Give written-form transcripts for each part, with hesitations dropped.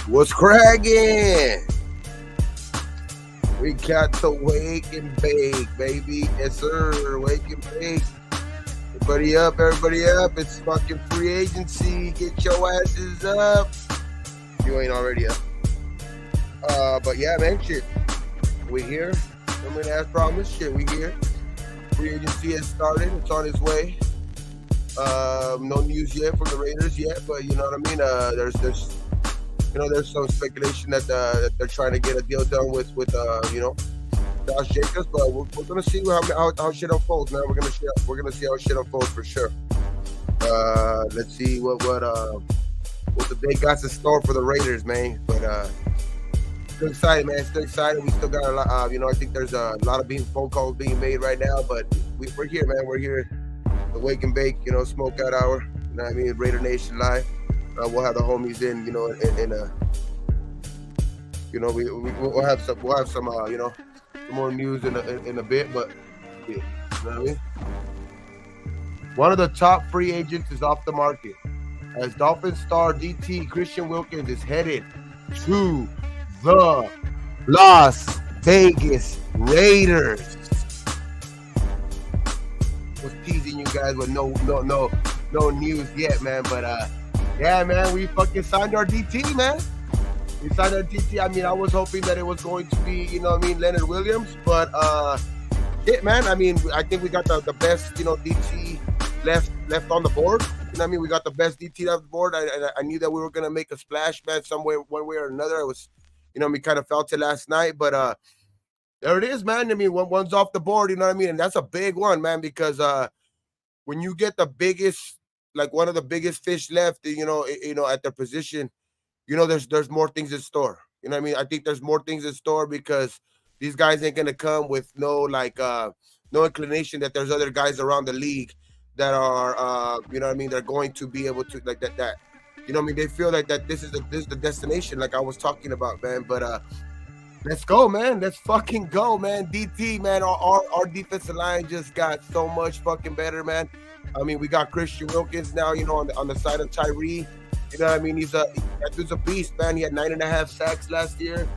What's cracking? We got to wake and bake, baby. Yes, sir. Wake and bake. Everybody up, everybody up. It's fucking free agency. Get your asses up. You ain't already up. But yeah, man, shit. We here. I mean, as promised, shit, we here. Free agency has started. It's on its way. No news yet from the Raiders yet, but you know what I mean? There's some speculation that they're trying to get a deal done with Josh Jacobs, but we're gonna see how shit unfolds, man. We're gonna see how shit unfolds for sure. Let's see what the day got in store for the Raiders, man. But still excited, man. Still excited. We still got a lot. I think there's a lot of phone calls being made right now, but we're here, man. We're here. The wake and bake, smoke out hour. You know what I mean? RaiderNationLive. We'll have the homies in, we'll have some, some more news in a bit, but yeah, you know what I mean? One of the top free agents is off the market, as Dolphins star DT Christian Wilkins is headed to the Las Vegas Raiders. Was teasing you guys with no news yet, man, but yeah, man, we fucking signed our DT, man. We signed our DT. I mean, I was hoping that it was going to be, Leonard Williams, but man. I mean, I think we got the best, DT left on the board. You know what I mean? We got the best DT off the board. I knew that we were gonna make a splash, man, somewhere, one way or another. I was, we kind of felt it last night, but there it is, man. I mean, one's off the board. You know what I mean? And that's a big one, man, because when you get the biggest, like one of the biggest fish left, at their position, there's more things in store. You know what I mean? I think there's more things in store because these guys ain't gonna come with no inclination that there's other guys around the league that are, they're going to be able to like that. You know what I mean? They feel like that this is the destination, like I was talking about, man. But let's go, man. Let's fucking go, man. DT, man. Our defensive line just got so much fucking better, man. I mean, we got Christian Wilkins now, on the side of Tyree. You know what I mean? That dude's a beast, man. He had 9.5 sacks last year.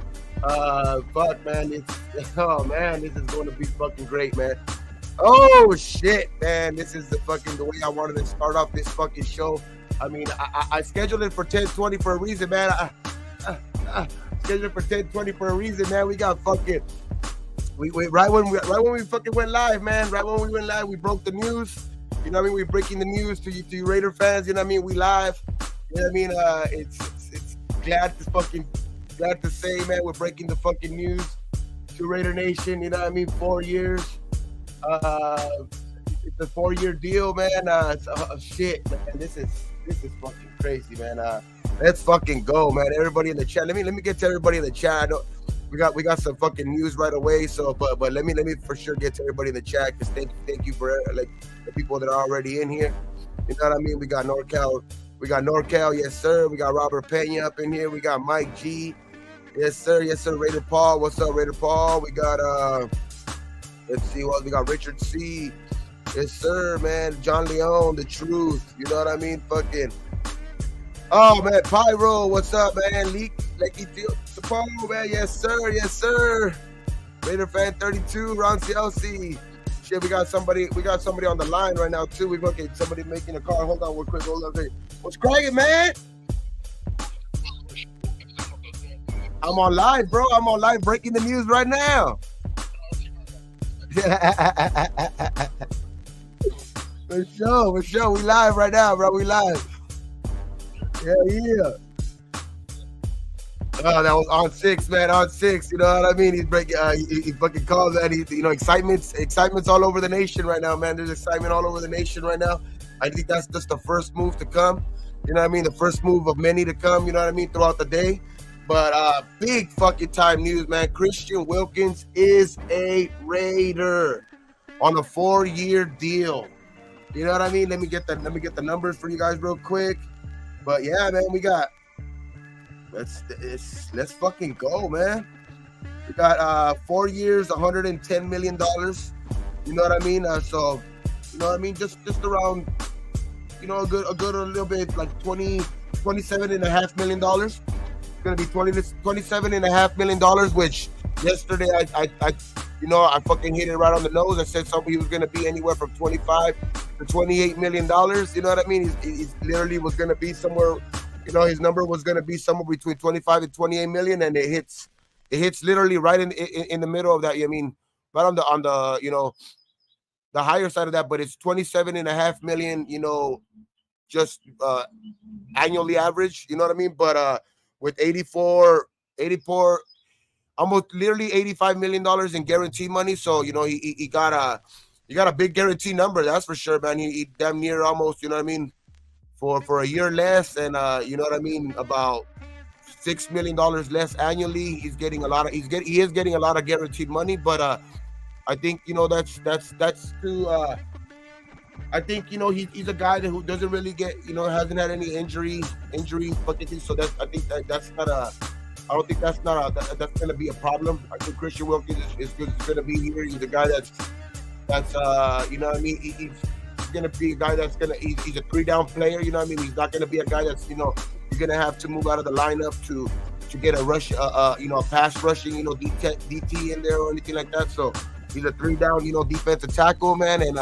But man, this is going to be fucking great, man. Oh shit, man. This is the way I wanted to start off this fucking show. I mean, I scheduled it for 10:20 for a reason, man. Scheduled it for 10:20 for a reason, man. We got fucking right when we fucking went live, man. Right when we went live, we broke the news. You know what I mean? We're breaking the news to you Raider fans. You know what I mean? We live. You know what I mean? It's glad to say, man, we're breaking the fucking news to Raider Nation. You know what I mean? 4 years. It's a 4-year deal, man. Shit, man. This is fucking crazy, man. Let's fucking go, man. Everybody in the chat. Let me get to everybody in the chat. We got some fucking news right away. So, but let me for sure get to everybody in the chat. Cause thank you for like the people that are already in here. You know what I mean? We got NorCal, yes sir. We got Robert Pena up in here. We got Mike G, yes sir. Raider Paul, what's up, Raider Paul? We got let's see what we got. Richard C, Yes, sir, man. John Leone, the truth. You know what I mean? Fucking. Oh, man. Pyro, what's up, man? Leaky Sapporo, man. Yes, sir. Yes, sir. Raider fan 32, Ron CLC. Shit, we got somebody on the line right now, too. We look at somebody making a call. Hold on real quick. Hold on. What's cracking, man? I'm on live, bro. I'm on live breaking the news right now. For sure. We live right now, bro. We live. Yeah. Oh, that was on 6, man. On 6. You know what I mean? He's breaking. He fucking calls that. Excitement's all over the nation right now, man. There's excitement all over the nation right now. I think that's just the first move to come. You know what I mean? The first move of many to come. You know what I mean? Throughout the day. But big fucking time news, man. Christian Wilkins is a Raider on a 4-year deal. You know what I mean? Let me get the numbers for you guys real quick. But yeah, man, we got let's fucking go, man. We got 4 years, $110 million. You know what I mean? So you know what I mean? Just around, you know, a good little bit, like $27.5 million. Going to be $27.5 million, which yesterday I fucking hit it right on the nose. I said something he was going to be anywhere from 25 to $28 million. You know what I mean? He's literally was going to be somewhere, you know, his number was going to be somewhere between 25 and 28 million, and it hits literally right in the middle of that. I mean, right on the you know, the higher side of that, but it's 27.5 million, you know, just annually average, you know what I mean? But with 84, almost literally $85 million in guaranteed money. So, you know, he got a big guarantee number, that's for sure, man. He damn near almost, you know what I mean, for a year less, and you know what I mean, about $6 million less annually. He is getting a lot of guaranteed money, but I think, you know, that's too I think, you know, he's a guy who doesn't really get, you know, hasn't had any injury fucking things. So I think that's not going to be a problem. I think Christian Wilkins is going to be here. He's a guy that's you know what I mean, he's going to be a guy he's a 3-down player. You know what I mean? He's not going to be a guy that's, you know, you're going to have to move out of the lineup to get a rush, you know, a pass rushing, you know, DT in there or anything like that. So he's a 3-down, you know, defensive tackle, man, and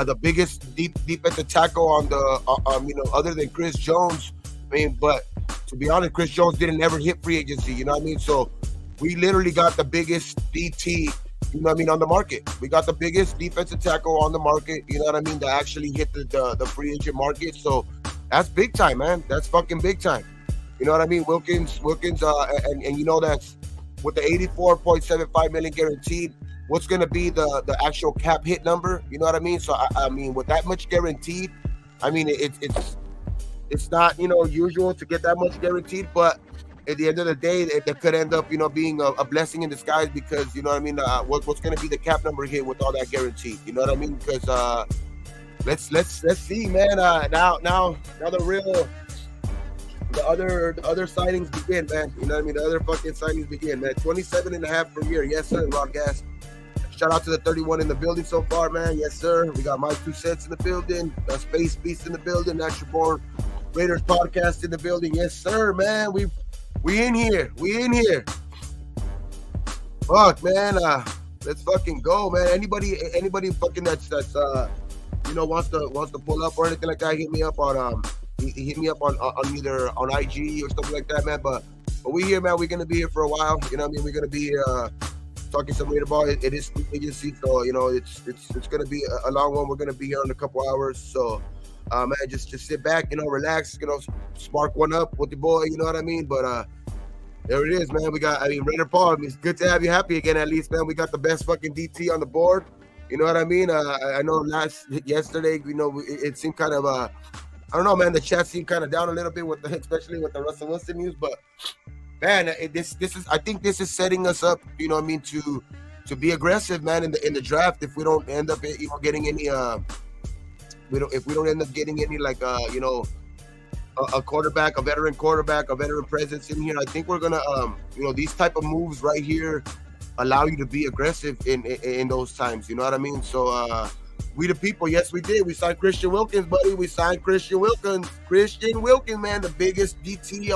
the biggest defensive tackle on the, you know, other than Chris Jones. I mean, but to be honest, Chris Jones didn't ever hit free agency. You know what I mean? So we literally got the biggest DT, you know what I mean, on the market. We got the biggest defensive tackle on the market. You know what I mean? That actually hit the free agent market. So that's big time, man. That's fucking big time. You know what I mean? Wilkins, and you know, that's with the 84.75 million guaranteed. What's going to be the actual cap hit number? You know what I mean? So I mean, with that much guaranteed, I mean, it's not, you know, usual to get that much guaranteed, but at the end of the day, that could end up, you know, being a blessing in disguise, because, you know what I mean, what's going to be the cap number here with all that guaranteed? You know what I mean? Because let's see, man. Now the other signings begin, man. You know what I mean? The other fucking signings begin, man. 27.5 per year, yes sir. Rock gas. Shout out to the 31 in the building so far, man. Yes, sir. We got my 2 cents in the building. Space Beast in the building. Natural Born Raiders podcast in the building. Yes, sir, man. We in here. We in here. Fuck, man. Let's fucking go, man. Anybody fucking that's you know, wants to pull up or anything like that, hit me up on hit me up on either on IG or something like that, man. But we here, man. We're gonna be here for a while. You know what I mean? We're gonna be here talking some Raider ball. It is free agency, so you know it's gonna be a long one. We're gonna be here in a couple hours, so man, just sit back, you know, relax, you know, spark one up with the boy. You know what I mean? But there it is, man. Raider Paul. I mean, it's good to have you happy again, at least, man. We got the best fucking DT on the board. You know what I mean? I know yesterday, you know, it seemed kind of I don't know, man. The chat seemed kind of down a little bit especially with the Russell Wilson news, but man, this is, I think this is setting us up, you know what I mean, to be aggressive, man, in the draft. If we don't end up, you know, getting any if we don't end up getting any, like you know, a quarterback, a veteran presence in here, I think we're gonna you know, these type of moves right here, allow you to be aggressive in those times. You know what I mean? So we the people, yes, we did. We signed Christian Wilkins, buddy. We signed Christian Wilkins. Christian Wilkins, man, the biggest DT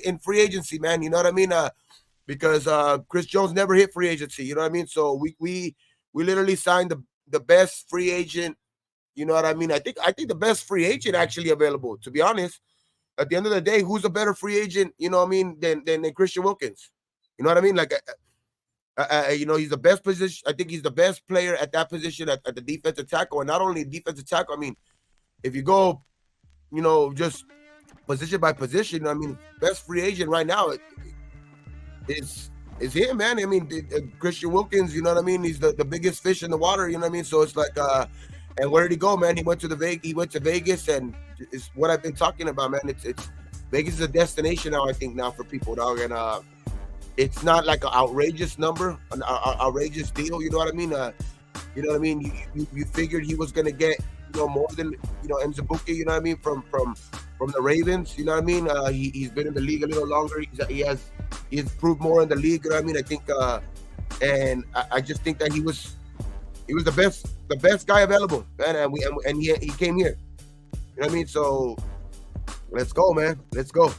in free agency, man. You know what I mean? Because Chris Jones never hit free agency. You know what I mean? So we literally signed the best free agent. You know what I mean? I think the best free agent actually available. To be honest, at the end of the day, who's a better free agent? You know what I mean? Than Christian Wilkins. You know what I mean? Like, you know, he's the best position. I think he's the best player at that position at the defensive tackle, and not only defensive tackle. I mean, if you go, you know, just position by position. I mean, best free agent right now is him, man. I mean, Christian Wilkins. You know what I mean? He's the biggest fish in the water. You know what I mean? So it's like, and where did he go, man? He went to Vegas, and it's what I've been talking about, man. It's Vegas is a destination now. I think now for people, dog, and it's not like an outrageous number, an outrageous deal. You know what I mean? You know what I mean? You figured he was gonna get, you know, more than, you know, Nzabuki. You know what I mean? From the Ravens. You know what I mean? He's been in the league a little longer. He's proved more in the league. You know what I mean? I think, and I just think that he was the best guy available, man. And he came here. You know what I mean? So let's go, man. Let's go.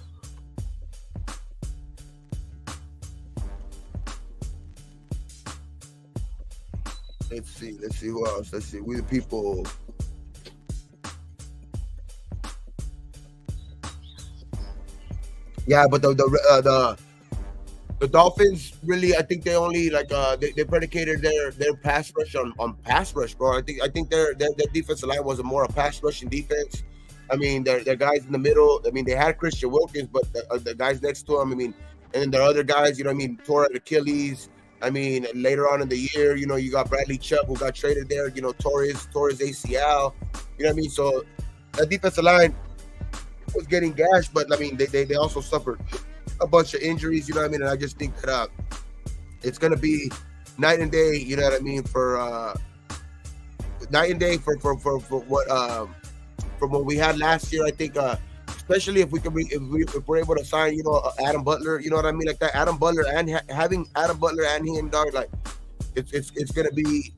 Let's see who else. Let's see. We the people. Yeah, but the Dolphins really, I think they only like they predicated their pass rush on pass rush, bro. I think their defensive line was more a pass rushing defense. I mean, their guys in the middle. I mean, they had Christian Wilkins, but the guys next to him. I mean, and then their other guys. You know what I mean? Tore Achilles. I mean, later on in the year, you know, you got Bradley Chubb who got traded there. You know, tore his ACL. You know what I mean? So that defensive line was getting gashed, but I mean, they also suffered a bunch of injuries. You know what I mean? And I just think that it's gonna be night and day. You know what I mean? For night and day for what from what we had last year. I think especially if we're able to sign, you know, Adam Butler, you know what I mean, like that Adam Butler and having Adam Butler and him, dog, like it's gonna be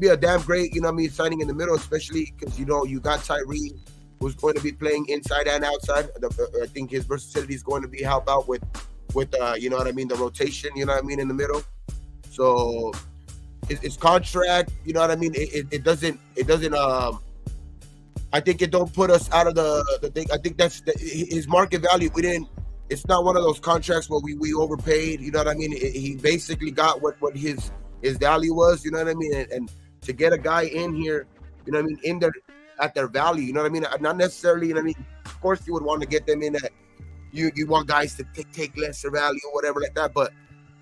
a damn great, you know what I mean, signing in the middle, especially because, you know, you got Tyree who's going to be playing inside and outside. I think his versatility is going to be help out with you know what I mean, the rotation, you know what I mean, in the middle. So his contract, you know what I mean, it doesn't I think it don't put us out of the thing. I think that's his market value. It's not one of those contracts where we overpaid. You know what I mean? He basically got what his value was. You know what I mean? And to get a guy in here, you know what I mean, in at their value. You know what I mean? Not necessarily. You know what I mean? Of course, you would want to get them in at. You want guys to take lesser value or whatever like that. But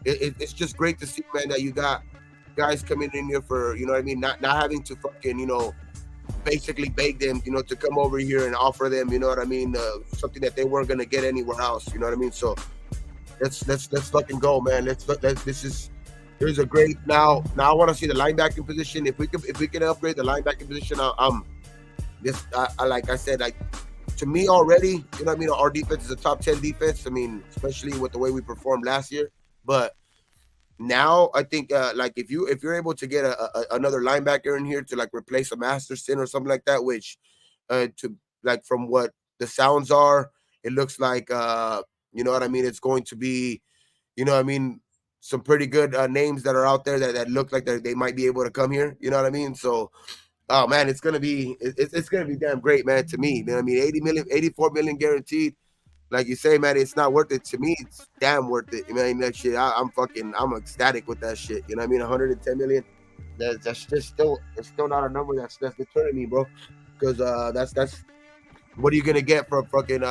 it's just great to see, man, that you got guys coming in here for, you know what I mean, not having to fucking, you know, basically beg them, you know, to come over here and offer them, you know what I mean, something that they weren't gonna get anywhere else. You know what I mean? So let's fucking go, man. Here's a great now. I want to see the linebacking position. If we can upgrade the linebacking position, like I said, like, to me already, you know what I mean, our defense is a top 10 defense. I mean, especially with the way we performed last year. But now I think like if you're able to get another linebacker in here to like replace a Masterson or something like that, which to like from what the sounds are, it looks like you know what I mean, it's going to be, you know what I mean, some pretty good names that are out there that look like they might be able to come here. You know what I mean? So oh man, it's gonna be damn great, man, to me. You know what I mean? 80 million, 84 million guaranteed. Like you say, man, it's not worth it. To me, it's damn worth it. I mean, that shit, I'm ecstatic with that shit. You know what I mean? 110 million. That's just still not a number that's deterring me, bro. Because that's what are you gonna get from fucking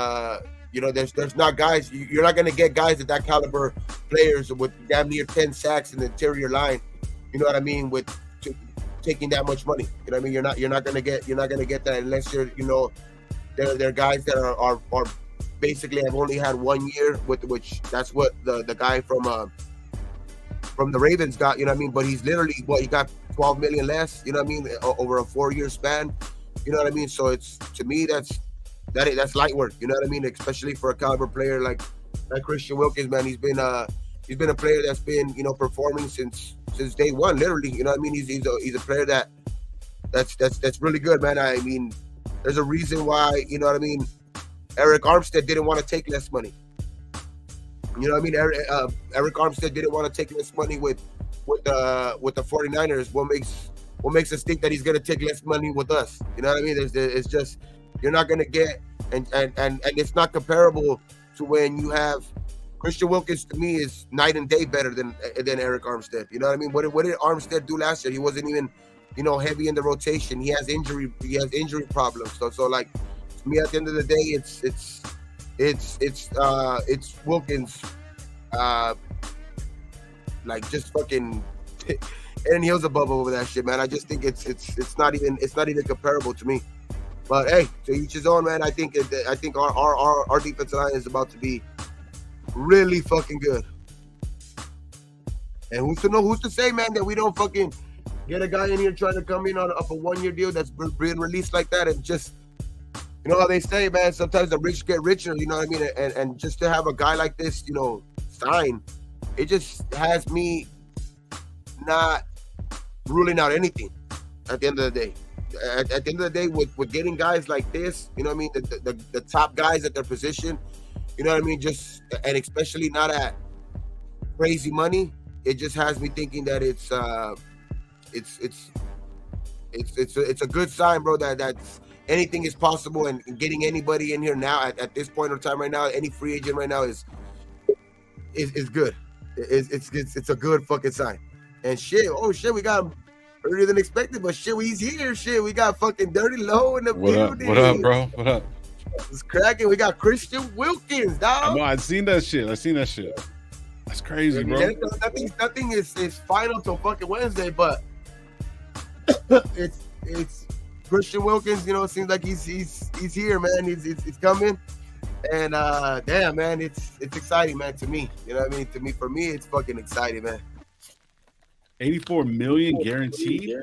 you know, there's not guys. You're not gonna get guys at that caliber, players with damn near 10 sacks in the interior line. You know what I mean? With taking that much money. You know what I mean? You're not gonna get that unless you're, you know, they're guys that are basically have only had 1 year with, which that's what the guy from the Ravens got, you know what I mean? But he's literally he got 12 million less, you know what I mean, over a 4-year span, you know what I mean? So it's, to me, that's light work, you know what I mean? Especially for a caliber player like Christian Wilkins, man. He's he's been a player that's been, you know, performing since day one, literally. You know what I mean? He's a player that's really good, man. I mean, there's a reason why, you know what I mean, Eric Armstead didn't want to take less money. You know what I mean? Eric Armstead didn't want to take less money with the 49ers. What makes us think that he's gonna take less money with us? You know what I mean? It's just, you're not gonna get, and it's not comparable to when you have Christian Wilkins. To me, is night and day better than Eric Armstead. You know what I mean? What did Armstead do last year? He wasn't even, you know, heavy in the rotation. He has injury problems. So like, to me, at the end of the day, it's Wilkins, like, just fucking and heels above over that shit, man. I just think it's not even comparable to me. But hey, to each his own, man. I think our defensive line is about to be really fucking good. And who's to say, man, that we don't fucking get a guy in here trying to come in on a 1-year deal that's being released like that, and just, you know how they say, man, sometimes the rich get richer, you know what I mean? And just to have a guy like this, you know, sign, it just has me not ruling out anything at the end of the day. At the end of the day, with getting guys like this, you know what I mean, the top guys at their position, you know what I mean, just, and especially not at crazy money, it just has me thinking that it's a good sign, bro, that's anything is possible, and getting anybody in here now at this point in time right now, any free agent right now is good. It's a good fucking sign. And shit, we got him earlier than expected, but shit, he's here. Shit, we got fucking Dirty Low in the building. What up, bro? What up? It's cracking. We got Christian Wilkins, dog. I know, I've seen that shit. That's crazy, bro. Nothing is final till fucking Wednesday, but it's Christian Wilkins. You know, it seems like he's here, man. He's coming, and damn, man, it's exciting, man. To me, you know what I mean. For me, it's fucking exciting, man. 84 million guaranteed.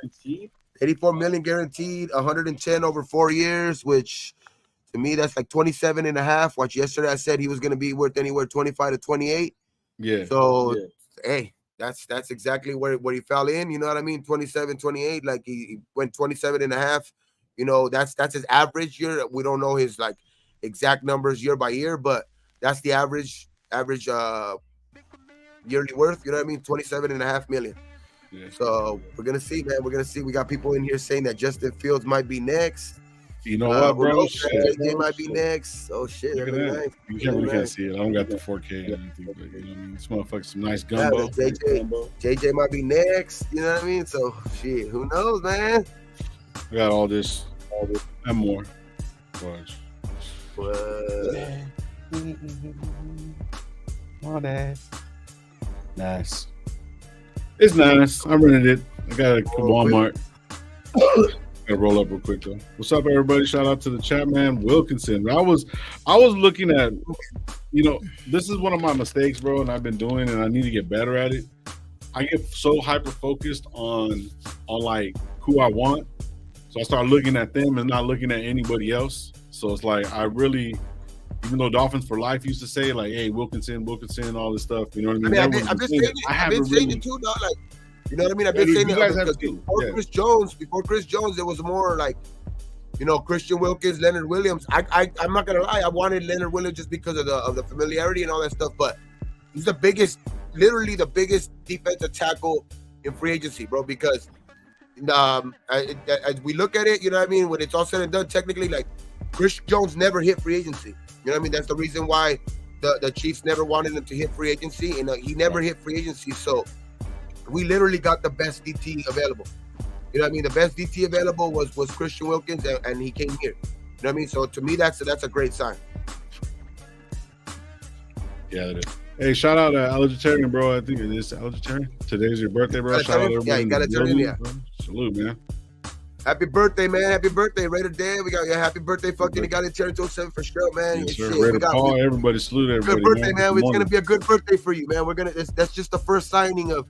84 million guaranteed. 110 over 4 years, which to me that's like 27 and a half. Watch, yesterday I said he was going to be worth anywhere 25 to 28. Yeah. So hey, that's exactly where he fell in. You know what I mean? 27, 28. Like he went 27 and a half. You know, that's his average year. We don't know his like exact numbers year by year, but that's the average yearly worth. You know what I mean? 27 and a half million. Yeah. So we're gonna see, man. We're gonna see. We got people in here saying that Justin Fields might be next. You know what, bro? JJ might be next. Oh shit! Look at that. Nice. You can't see it. I don't got the 4K or anything, but you know what I mean. This motherfucker's some nice gumbo. Yeah, JJ might be next. You know what I mean? So shit, who knows, man? We got all this, and more. Watch. Nice. It's nice. I rented it. I got it at Walmart. Gotta roll up real quick though. What's up, everybody? Shout out to the chat, man. Wilkinson. I was looking at, you know, this is one of my mistakes, bro, and I've been doing, and I need to get better at it. I get so hyper focused on like who I want, so I start looking at them and not looking at anybody else. So it's like I really, even though Dolphins for Life used to say like, "Hey, Wilkinson, all this stuff," you know what I mean? I've been saying it too, dog. Like, you know what I mean? I've been saying it before Chris Jones. Before Chris Jones, there was more like, you know, Christian Wilkins, Leonard Williams. I'm not gonna lie, I wanted Leonard Williams just because of the familiarity and all that stuff. But he's literally the biggest defensive tackle in free agency, bro. Because as we look at it, you know what I mean? When it's all said and done, technically, like Chris Jones never hit free agency. You know what I mean? That's the reason why the Chiefs never wanted him to hit free agency, and he never hit free agency. So we literally got the best DT available. You know what I mean? The best DT available was Christian Wilkins, and he came here. You know what I mean? So to me, that's a great sign. Yeah, it is. Hey, shout out to Allegitarian, bro. I think it is Allegitarian. Today's your birthday, bro. Shout out to everybody. Yeah, you got to turn in, yeah. Salute, man. Happy birthday, man. Happy birthday, Raider Dan. We got happy birthday, fucking Egalitarian 207 for sure, man. Yes, sir. Raider Paul, everybody salute everybody. Good birthday, man. It's gonna be a good birthday for you, man. That's just the first signing of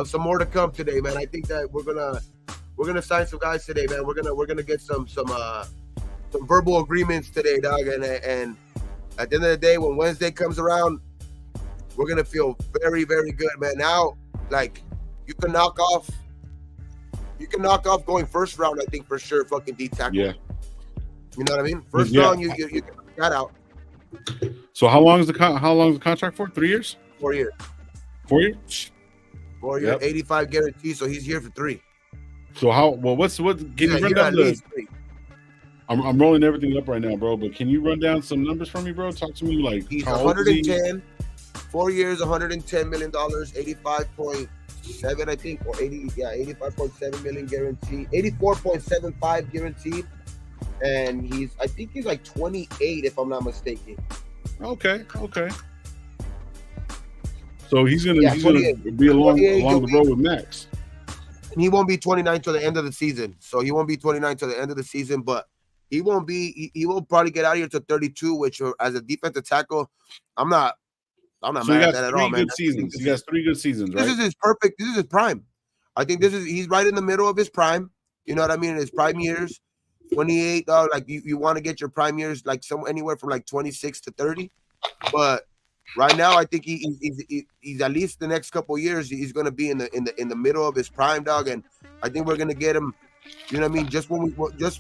some more to come today, man. I think that we're gonna sign some guys today, man. We're gonna get some verbal agreements today, dog. And at the end of the day, when Wednesday comes around, we're gonna feel very, very good, man. Now, like, you can knock off going first round, I think for sure, fucking D tackle. Yeah. You know what I mean? First round, you can knock that out. So how long is the contract for? 3 years? 4 years. 4 years? 4 years, 85 guarantee. So he's here for 3. So can you run down the? I'm rolling everything up right now, bro. But can you run down some numbers for me, bro? Talk to me like he's 110, 4 years, $110 million, 85.7, I think, or 85.7 million guaranteed, 84.75 guaranteed, and I think he's like 28 if I'm not mistaken. Okay. So he's gonna be along the road with Max. And he won't be 29 till the end of the season. So he won't be 29 till the end of the season, but he won't be. He will probably get out of here to 32, which as a defensive tackle, I'm not mad at that at all, man. Good seasons. He has 3 good seasons, right? This is his perfect. This is his prime. I think he's right in the middle of his prime. You know what I mean? In his prime years, 28. Like you want to get your prime years like anywhere from like 26 to 30, but right now I think he's at least the next couple of years he's going to be in the middle of his prime, dog. And I think we're going to get him. You know what I mean? Just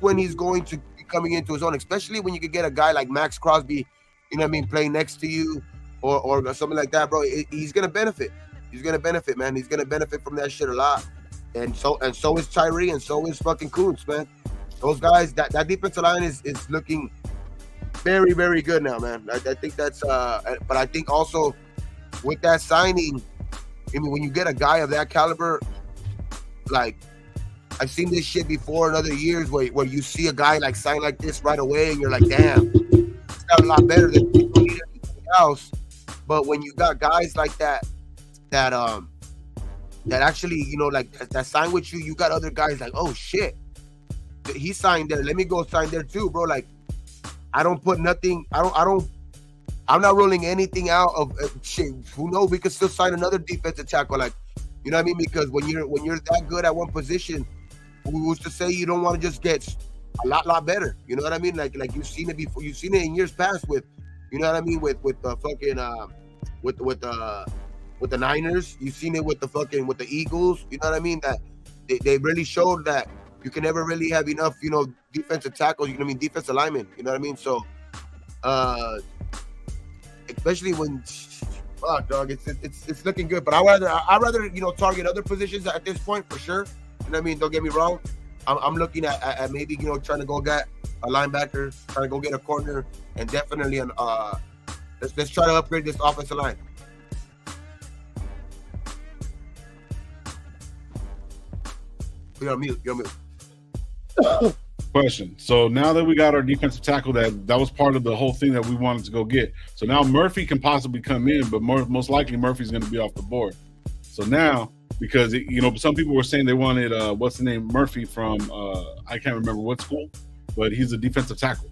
when he's going to be coming into his own, especially when you could get a guy like Max Crosby, you know what I mean, playing next to you or something like that, bro. He's gonna benefit. He's gonna benefit, man. He's gonna benefit from that shit a lot. And so is Tyree, and so is fucking Kuntz, man. Those guys, that defensive line is looking very, very good now, man. I think that's but I think also with that signing, I mean, when you get a guy of that caliber, like I've seen this shit before in other years where you see a guy like sign like this right away and you're like, damn, it's got a lot better than anything else. But when you got guys like that actually, you know, like that sign with you, you got other guys like, oh shit, he signed there. Let me go sign there too, bro. Like I don't put nothing. I'm not ruling anything out of shit. Who knows? We could still sign another defensive tackle, like, you know what I mean? Because when you're that good at one position, who's to say you don't want to just get a lot better? You know what I mean? Like you've seen it before. You've seen it in years past with, you know what I mean, with the fucking with the Niners. You've seen it with the Eagles. You know what I mean? That they really showed that you can never really have enough, you know, defensive tackles. You know what I mean? Defensive linemen. You know what I mean? So, especially when, fuck, dog, it's looking good. But I'd rather you know, target other positions at this point for sure. You know what I mean? Don't get me wrong. I'm looking at maybe, you know, trying to go get a linebacker, trying to go get a corner, and definitely let's try to upgrade this offensive line. You're on mute. Question. So now that we got our defensive tackle, that was part of the whole thing that we wanted to go get. So now Murphy can possibly come in, but most likely Murphy's going to be off the board. So now, because you know, some people were saying they wanted what's the name, Murphy from I can't remember what school, but he's a defensive tackle.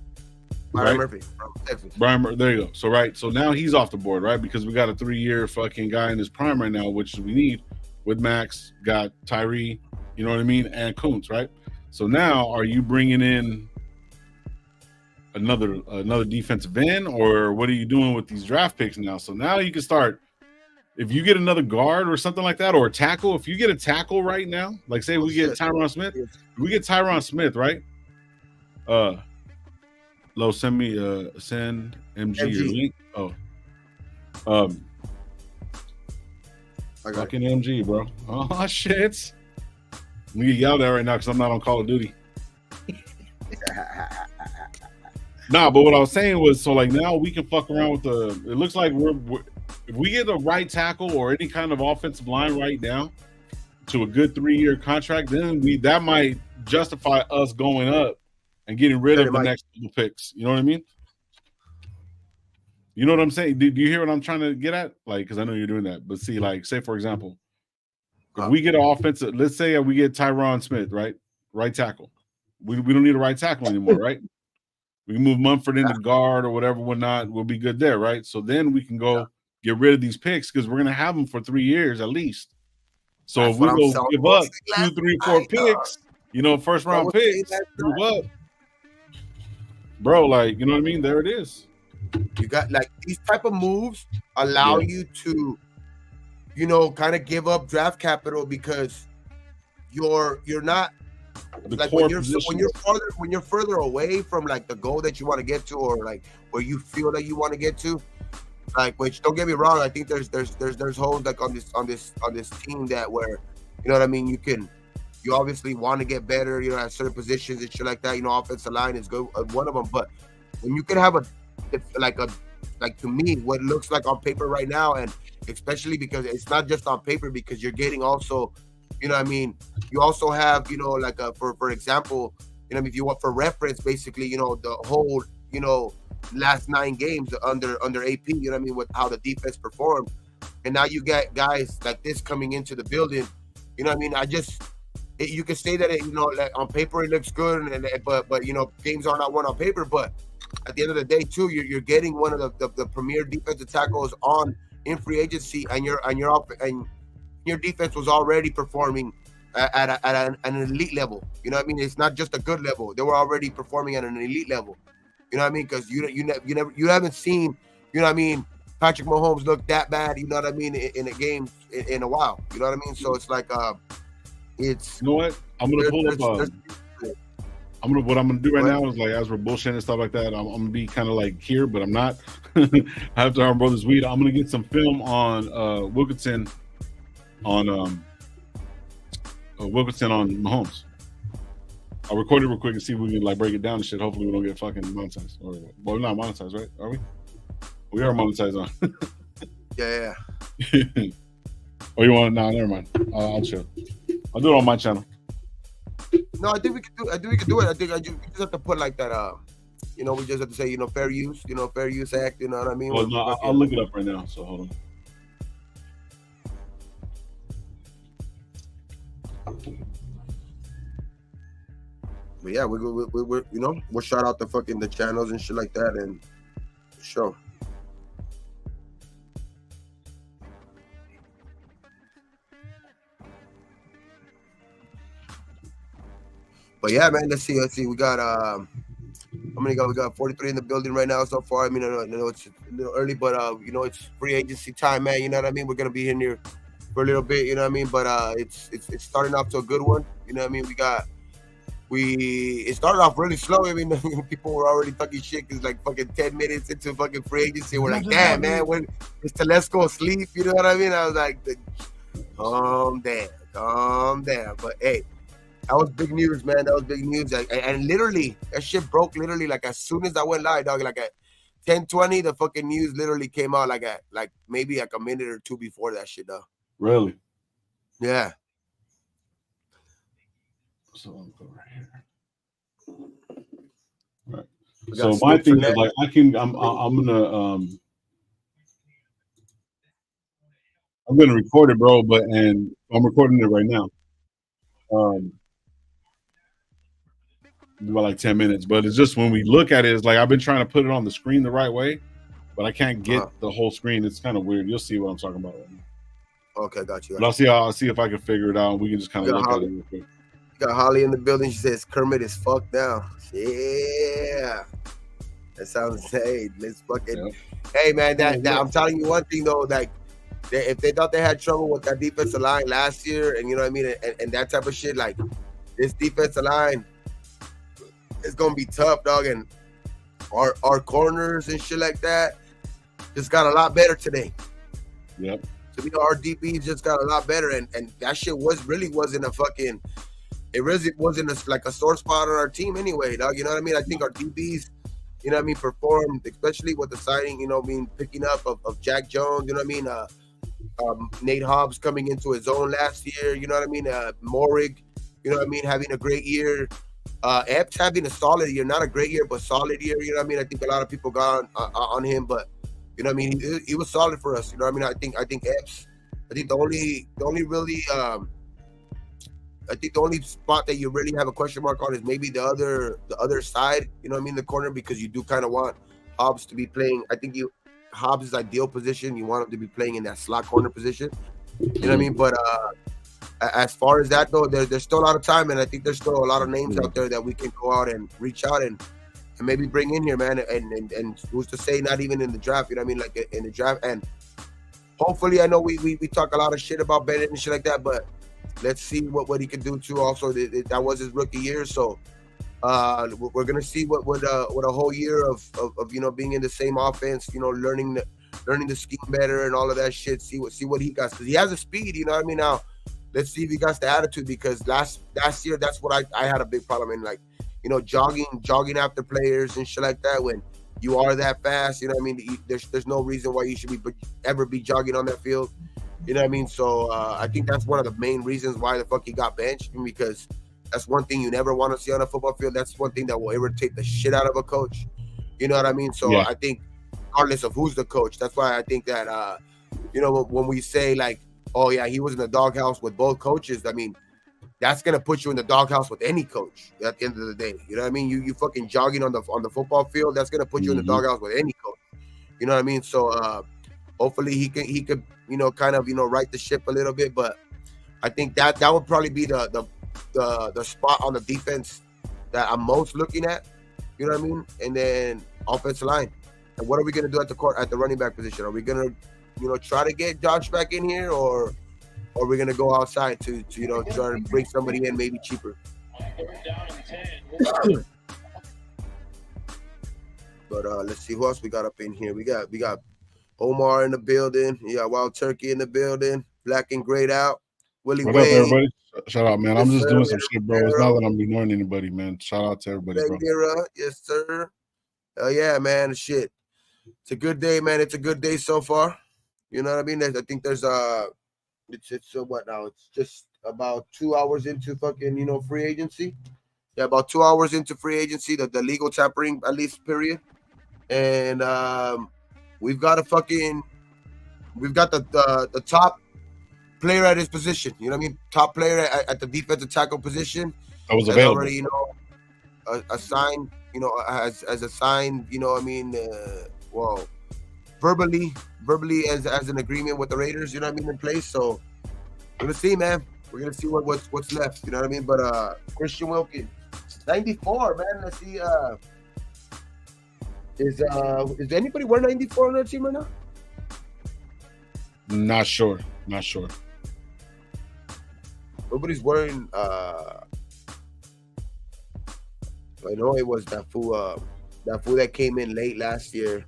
Brian Murphy from Texas. There you go. So now he's off the board, right? Because we got a 3-year fucking guy in his prime right now, which we need with Max, got Tyree, you know what I mean, and Kuntz, right? So now, are you bringing in another defensive end, or what are you doing with these draft picks now? So now you can start. If you get another guard or something like that, or a tackle, if you get a tackle right now, like say we get Tyron Smith, right? Lo, send MG your link. Fucking MG, bro. Oh shit. I'm gonna get yelled at right now because I'm not on Call of Duty. Nah, but what I was saying was, so like now we can fuck around with it looks like we're if we get the right tackle or any kind of offensive line right now to a good 3-year contract, then that might justify us going up and getting rid of the next couple picks. You know what I mean? You know what I'm saying? Do you hear what I'm trying to get at? Like, because I know you're doing that. But see, like, say for example, if we get an offensive, let's say we get Tyron Smith, right tackle. We don't need a right tackle anymore, right? We can move Mumford into guard or whatever, whatnot. We'll be good there, right? So then we can go get rid of these picks because we're gonna have them for 3 years at least. So if we go give up 2, 3, 4 picks, you know, first round picks, move up, bro. Like, you know what I mean? There it is. You got like these type of moves allow you to, kind of give up draft capital because you're not like when you're further away from like the goal that you want to get to, or like where you feel that you want to get to. Like, which don't get me wrong, I think there's holes like on this team that where, you know what I mean, you obviously want to get better, at certain positions and shit like that. Offensive line is good, one of them. But when you can have like to me, what looks like on paper right now, and especially because it's not just on paper, because you're getting also, you also have, like for example, if you want for reference, basically, the whole, last 9 games under AP, with how the defense performed, and now you get guys like this coming into the building, you can say that like on paper it looks good, but games are not won on paper, but at the end of the day too, you're getting one of the premier defensive tackles in free agency, and your defense was already performing at an elite level. It's not just a good level; they were already performing at an elite level. Because you haven't seen, Patrick Mahomes look that bad, in a game in a while. So it's like it's. You know what? I'm gonna pull up. What I'm gonna do right now is, like, as we're bullshitting and stuff like that, I'm gonna be kind of like here, but I'm not. I have to our brother's weed. I'm gonna get some film on Wilkinson on Mahomes. I'll record it real quick and see if we can like break it down and shit. Hopefully we don't get fucking monetized. Well, we're not monetized, right? Are we? We are monetized on. Yeah. Oh, you want? Nah, never mind. I'll chill. I'll do it on my channel. No, I think we can do it. I think we just have to put like that. We just have to say, fair use. Fair use act. You know what I mean? Well, no, I'll look it up right now. So hold on. But yeah, we'll shout out the channels and shit like that, and sure. But yeah, man, let's see. We got how many got? We got 43 in the building right now so far. I mean, I know it's a little early, but it's free agency time, man. You know what I mean? We're gonna be in here for a little bit. You know what I mean? But it's starting off to a good one. You know what I mean? It started off really slow. I mean, people were already talking shit because like fucking 10 minutes into fucking free agency, we're like, damn, man, when is Telesco asleep? You know what I mean? I was like, calm down. But hey, that was big news, man. That was big news. And literally, that shit broke literally like as soon as I went live, dog. Like at 10:20, the fucking news literally came out like maybe like a minute or two before that shit, dog. Really? Yeah. So I'll go right here. Right. So my thing is like I'm gonna record it, bro. And I'm recording it right now. About like 10 minutes, but it's just when we look at it, it's like I've been trying to put it on the screen the right way, but I can't get the whole screen. It's kind of weird. You'll see what I'm talking about right now. Okay, got you. But I'll see if I can figure it out. We can just kind of look at it real quick. Got Holly in the building. She says Kermit is fucked now. Yeah, that sounds. Hey, let's fucking. Yeah. Hey, man, that I'm telling you one thing though. Like, if they thought they had trouble with that defensive line last year, and you know what I mean, and that type of shit, like this defensive line is gonna be tough, dog. And our corners and shit like that just got a lot better today. Yep. So our DBs just got a lot better, and that shit wasn't a fucking. It really wasn't like a sore spot on our team anyway, dog. You know what I mean? I think our DBs, you know what I mean, performed, especially with the signing, picking up of Jack Jones, you know what I mean? Nate Hobbs coming into his own last year, you know what I mean? Morig, you know what I mean, having a great year. Epps having a solid year, not a great year, but solid year, you know what I mean? I think a lot of people got on him, but, you know what I mean? He was solid for us, you know what I mean? I think Epps, I think the only really, I think the only spot that you really have a question mark on is maybe the other side, you know what I mean, the corner, because you do kind of want Hobbs to be playing. I think Hobbs' ideal position, you want him to be playing in that slot corner position. You know what I mean? But as far as that though, there's still a lot of time, and I think there's still a lot of names out there that we can go out and reach out and and maybe bring in here, man. And who's to say not even in the draft? You know what I mean? Like in the draft, and hopefully, I know we talk a lot of shit about Bennett and shit like that, but let's see what he can do too. Also, that was his rookie year, so we're gonna see what a whole year of being in the same offense, learning the scheme better and all of that shit. See what he got, because he has the speed. You know what I mean? Now, let's see if he got the attitude, because last year that's what I had a big problem in, like, jogging after players and shit like that. When you are that fast, you know what I mean? There's no reason why you should ever be jogging on that field. You know what I mean? So I think that's one of the main reasons why the fuck he got benched, because that's one thing you never want to see on a football field. That's one thing that will irritate the shit out of a coach. You know what I mean? So yeah. I think regardless of who's the coach, that's why I think that, when we say like, oh yeah, he was in the doghouse with both coaches, I mean, that's gonna put you in the doghouse with any coach at the end of the day. You know what I mean? You fucking jogging on the football field, that's gonna put you in the doghouse with any coach. You know what I mean? So hopefully he could kind of right the ship a little bit. But I think that would probably be the spot on the defense that I'm most looking at. You know what I mean? And then offensive line. And what are we gonna do at the running back position? Are we gonna try to get Josh back in here, or are we gonna go outside to try to bring somebody in maybe cheaper? But let's see who else we got up in here. We got Omar in the building. You got Wild Turkey in the building. Black and Grayed out. Willie What Wade. up, everybody? Shout out, man. I'm just doing some shit, bro. It's not that I'm ignoring anybody, man. Shout out to everybody, bro. Yes, sir. Yeah, man. Shit. It's a good day, man. It's a good day so far. You know what I mean? I think there's it's what now? It's just about 2 hours into fucking free agency. Yeah, about 2 hours into free agency, the legal tampering at least period. And we've got the top player at his position. You know what I mean? Top player at the defensive tackle position. I was available. Already, assigned. As assigned. You know what I mean? Well, verbally as an agreement with the Raiders. You know what I mean? In place. So we're gonna see, man. We're gonna see what's left. You know what I mean? But Christian Wilkins, 94, man. Let's see. Is anybody wearing 94 on their team right now? Not sure. Nobody's wearing. I know it was that fool that came in late last year.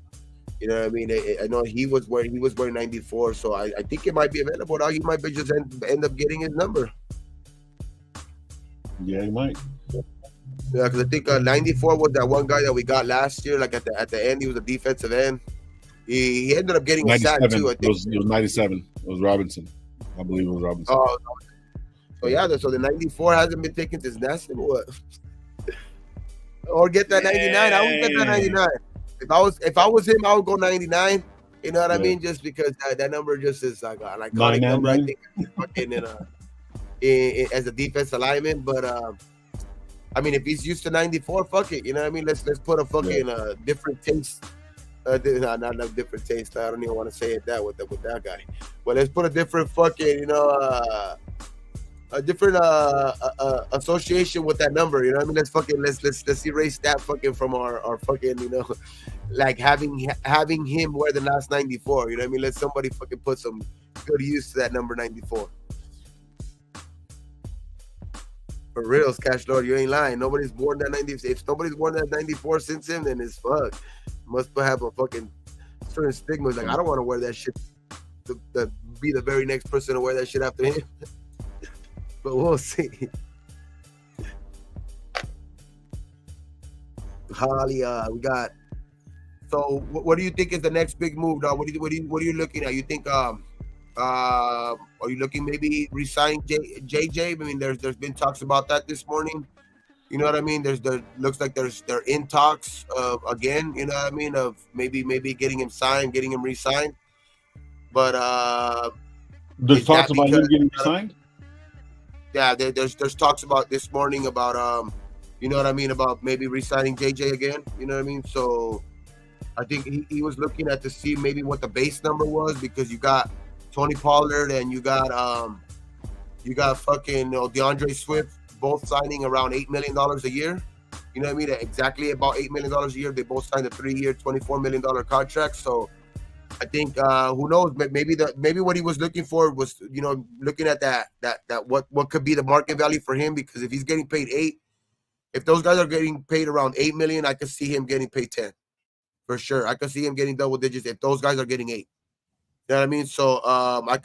You know what I mean? I know he was wearing 94, so I think it might be available now. He might be just end up getting his number. Yeah, he might. Yeah, because I think 94 was that one guy that we got last year. Like at the end, he was a defensive end. He ended up getting a sack too. I think it was 97. It was Robinson. I believe it was Robinson. Oh, so yeah. So the 94 hasn't been taken since Nasty. What? Or get that 99. I would get that 99. If I was him, I would go 99. You know what I mean? Just because that number just is like an iconic number. I think fucking as a defensive lineman. But I mean, if he's used to 94, fuck it. You know what I mean? Let's put a fucking different taste. Not different taste. I don't even want to say it that with that guy. But let's put a different fucking a different association with that number. You know what I mean? Let's erase that fucking from our fucking like having him wear the last 94. You know what I mean? Let somebody fucking put some good use to that number 94. For reals, Cash Lord, you ain't lying. Nobody's worn that 94. If nobody's worn that 94 since him, then it's fuck. Must have a fucking certain stigma. Like, I don't want to wear that shit. To be the very next person to wear that shit after him. But we'll see. Holly, we got. So, what do you think is the next big move, dog? What are you looking at? You think are you looking maybe re-signing JJ? I mean, there's been talks about that this morning. You know what I mean? Looks like they're in talks again. You know what I mean? Of maybe getting him signed, getting him re-signed. But there's talks about him getting re-signed. Yeah, there's talks about this morning about you know what I mean, about maybe re-signing JJ again. You know what I mean? So I think he was looking at to see maybe what the base number was, because you got Tony Pollard and you got fucking DeAndre Swift both signing around $8 million a year. You know what I mean? Exactly about $8 million a year. They both signed a 3-year, $24 million contract. So I think who knows? Maybe what he was looking for was, you know, looking at that what could be the market value for him, because if he's getting paid 8, if those guys are getting paid around 8 million, I could see him getting paid 10 for sure. I could see him getting double digits if those guys are getting 8. You know what I mean? So I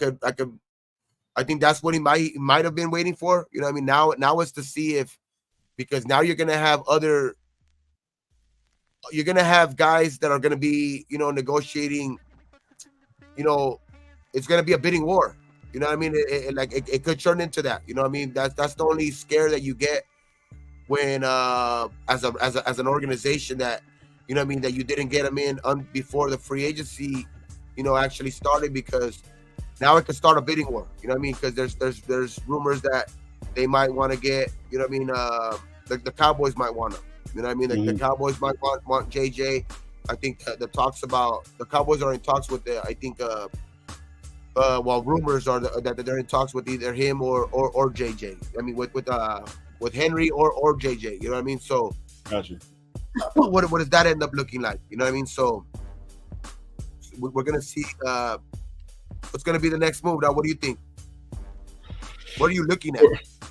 think that's what he might have been waiting for. You know what I mean? Now it's to see if, because now you're gonna have guys that are gonna be, you know, negotiating. You know, it's gonna be a bidding war. You know what I mean? It could turn into that. You know what I mean? That's the only scare that you get when as an organization that, you know what I mean, that you didn't get them in before the free agency, you know, actually started, because now it could start a bidding war. You know what I mean? Because there's rumors that they might want to get, you know what I mean, the Cowboys might want them. You know what I mean? The Cowboys might want JJ. I think the talks about the Cowboys are in talks with rumors are that they're in talks with either him or JJ. I mean with Henry or JJ. You know what I mean? So gotcha. What does that end up looking like? You know what I mean? So we're gonna see what's gonna be the next move. Now, what do you think? What are you looking at?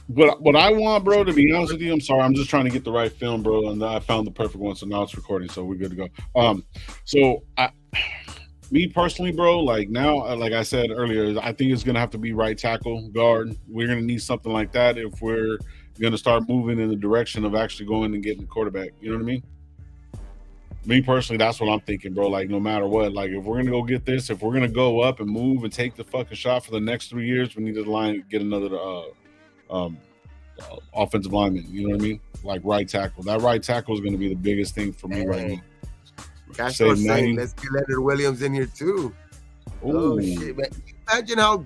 What I want, bro, to be honest with you, I'm sorry, I'm just trying to get the right film, bro, and I found the perfect one, so now it's recording, so we're good to go. Me personally, bro, like now, like I said earlier, I think it's gonna have to be right tackle, guard. We're gonna need something like that if we're gonna start moving in the direction of actually going and getting the quarterback. You know what I mean? Me personally, that's what I'm thinking, bro. Like, no matter what, like if we're gonna go get this, if we're gonna go up and move and take the fucking shot for the next 3 years, we need to get another offensive lineman. You know what I mean? Like right tackle. That right tackle is gonna be the biggest thing for me right now. Castro saying, let's get Leonard Williams in here too. Ooh. Oh shit, man! Imagine how,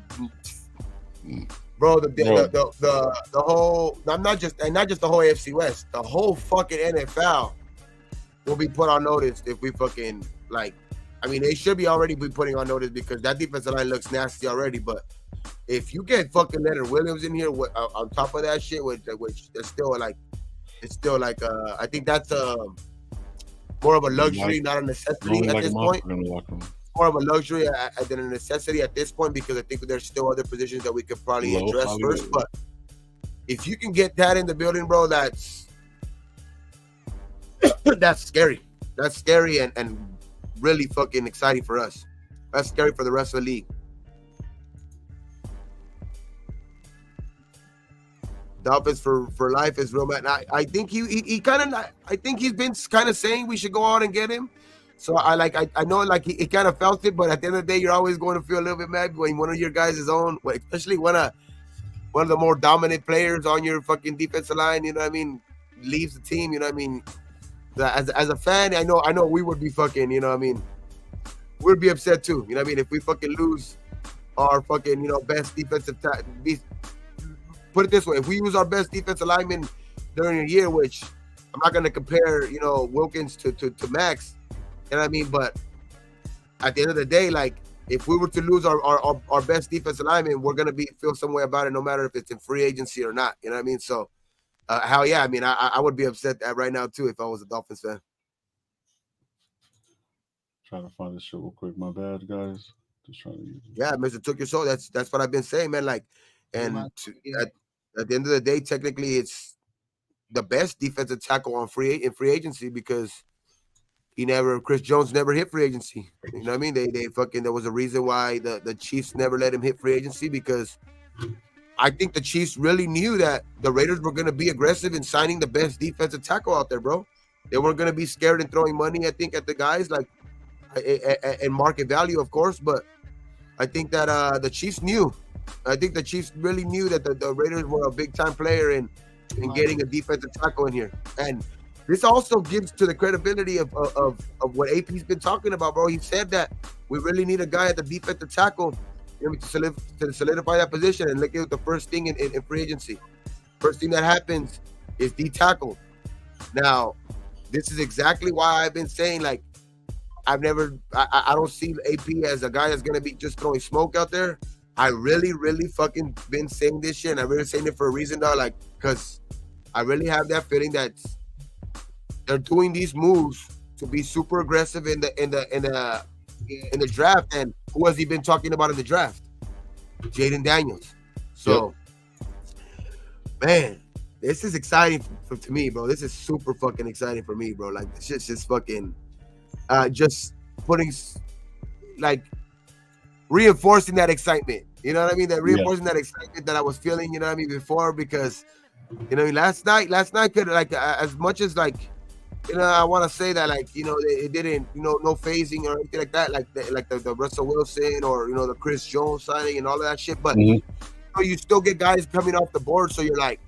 bro, the whole, not just the whole AFC West, the whole fucking NFL will be put on notice if we fucking, like, I mean, they should be already be putting on notice because that defensive line looks nasty already. But if you get fucking Leonard Williams in here on top of that shit, which it's still like I think that's more of a luxury, not a necessity at this point. More of a luxury than a necessity at this point, because I think there's still other positions that we could probably address first. But if you can get that in the building, bro, that's scary. That's scary and really fucking exciting for us. That's scary for the rest of the league. Dolphins for life is real, man. I think he kind of, I think he's been kind of saying we should go out and get him. So I know like he kind of felt it, but at the end of the day, you're always going to feel a little bit mad when one of your guys is on, especially one of the more dominant players on your fucking defensive line. You know what I mean? Leaves the team. You know what I mean? As a fan, I know we would be fucking. You know what I mean? We'd be upset too. You know what I mean? If we fucking lose our fucking best defensive put it this way, if we use our best defensive lineman during a year, which I'm not going to compare, Wilkins to Max, you know what I mean? But at the end of the day, like, if we were to lose our best defensive lineman, we're going to feel some way about it, no matter if it's in free agency or not. You know what I mean? So, hell yeah. I mean, I would be upset right now, too, if I was a Dolphins fan. Trying to find this shit real quick. My bad, guys. Just trying to. Yeah, Mr. Took Your Soul. That's what I've been saying, man. Like, and at the end of the day, technically, it's the best defensive tackle in free agency, because Chris Jones never hit free agency. You know what I mean? They fucking, there was a reason why the Chiefs never let him hit free agency, because I think the Chiefs really knew that the Raiders were going to be aggressive in signing the best defensive tackle out there, bro. They weren't going to be scared in throwing money, I think, at the guys, like, and market value, of course. But I think that the Chiefs knew. I think the Chiefs really knew that the Raiders were a big-time player in getting a defensive tackle in here. And this also gives to the credibility of what AP's been talking about, bro. He said that we really need a guy at the defensive tackle to solidify that position. And look at the first thing in free agency. First thing that happens is D-tackle. Now, this is exactly why I've been saying, like, I don't see AP as a guy that's going to be just throwing smoke out there. I really, really fucking been saying this shit, and I'm really saying it for a reason, though, like, because I really have that feeling that they're doing these moves to be super aggressive in the draft. And who has he been talking about in the draft? Jaden Daniels. So, man, this is exciting to me, bro. This is super fucking exciting for me, bro. Like, this shit's just fucking, just putting, like, reinforcing that excitement. You know what I mean? That reinforcing that excitement that I was feeling, you know what I mean, before, because, you know, last night could, like, as much as, like, you know, I want to say that, like, you know, it didn't, you know, no phasing or anything like that, like the Russell Wilson or, you know, the Chris Jones signing and all of that shit. But you know, you still get guys coming off the board, so you're like,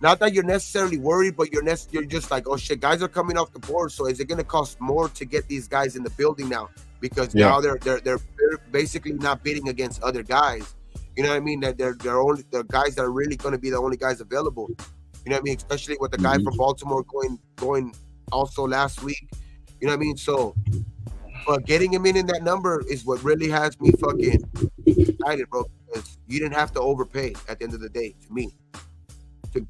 not that you're necessarily worried, but you're just like, oh shit, guys are coming off the board. So is it going to cost more to get these guys in the building now? Because now they're basically not bidding against other guys. You know what I mean? That they're only the guys that are really going to be the only guys available. You know what I mean? Especially with the guy from Baltimore going also last week. You know what I mean? So, but getting him in that number is what really has me fucking excited, bro. Because you didn't have to overpay at the end of the day. To me,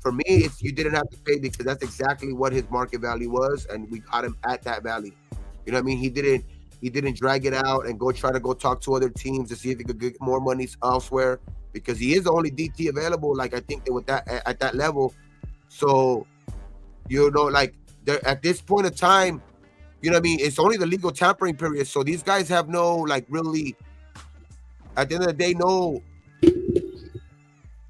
for me, it's you didn't have to pay because that's exactly what his market value was, and we got him at that value. You know what I mean? He didn't drag it out and try to talk to other teams to see if he could get more money elsewhere, because he is the only DT available. Like, I think that with that at that level, so you know, like at this point of time, you know what I mean? It's only the legal tampering period, so these guys have no, like, really, at the end of the day, no,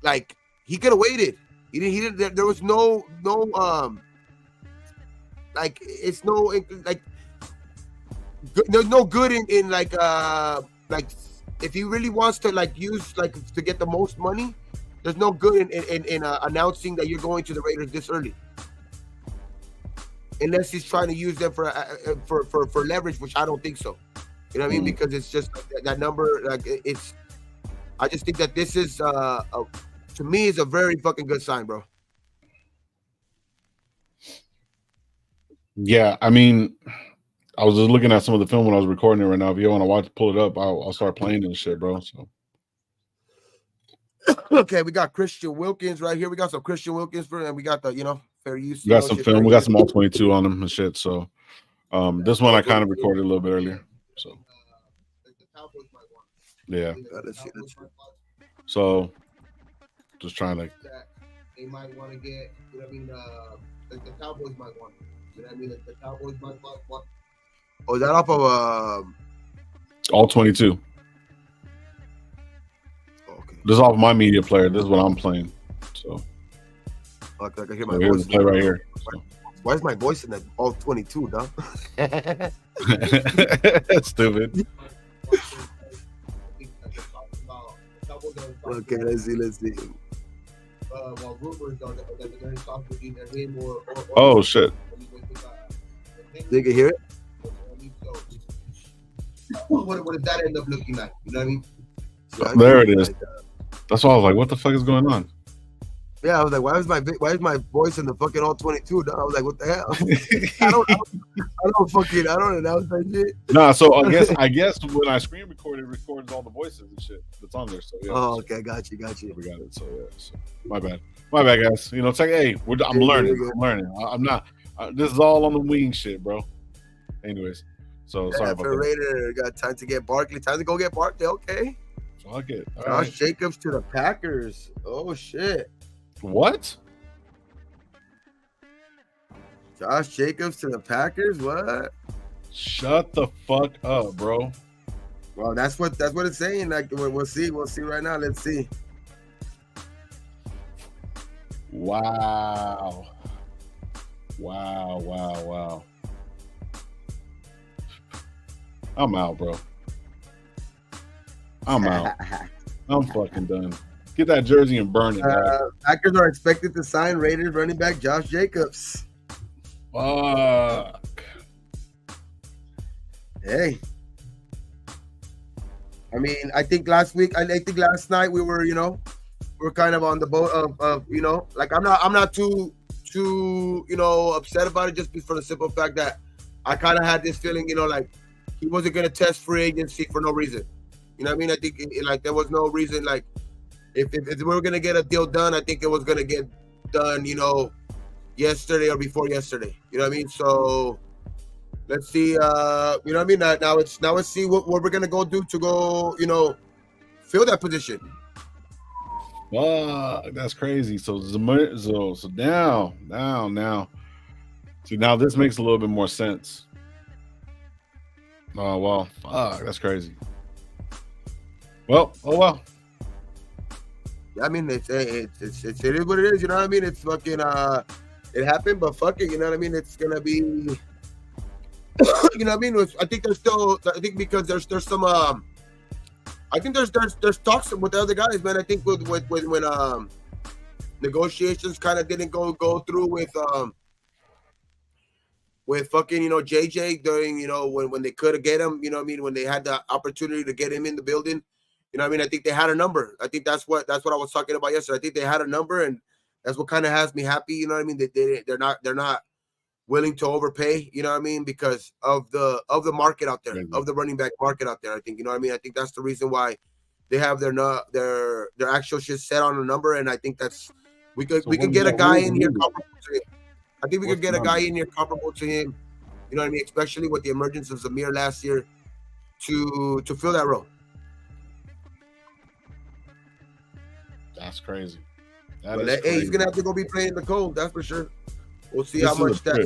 like, he could have waited. He didn't. There was no, like, it's no, like. There's no good in like if he really wants to, like, use, like, to get the most money, there's no good in announcing that you're going to the Raiders this early, unless he's trying to use them for leverage, which I don't think so. You know what I mean? Because it's just that number, like, it's. I just think that this is to me is a very fucking good sign, bro. Yeah, I mean, I was just looking at some of the film when I was recording it right now. If you want to pull it up, I'll start playing and shit, bro. So, okay, we got Christian Wilkins right here. We got some Christian Wilkins and we got the, you know, fair use. We got some film. We got some all 22 on them and shit. So, this one I kind of recorded a little bit earlier. So, yeah. So, just trying to. They might want to get. You know what I mean? Like the Cowboys might want. You know what I mean? Like the Cowboys might want. Oh, is that off of all 22? Okay. This is off my media player. This is what I'm playing. So. Okay, I can hear my voice. Play right here. So. Why is my voice in that all 22, dog? Stupid. Okay, let's see. Well, rumors are that they're going to talk with either him or oh shit! They can hear it. What does that end up looking like? You know what I mean? So there it is. Like, that's why I was like, "What the fuck is going on?" Yeah, I was like, "Why is my voice in the fucking all 22?" I was like, "What the hell?" I don't announce that shit. Nah, so I guess when I screen record, it records all the voices and shit that's on there. So yeah. Oh, okay, got you. We got it. So yeah. So, my bad, guys. You know, it's like, hey, I'm learning. I'm not. This is all on the wing shit, bro. Anyways, so sorry about that. Raider got time to get Barkley. Time to go get Barkley. Okay. Fuck it. Josh Jacobs to the Packers. Oh shit. What? Josh Jacobs to the Packers? What? Shut the fuck up, bro. Well, that's what it's saying. Like, we'll see right now. Let's see. Wow. I'm out, bro. I'm out. I'm fucking done. Get that jersey and burn it. Packers are expected to sign Raiders running back Josh Jacobs. Fuck. Hey. I mean, I think last night we were, you know, we're kind of on the boat of you know, like I'm not too you know, upset about it, just for the simple fact that I kind of had this feeling, you know, like he wasn't going to test free agency for no reason. You know what I mean? I think like there was no reason, like if we were going to get a deal done, I think it was going to get done, you know, yesterday or before yesterday. You know what I mean? So let's see. You know what I mean? Now let's see what we're gonna go do to go. Fill that position. That's crazy. So now. See, now this makes a little bit more sense. Oh well, fuck, that's crazy. Well, I mean, it is what it is. You know what I mean? It's fucking it happened, but fuck it. You know what I mean? It's gonna be. You know what I mean? I think there's still. I think because there's some. I think there's talks with the other guys, man. I think when negotiations kind of didn't go through with fucking JJ during when they could have get him. You know what I mean? When they had the opportunity to get him in the building. You know what I mean? I think they had a number. I think that's what I was talking about yesterday. I think they had a number, and that's what kind of has me happy. You know what I mean? They're not willing to overpay. You know what I mean? Because of the market out there, of the running back market out there. I think I think that's the reason why they have their actual shit set on a number, and I think that's we could get a guy in here comparable to him. I think we could get a guy in here comparable to him. You know what I mean? Especially with the emergence of Zamir last year to fill that role. That's crazy. Hey, he's gonna have to go be playing in the cold. That's for sure. We'll see how much that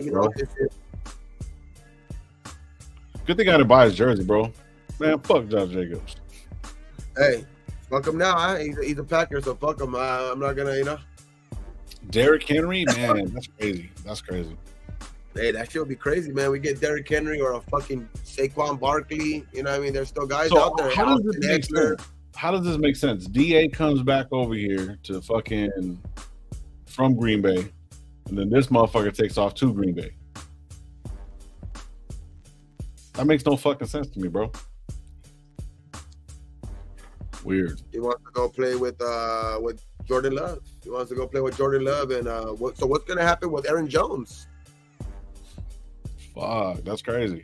Good thing I didn't buy his jersey, bro. Man, fuck Josh Jacobs. Hey, fuck him now. Huh? He's a Packer, so fuck him. I'm not gonna, Derrick Henry, man, that's crazy. That's crazy. Hey, that shit would be crazy, man. We get Derrick Henry or a fucking Saquon Barkley. You know what I mean? There's still guys out there. How does this make sense? How does this make sense? DA comes back over here to fucking from Green Bay, and then this motherfucker takes off to Green Bay. That makes no fucking sense to me, bro. Weird. He wants to go play with Jordan Love. He wants to go play with Jordan Love, and so what's gonna happen with Aaron Jones? Fuck, that's crazy.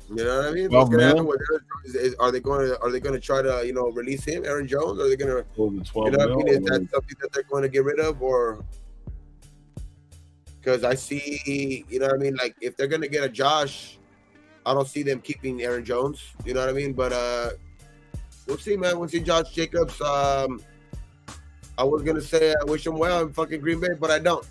You know what I mean? What's gonna happen with Aaron Jones? Are they going to try to release him, Aaron Jones? Or are they going to Is that something that they're going to get rid of, or because I see like if they're going to get a Josh, I don't see them keeping Aaron Jones. You know what I mean? But we'll see, man. We'll see Josh Jacobs. I was gonna say I wish him well in fucking Green Bay, but I don't.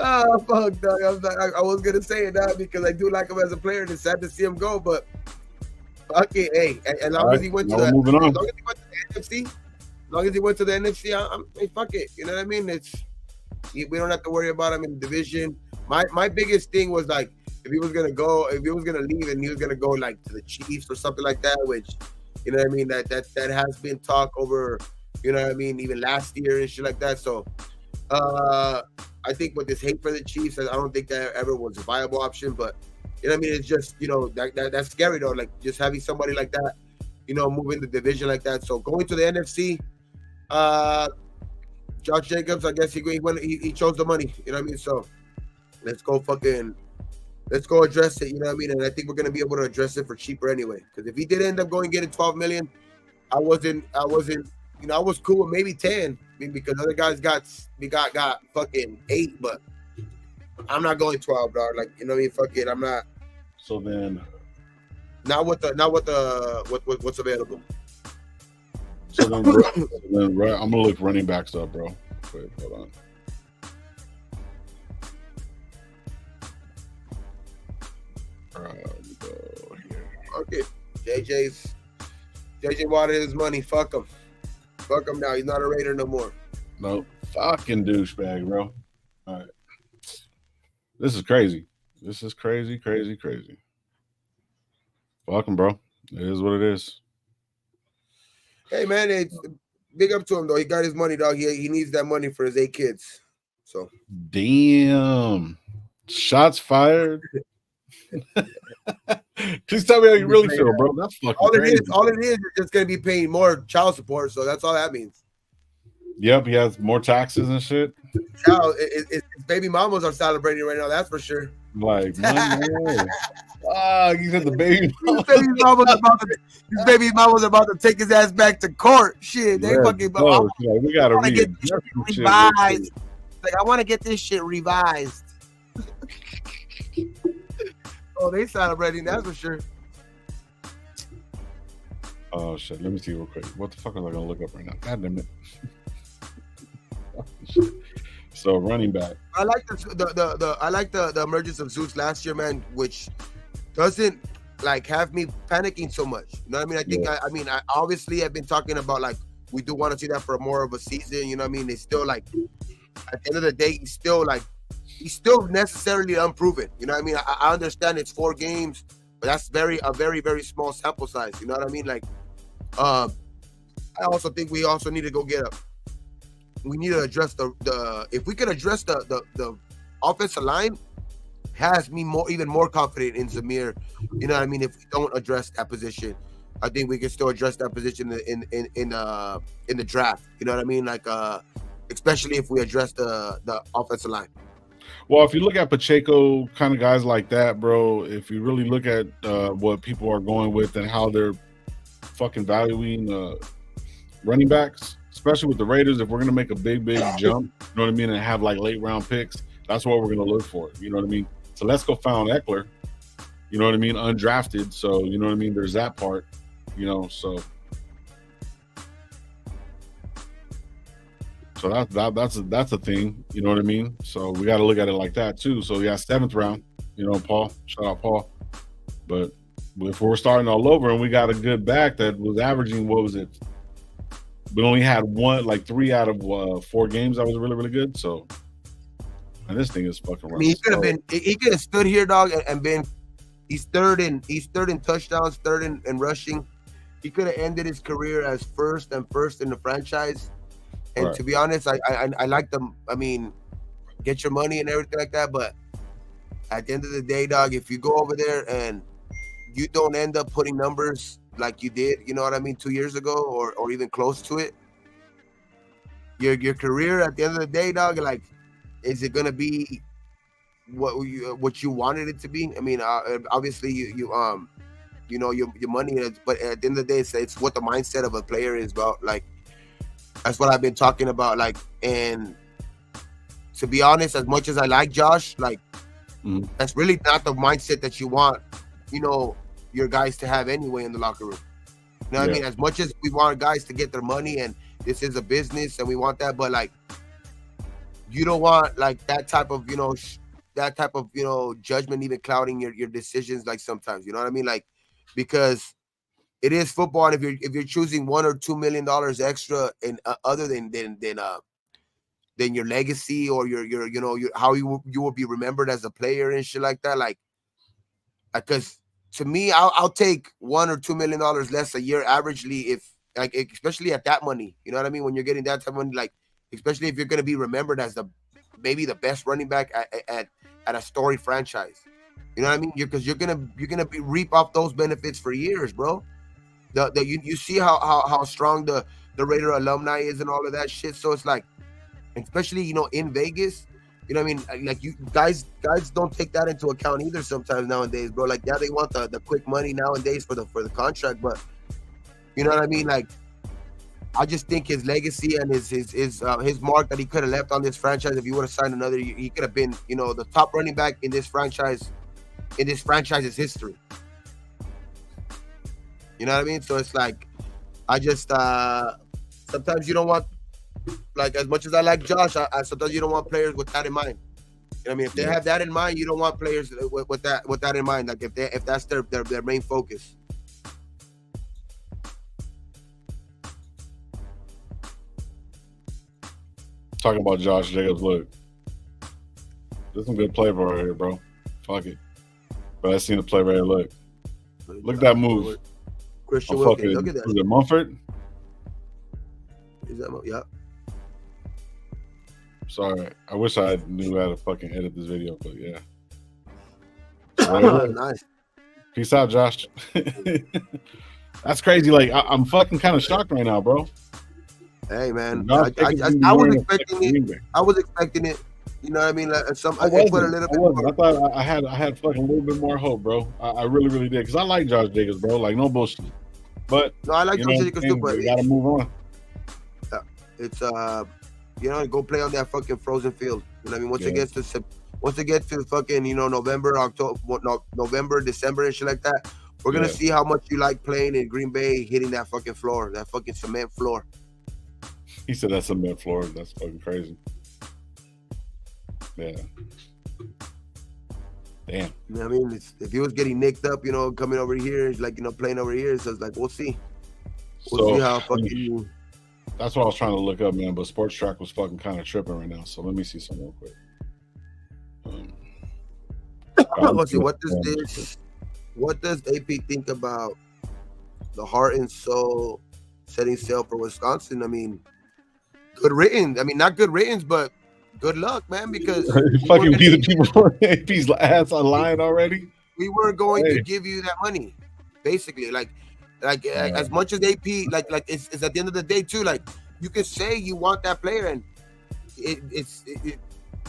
Oh fuck, dog. I was gonna say it now because I do like him as a player. It's sad to see him go, but fuck it. Hey, as long as he went to the NFC, hey, fuck it. You know what I mean? We don't have to worry about him in the division. My biggest thing was like if he was gonna leave and he was gonna go like to the Chiefs or something like that, which you know what I mean, that has been talk over, you know what I mean, even last year and shit like that. So I think with this hate for the Chiefs, I don't think that ever was a viable option. But you know what I mean, it's just that's scary though. Like just having somebody like that, move in the division like that. So going to the NFC, Josh Jacobs, I guess he chose the money. You know what I mean? So let's go address it. You know what I mean? And I think we're gonna be able to address it for cheaper anyway. Because if he did end up going getting $12 million, I wasn't. I was cool with maybe 10. I mean, because other guys got fucking 8, but I'm not going 12, dog. Like, you know what I mean? Fuck it, I'm not. So then, what's available. So then, I'm gonna look running backs up, bro. Wait, hold on. Go here. Okay, JJ wanted his money. Fuck him. Fuck him now. He's not a Raider no more. No, fucking douchebag, bro. All right. This is crazy. This is crazy. Fuck him, bro. It is what it is. Hey, man, big up to him, though. He got his money, dog. He needs that money for his 8 kids. So. Damn. Shots fired. Please tell me how you really feel, bro. That's fucking crazy. All it is just going to be paying more child support, so that's all that means. Yep, he has more taxes and shit. Yeah, his baby mamas are celebrating right now, that's for sure. Like, man. He said the baby His baby mom was about to take his ass back to court. Shit, they fucking. We gotta get this shit revised. Like, I want to get this shit revised. Oh, they celebrating, that's for sure. Oh shit! Let me see real quick. What the fuck am I gonna look up right now? God damn it! So running back. I like the emergence of Zeus last year, man, which doesn't like have me panicking so much. You know what I mean? I think I obviously I've been talking about like we do want to see that for more of a season. You know what I mean? It's still like at the end of the day, he's still necessarily unproven. You know what I mean? I understand it's 4 games, but that's a very, very small sample size. You know what I mean? Like, I also think we also need to go we need to address if we can address the offensive line, has me even more confident in Zamir. You know what I mean? If we don't address that position, I think we can still address that position in the draft. You know what I mean? Like, especially if we address the offensive line. Well, if you look at Pacheco, kind of guys like that, bro, if you really look at what people are going with and how they're fucking valuing running backs, especially with the Raiders, if we're going to make a big jump, you know what I mean, and have like late round picks, that's what we're going to look for. You know what I mean? So let's go found Eckler, you know what I mean, undrafted. So, you know what I mean? There's that part, you know, so that's a thing, you know what I mean? So we got to look at it like that too. So yeah, 7th round, you know, Paul, shout out Paul. But if we're starting all over and we got a good back that was averaging, what was it? We only had 3 out of 4 games that was really, really good. So, and this thing is fucking running. I mean, he could have stood here, dog, and been. He's third in touchdowns, 3rd in rushing. He could have ended his career as first in the franchise. And right. To be honest, I like them. I mean, get your money and everything like that. But at the end of the day, dog, if you go over there and you don't end up putting numbers like you did, you know what I mean, 2 years ago or even close to it, your career at the end of the day, dog, like, is it gonna be what you wanted it to be? I mean, obviously you know your money, but at the end of the day, it's what the mindset of a player is about. Like, that's what I've been talking about. Like, and to be honest, as much as I like Josh, like, that's really not the mindset that you want, you know, your guys to have anyway in the locker room. You know what I mean? As much as we want guys to get their money and this is a business and we want that, but like, you don't want like that type of, you know, judgment even clouding your decisions. Like sometimes, you know what I mean? Like, because it is football, and if you're choosing $1 or $2 million extra and other than your legacy or your you know how you will be remembered as a player and shit like that, like, because to me, I'll take $1 or $2 million less a year averagely, if like, especially at that money. You know what I mean? When you're getting that type of money, like, especially if you're gonna be remembered as maybe the best running back at a storied franchise. You know what I mean? Because you're gonna reap off those benefits for years, bro. You see how strong the Raider alumni is and all of that shit. So it's like, especially, you know, in Vegas, you know what I mean? Like, you guys don't take that into account either sometimes nowadays, bro. Like, yeah, they want the quick money nowadays for the contract, but you know what I mean? Like, I just think his legacy and his mark that he could have left on this franchise, if he would have signed another year, he could have been, you know, the top running back in this franchise's history. You know what I mean? So it's like, I just sometimes you don't want, like, as much as I like Josh, I sometimes you don't want players with that in mind. You know what I mean? If they have that in mind, you don't want players with that in mind. Like, if that's their main focus. Talking about Josh Jacobs, look, there's some good play right here, bro. Fuck it. But I seen the play right here. Look at that move. Christian Wilkins. Look at that. Was it Mumford? Is that? Yeah. Sorry, I wish I knew how to fucking edit this video, but yeah. Nice. Peace out, Josh. That's crazy. Like, I'm fucking kind of shocked right now, bro. Hey, man, I was expecting it. You know what I mean? Like I put a little bit wasn't. more. I thought I had fucking a little bit more hope, bro. I really, really did, because I like Josh Jacobs, bro. Like, no bullshit. But No, I like you Josh know, Jacobs too, but we gotta move on. it's go play on that fucking frozen field. You know what I mean? Once it gets to fucking November, December and shit like that, we're gonna see how much you like playing in Green Bay, hitting that fucking floor, that fucking cement floor. He said that's cement floor. That's fucking crazy. Yeah. Damn. You know what I mean? If he was getting nicked up, coming over here, like playing over here, so it's like we'll see. We'll see how fucking. That's what I was trying to look up, man. But Sports Track was fucking kind of tripping right now. So let me see something real quick. Let's see. What does AP think about the heart and soul setting sail for Wisconsin? I mean, good written. I mean, not good written, but good luck, man. Because fucking be the people for AP's ass online already. We weren't going to give you that money, basically. Like as much as AP, like it's at the end of the day too. Like you can say you want that player, and you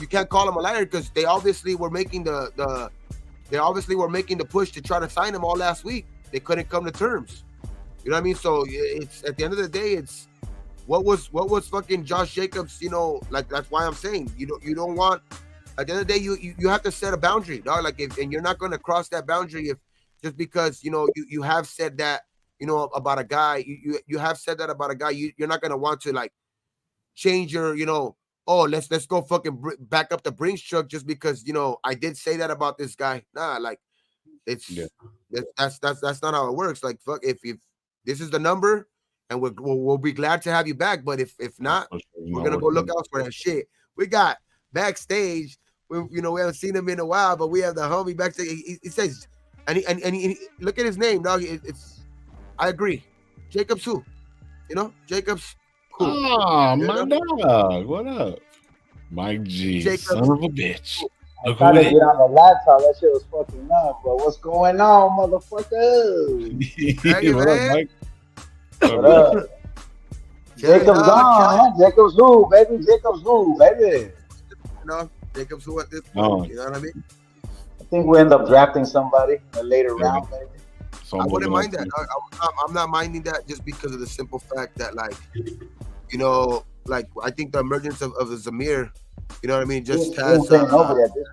can't call them a liar because they obviously were making the push to try to sign him all last week. They couldn't come to terms. You know what I mean? So it's at the end of the day, it's what was fucking Josh Jacobs. Like that's why I'm saying you don't want. At the end of the day, you have to set a boundary, dog. Like and you're not going to cross that boundary if just because you have said that about a guy. You have said that about a guy. You're not going to want to like change your let's go fucking back up the Brinks truck just because I did say that about this guy. Nah, like that's not how it works. Like fuck, if this is the number, and we'll be glad to have you back. But if not, we're gonna go look out for that shit. We got backstage. We haven't seen him in a while, but we have the homie backstage. He says, and he look at his name, dog. I agree, Jacobs who, Jacobs. Cool. Oh, my dog. What up? Mike G. Jacobs. Son of a bitch. I'm trying to get on the laptop. That shit was fucking up. But what's going on, motherfucker? Hey, what man. up, Mike? What up? Jacobs gone. Jacobs who, baby? Jacobs who, baby? Jacobs who at this point. You know what I mean? I think we end up drafting somebody in a later round, baby. I wouldn't mind that. I'm not minding that just because of the simple fact that, like, I think the emergence of Zamir, you know what I mean, just has a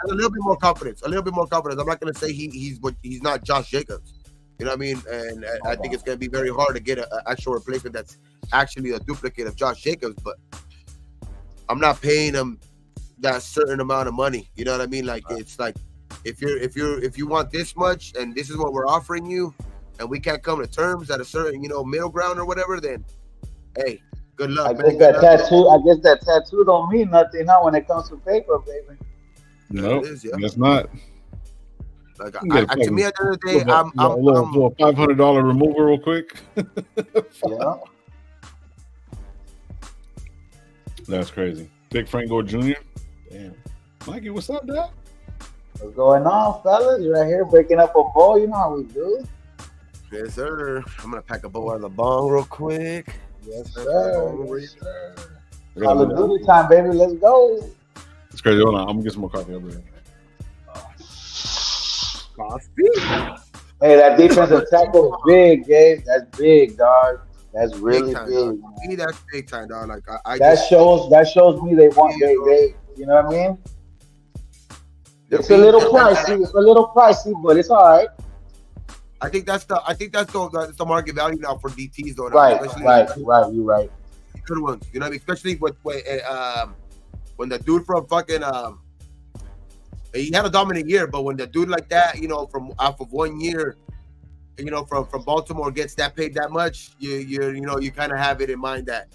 little bit more confidence. I'm not gonna say he's not Josh Jacobs. You know what I mean? And I think it's gonna be very hard to get an actual replacement that's actually a duplicate of Josh Jacobs. But I'm not paying him that certain amount of money. You know what I mean? Like it's like if you want this much and this is what we're offering you, and we can't come to terms at a certain middle ground or whatever, then hey, good luck. I guess that tattoo don't mean nothing, huh? When it comes to paper, baby. No, it's not. Like to me, at the end of the day, I'm a $500 removal real quick. Yeah, that's crazy. Big Frank Gore Jr. Damn, Mikey, what's up, dad? What's going on, fellas? Right here breaking up a bowl. You know how we do. Yes, sir. I'm gonna pack a bowl out of the bong real quick. Yes, sir. Call of Duty time, baby. Let's go. It's crazy. Hold on, I'm gonna get some more coffee over here. Hey, that defensive tackle is big, Gabe. That's big, dog. That's really big. To me, that's big time, dog. Like that shows me they want they you know what I mean? It's a little pricey, but it's all right. I think that's the market value now for DTs though. Right. You're right. Good ones, you know what I mean? Especially with when the dude from fucking he had a dominant year, but when the dude like that, from off of 1 year, from Baltimore gets that paid that much, you kind of have it in mind that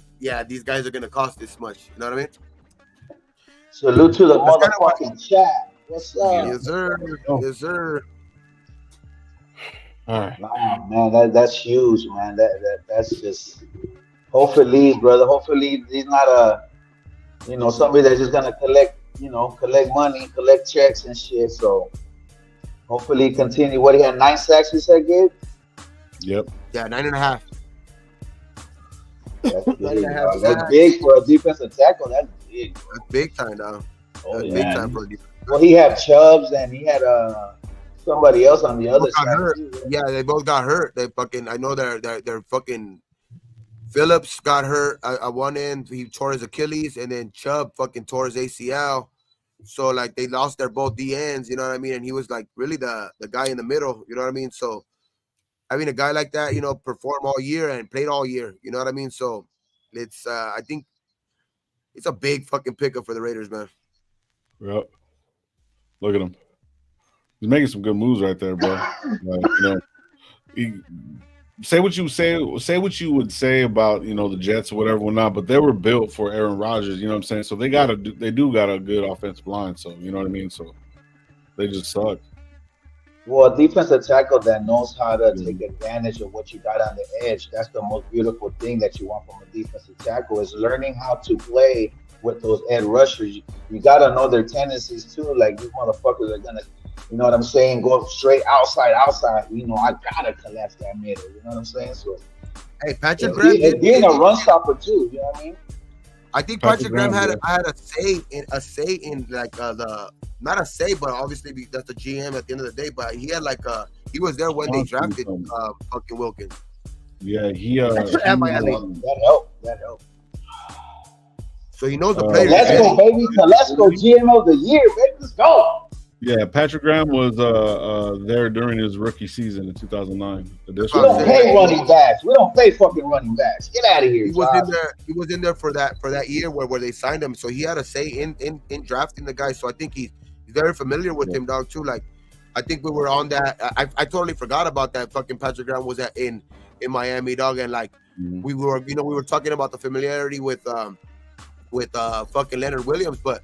these guys are gonna cost this much. You know what I mean? Salute to the motherfucking chat. What's up? Yes, sir. Yes, sir. All right. Wow, man, that's huge, man. That's just hopefully, brother. Hopefully he's not somebody that's just gonna collect money, collect checks and shit. So hopefully continue. What, he had 9 sacks, you said, Gabe? Yep. Yeah, 9.5. That's big. That's big for a defensive tackle. That's big. That's big time now. big time for a defense. Well, he had Chubbs and he had somebody else on the other side. Too, right? Yeah, they both got hurt. They fucking, I know they're fucking. Phillips got hurt at one end. He tore his Achilles, and then Chubb fucking tore his ACL. So like they lost their both D ends, you know what I mean? And he was like really the guy in the middle, you know what I mean? So having a guy like that, you know, perform all year and played all year, you know what I mean? So it's I think it's a big fucking pickup for the Raiders, man. Yep. Look at him. He's making some good moves right there, bro. Like, you know, say what you what you would say about, you know, the Jets or whatever, not, but they were built for Aaron Rodgers, you know what I'm saying? So they do got a good offensive line, so you know what I mean? So they just suck. Well, a defensive tackle that knows how to take advantage of what you got on the edge, that's the most beautiful thing that you want from a defensive tackle, is learning how to play with those edge rushers. You got to know their tendencies too. Like, these motherfuckers are going to, you know what I'm saying, go straight outside. You know, I got to collapse that middle. You know what I'm saying? So, hey, Patrick Graham being a run stopper too. You know what I mean? I think Patrick Graham had a say in like the, not a say, but obviously that's the GM at the end of the day. But he had like he was there when they drafted fucking Wilkins. Yeah, he at Miami. That helped. So he knows the players. Let's go, baby. Let's go, GM of the year, baby. Let's go. Yeah, Patrick Graham was there during his rookie season in 2009. We don't pay running backs. We don't pay fucking running backs. Get out of here. He was in there for that year where they signed him. So he had a say in drafting the guy. So I think he's very familiar with him, dog, too. Like, I think we were on that. I totally forgot about that. Fucking Patrick Graham was in Miami, dog, and like we were talking about the familiarity with fucking Leonard Williams, but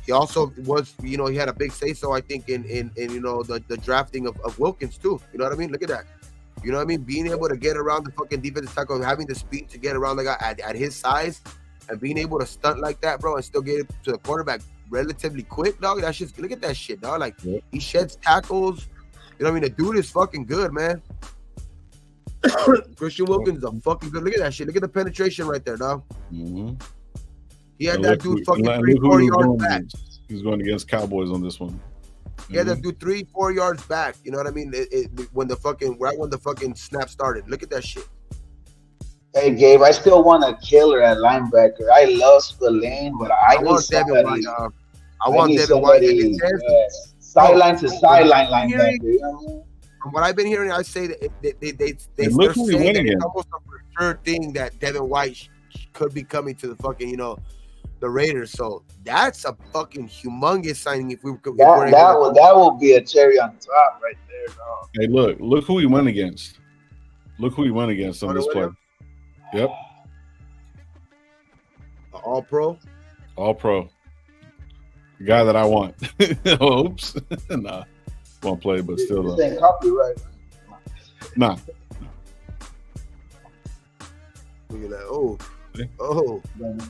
he also was, you know, he had a big say so, I think, in you know, the drafting of Wilkins too. You know what I mean? Look at that. You know what I mean? Being able to get around the fucking defensive tackle, having the speed to get around the guy at his size, and being able to stunt like that, bro, and still get it to the quarterback relatively quick, dog. That's just, look at that shit, dog. Like, he sheds tackles. You know what I mean? The dude is fucking good, man. Christian Wilkins is a fucking good. Look at that shit. Look at the penetration right there, dog. Mm-hmm. He had that dude fucking 3-4 yards back. He's going against Cowboys on this one. He had that dude 3-4 yards back. You know what I mean? When the fucking snap started. Look at that shit. Hey, Gabe, I still want a killer at linebacker. I love Spillane, but I want Devin White. I want Devin White. Sideline to sideline linebacker. You know what I mean? From what I've been hearing, I say that they're saying that it's almost a for sure thing that Devin White could be coming to the fucking, you know, the Raiders. So that's a fucking humongous signing if we could. That will be a cherry on top right there, dog. Hey, look who he went against. Look who he went against on this play. Yep. All pro. The guy that I want. Oops. Nah. Won't play, but still. This ain't copyright. Nah. Look at that.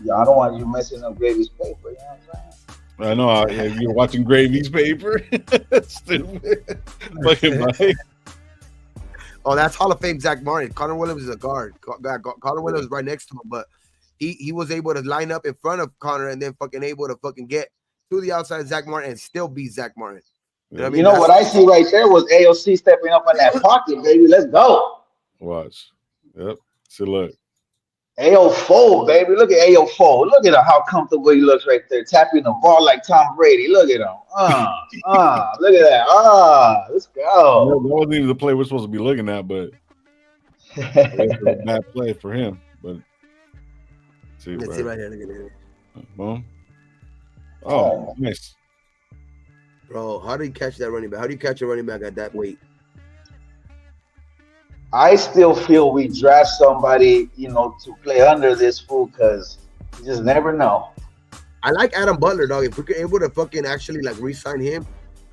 Yeah, I don't want you messing up Gravy's paper. You know what I'm saying? I know. You're watching Gravy's paper. Stupid. Fucking Mike. Oh, that's Hall of Fame Zach Martin. Connor Williams is a guard. Connor Williams is right next to him, but he was able to line up in front of Connor and then fucking able to fucking get to the outside of Zach Martin and still beat Zach Martin. You know what I mean? You know what I see right there was AOC stepping up in that pocket, baby. Let's go. Watch. Yep. See, look. AO4, baby. Look at AO4. Look at how comfortable he looks right there, tapping the ball like Tom Brady. Look at him. Look at that. Let's go. That wasn't even the play we're supposed to be looking at, but it was a bad play for him. But see right here. Look at it. Boom. Oh, nice. Bro, how do you catch that running back? How do you catch a running back at that weight? I still feel we draft somebody, you know, to play under this fool, because you just never know. I like Adam Butler, dog. If we could able to fucking actually like re-sign him,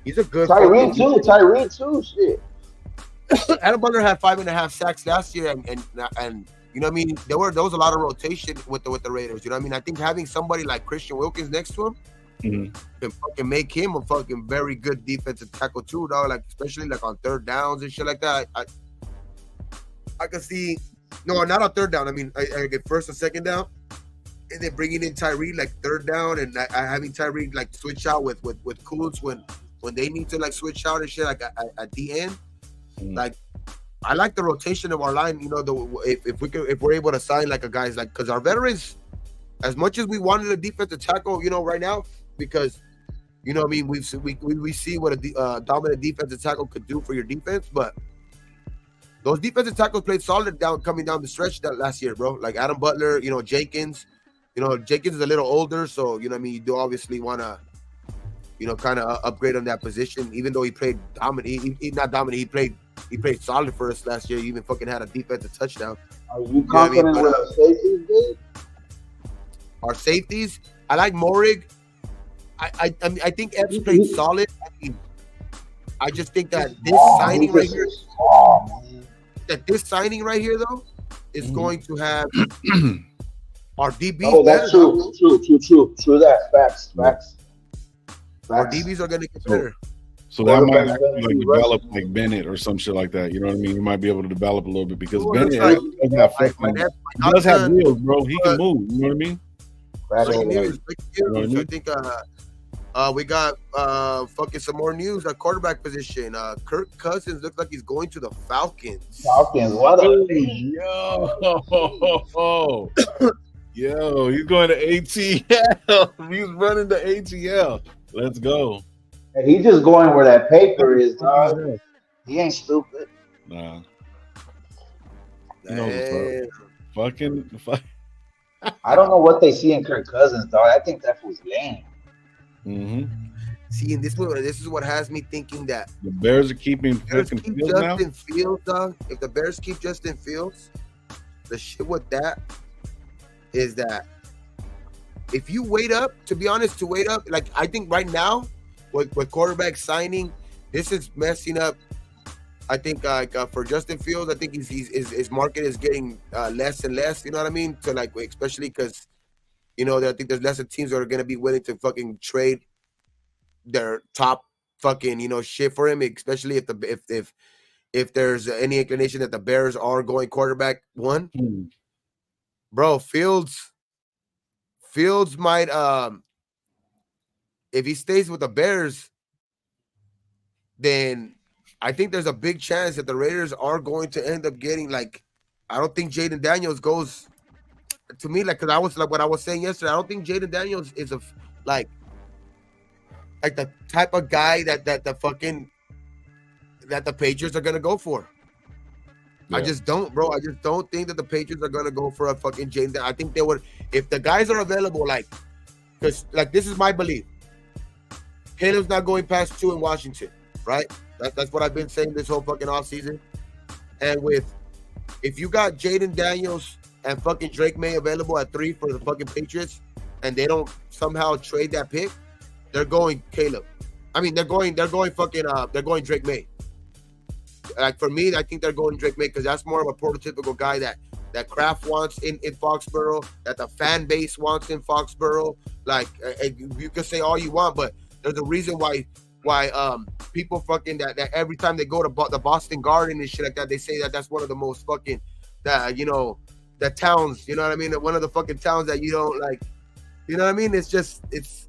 he's a good. Tyree too. Shit. Adam Butler had 5.5 sacks last year, and you know what I mean. There was a lot of rotation with the Raiders. You know what I mean. I think having somebody like Christian Wilkins next to him can fucking make him a fucking very good defensive tackle too, dog. Like, especially like on third downs and shit like that. I can see, no, not on third down. I mean, I get first and second down. and then bringing in Tyreek like third down, and having Tyreek like switch out with Koontz when they need to like switch out and shit like at the end. Like I like the rotation of our line. You know, if we're able to sign like a guys like, because our veterans, as much as we wanted a defensive tackle, you know, right now, because you know what I mean, we see what a dominant defensive tackle could do for your defense, but those defensive tackles played solid coming down the stretch that last year, bro. Like Adam Butler, you know, Jenkins. You know, Jenkins is a little older, so you know what I mean, you do obviously want to, you know, kind of upgrade on that position. Even though he played dominant, he not dominant. He played solid for us last year. He even fucking had a defensive touchdown. Are you confident with our safeties, dude? Our safeties, I like Morig. I think Epps played solid. I mean, I just think that this signing right here, this signing right here though, is going to have our DBs. Oh, that's true. True. That facts. Our DBs are gonna get better. So that might actually like develop like Bennett or some shit like that. You know what I mean? You might be able to develop a little bit because Bennett does have wheels, bro. He can move. You know what I mean? So I think we got fucking some more news at quarterback position. Kirk Cousins looks like he's going to the Falcons. What a yo, he's going to ATL. He's running the ATL. Let's go. And he's just going where that paper is, dog. He ain't stupid. Nah. Hey. Fucking. I don't know what they see in Kirk Cousins, dog. I think that was lame. Mm-hmm. See, and this is what has me thinking that the Bears are keeping Justin Fields, dog. If the Bears keep Justin Fields, the shit with that is that if you wait up, to be honest, like I think right now with quarterback signing, this is messing up. I think for Justin Fields, I think his market is getting less and less. You know what I mean? To like, especially because you know I think there's less of teams that are gonna be willing to fucking trade their top fucking shit for him, especially if there's any inclination that the Bears are going quarterback one. Bro, Fields might if he stays with the Bears, then I think there's a big chance that the Raiders are going to end up getting like, I don't think Jaden Daniels goes to me like, because I was like what I was saying yesterday. I don't think Jaden Daniels is like the type of guy that the Patriots are gonna go for. Yeah. I just don't, bro. I just don't think that the Patriots are gonna go for a fucking Jaden. I think they would if the guys are available, like, because like this is my belief. Caleb's not going past 2 in Washington, right? That's what I've been saying this whole fucking offseason. And if you got Jaden Daniels and fucking Drake May available at 3 for the fucking Patriots, and they don't somehow trade that pick, they're going Caleb. I mean, they're going Drake May. Like for me, I think they're going Drake May because that's more of a prototypical guy that Kraft wants in Foxborough, that the fan base wants in Foxborough. Like you can say all you want, but there's a reason why people fucking that every time they go to the Boston Garden and shit like that, they say that that's one of the most fucking the towns, you know what I mean? One of the fucking towns that you don't like, you know what I mean? It's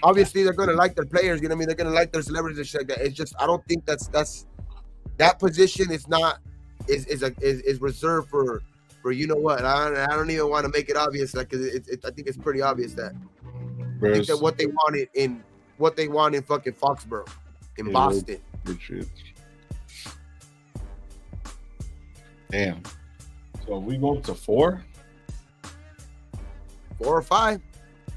obviously they're gonna like their players, you know what I mean? They're gonna like their celebrities and shit like that. It's just I don't think that's that position is reserved for you know what? I don't even want to make it obvious, like, cause I think it's pretty obvious that I think that what they want in fucking Foxborough, in Boston. Damn. So we go to 4 or 5.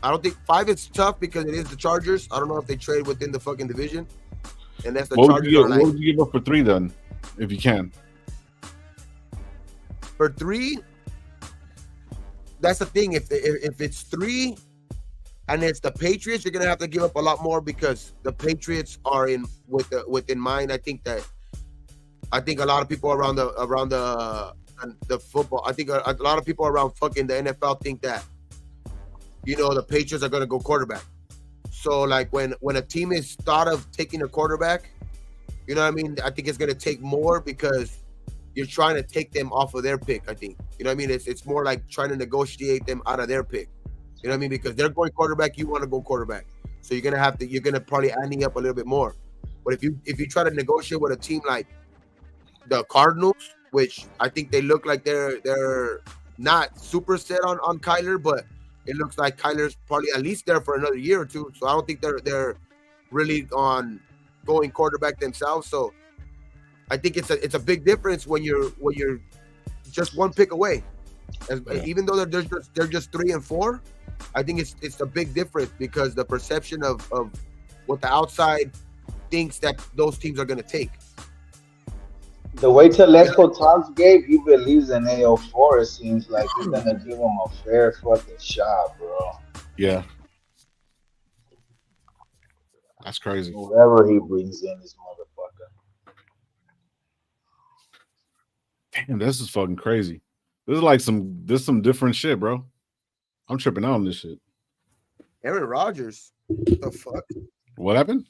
I don't think 5 is tough because it is the Chargers. I don't know if they trade within the fucking division. And that's the Chargers. What would you give up for 3 then, if you can? For 3, that's the thing. If it's 3 and it's the Patriots, you're gonna have to give up a lot more because the Patriots are within mind. I think a lot of people around the football. I think a lot of people around fucking the NFL think that the Patriots are gonna go quarterback. So like when a team is thought of taking a quarterback, you know what I mean? I think it's gonna take more because you're trying to take them off of their pick. I think, you know what I mean? It's more like trying to negotiate them out of their pick. You know what I mean? Because they're going quarterback, you want to go quarterback. So you're gonna probably ending up a little bit more. But if you try to negotiate with a team like the Cardinals, which I think they look like they're not super set on Kyler, but it looks like Kyler's probably at least there for another year or two. So I don't think they're really on going quarterback themselves. So I think it's a big difference when you're just one pick away. Even though they're just 3 and 4, I think it's a big difference because the perception of what the outside thinks that those teams are going to take. The way Telesco talks, Gabe, he believes in AO4. It seems like he's going to give him a fair fucking shot, bro. Yeah. That's crazy. Whoever he brings in, this motherfucker. Damn, this is fucking crazy. This is like some different shit, bro. I'm tripping out on this shit. Aaron Rodgers. What the fuck? What happened?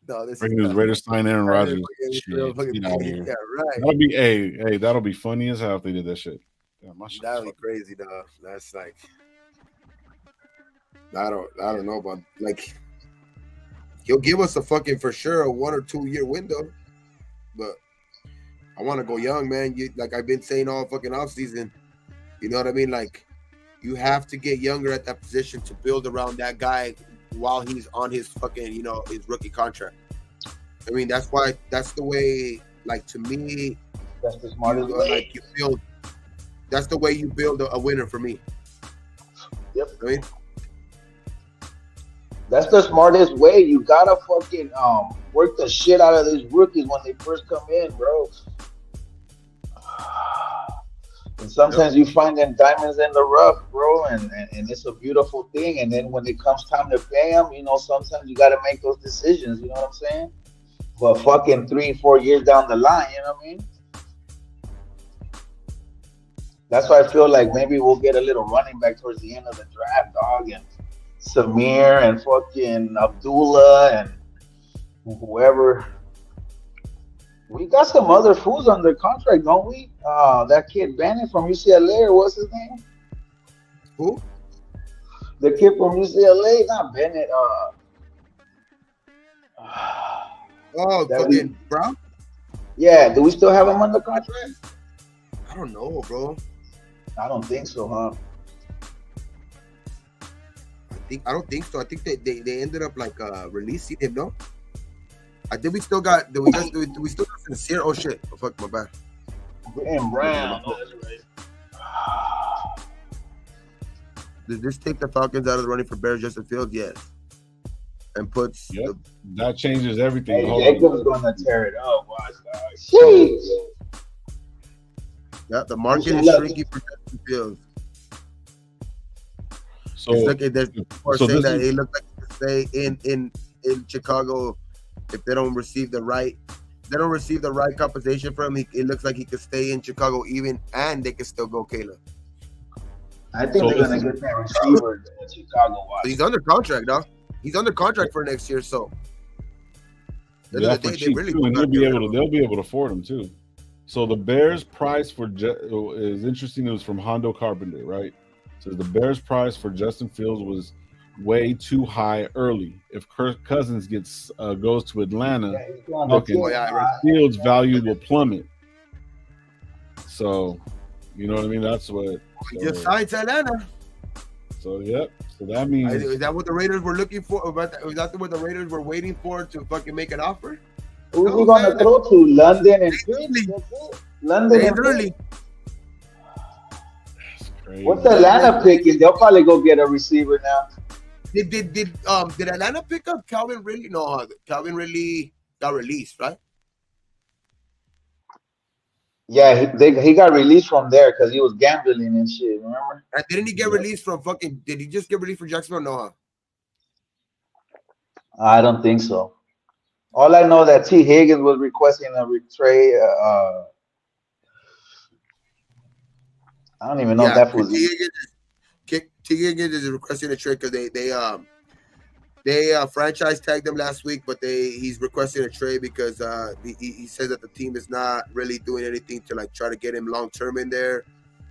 No, this Breaking news: Raiders sign Aaron Rodgers. Yeah, right. That'll be funny as hell if they did that shit. Yeah, that'll be crazy, dog. That's like, I don't know about, like, he'll give us a fucking for sure a 1 or 2 year window, but I want to go young, man. Like I've been saying all fucking off season. You know what I mean? Like, you have to get younger at that position to build around that guy while he's on his fucking, his rookie contract. I mean, that's the way, like, to me, that's the smartest way. Like, you build, that's the way you build a winner for me. Yep. I mean, that's the smartest way. You gotta fucking work the shit out of these rookies when they first come in, bro. And sometimes you find them diamonds in the rough, bro, and it's a beautiful thing. And then when it comes time to pay them, sometimes you got to make those decisions. You know what I'm saying? But fucking 3-4 years down the line, you know what I mean? That's why I feel like maybe we'll get a little running back towards the end of the draft, dog, and Samir and fucking Abdullah and whoever. We got some other fools under contract, don't we? That kid Bennett from UCLA, or what's his name? Who? The kid from UCLA, not Bennett. Fucking Brown? Yeah, do we still have him under contract? I don't know, bro. I don't think so, huh? I don't think so. I think they ended up like releasing him, no? I think we still got. Do we still got Sincere? Oh shit! Oh, fuck, my bad. And Brown. Oh, that's right. Does this take the Falcons out of the running for Bears Justin Fields? Yes. And puts. Yep. That changes everything. Hey, Jacob's gonna tear it up. Watch that. Sheesh. Yeah, the market is shrinking for Justin Fields. So there's people saying that it looks like he could stay in Chicago. If they don't receive the right compensation for him, it looks like he could stay in Chicago even, and they could still go Caleb. I think they're gonna get that receiver in Chicago. He's under contract, dog. He's under contract for next year, so they'll be able to afford him too. So the Bears' price is interesting. It was from Hondo Carpenter, right? So the Bears' price for Justin Fields was way too high early. If Kirk Cousins goes to Atlanta, Fields' value will plummet. So, you know what I mean? That's what. He just signed to Atlanta. So, yep. So that means. Is that what the Raiders were looking for? Is that what the Raiders were waiting for to fucking make an offer? Who's he going to throw to? London and London and early. What's Atlanta picking? They'll probably go get a receiver now. Did Atlanta pick up Calvin Ridley? No, Calvin Ridley got released, right? Yeah, he got released from there because he was gambling and shit. Remember? And didn't he get released from fucking? Did he just get released from Jacksonville? No. I don't think so. All I know that T. Higgins was requesting a trade. I don't even know if that was. T. Higgins is requesting a trade because they franchise tagged him last week, but he's requesting a trade because he says that the team is not really doing anything to like try to get him long term in there.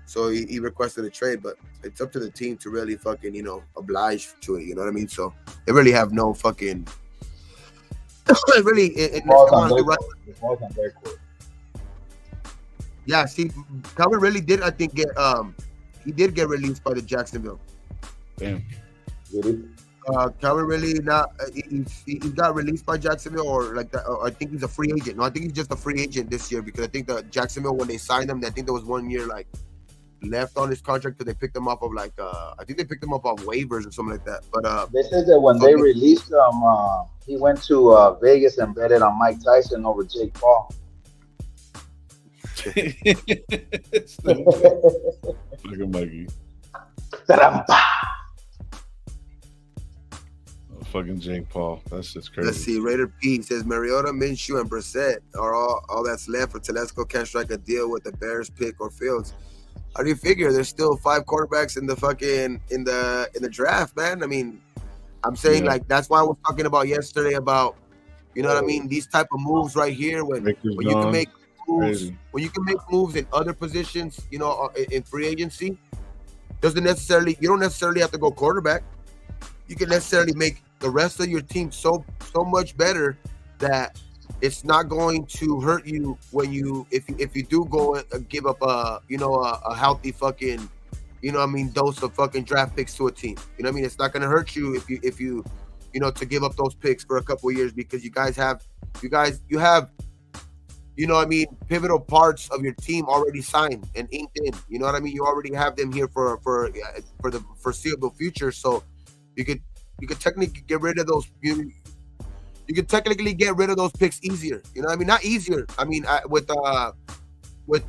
So he requested a trade, but it's up to the team to really fucking, oblige to it. You know what I mean? So they really have no fucking. Really, yeah. See, Calvin really did. I think he did get released by the Jacksonville. Damn. Calvin really not. He got released by Jacksonville, or like that. I think he's a free agent. No, I think he's just a free agent this year because I think the Jacksonville, when they signed him, I think there was 1 year like left on his contract, so they picked him up of like I think they picked him up off waivers or something like that. But they said that when they released him, he went to Vegas and betted on Mike Tyson over Jake Paul. Look at Mikey. Fucking Jake Paul. That's just crazy. Let's see. Raider P says Mariota, Minshew, and Brissett are all that's left for Telesco. Can't strike a deal with the Bears pick or Fields. How do you figure there's still 5 quarterbacks in the fucking in the draft, man? I mean, I'm saying like that's why I was talking about yesterday about what I mean, these type of moves right here when you can make moves in other positions, in free agency. You don't necessarily have to go quarterback. You can necessarily make the rest of your team so much better that it's not going to hurt you when if you do go and give up a healthy fucking dose of fucking draft picks to a team. You know what I mean? It's not going to hurt you if you to give up those picks for a couple of years because you have pivotal parts of your team already signed and inked in. You know what I mean? You already have them here for the foreseeable future, so you could technically get rid of those. You could technically get rid of those picks easier. You know what I mean? Not easier. I mean, with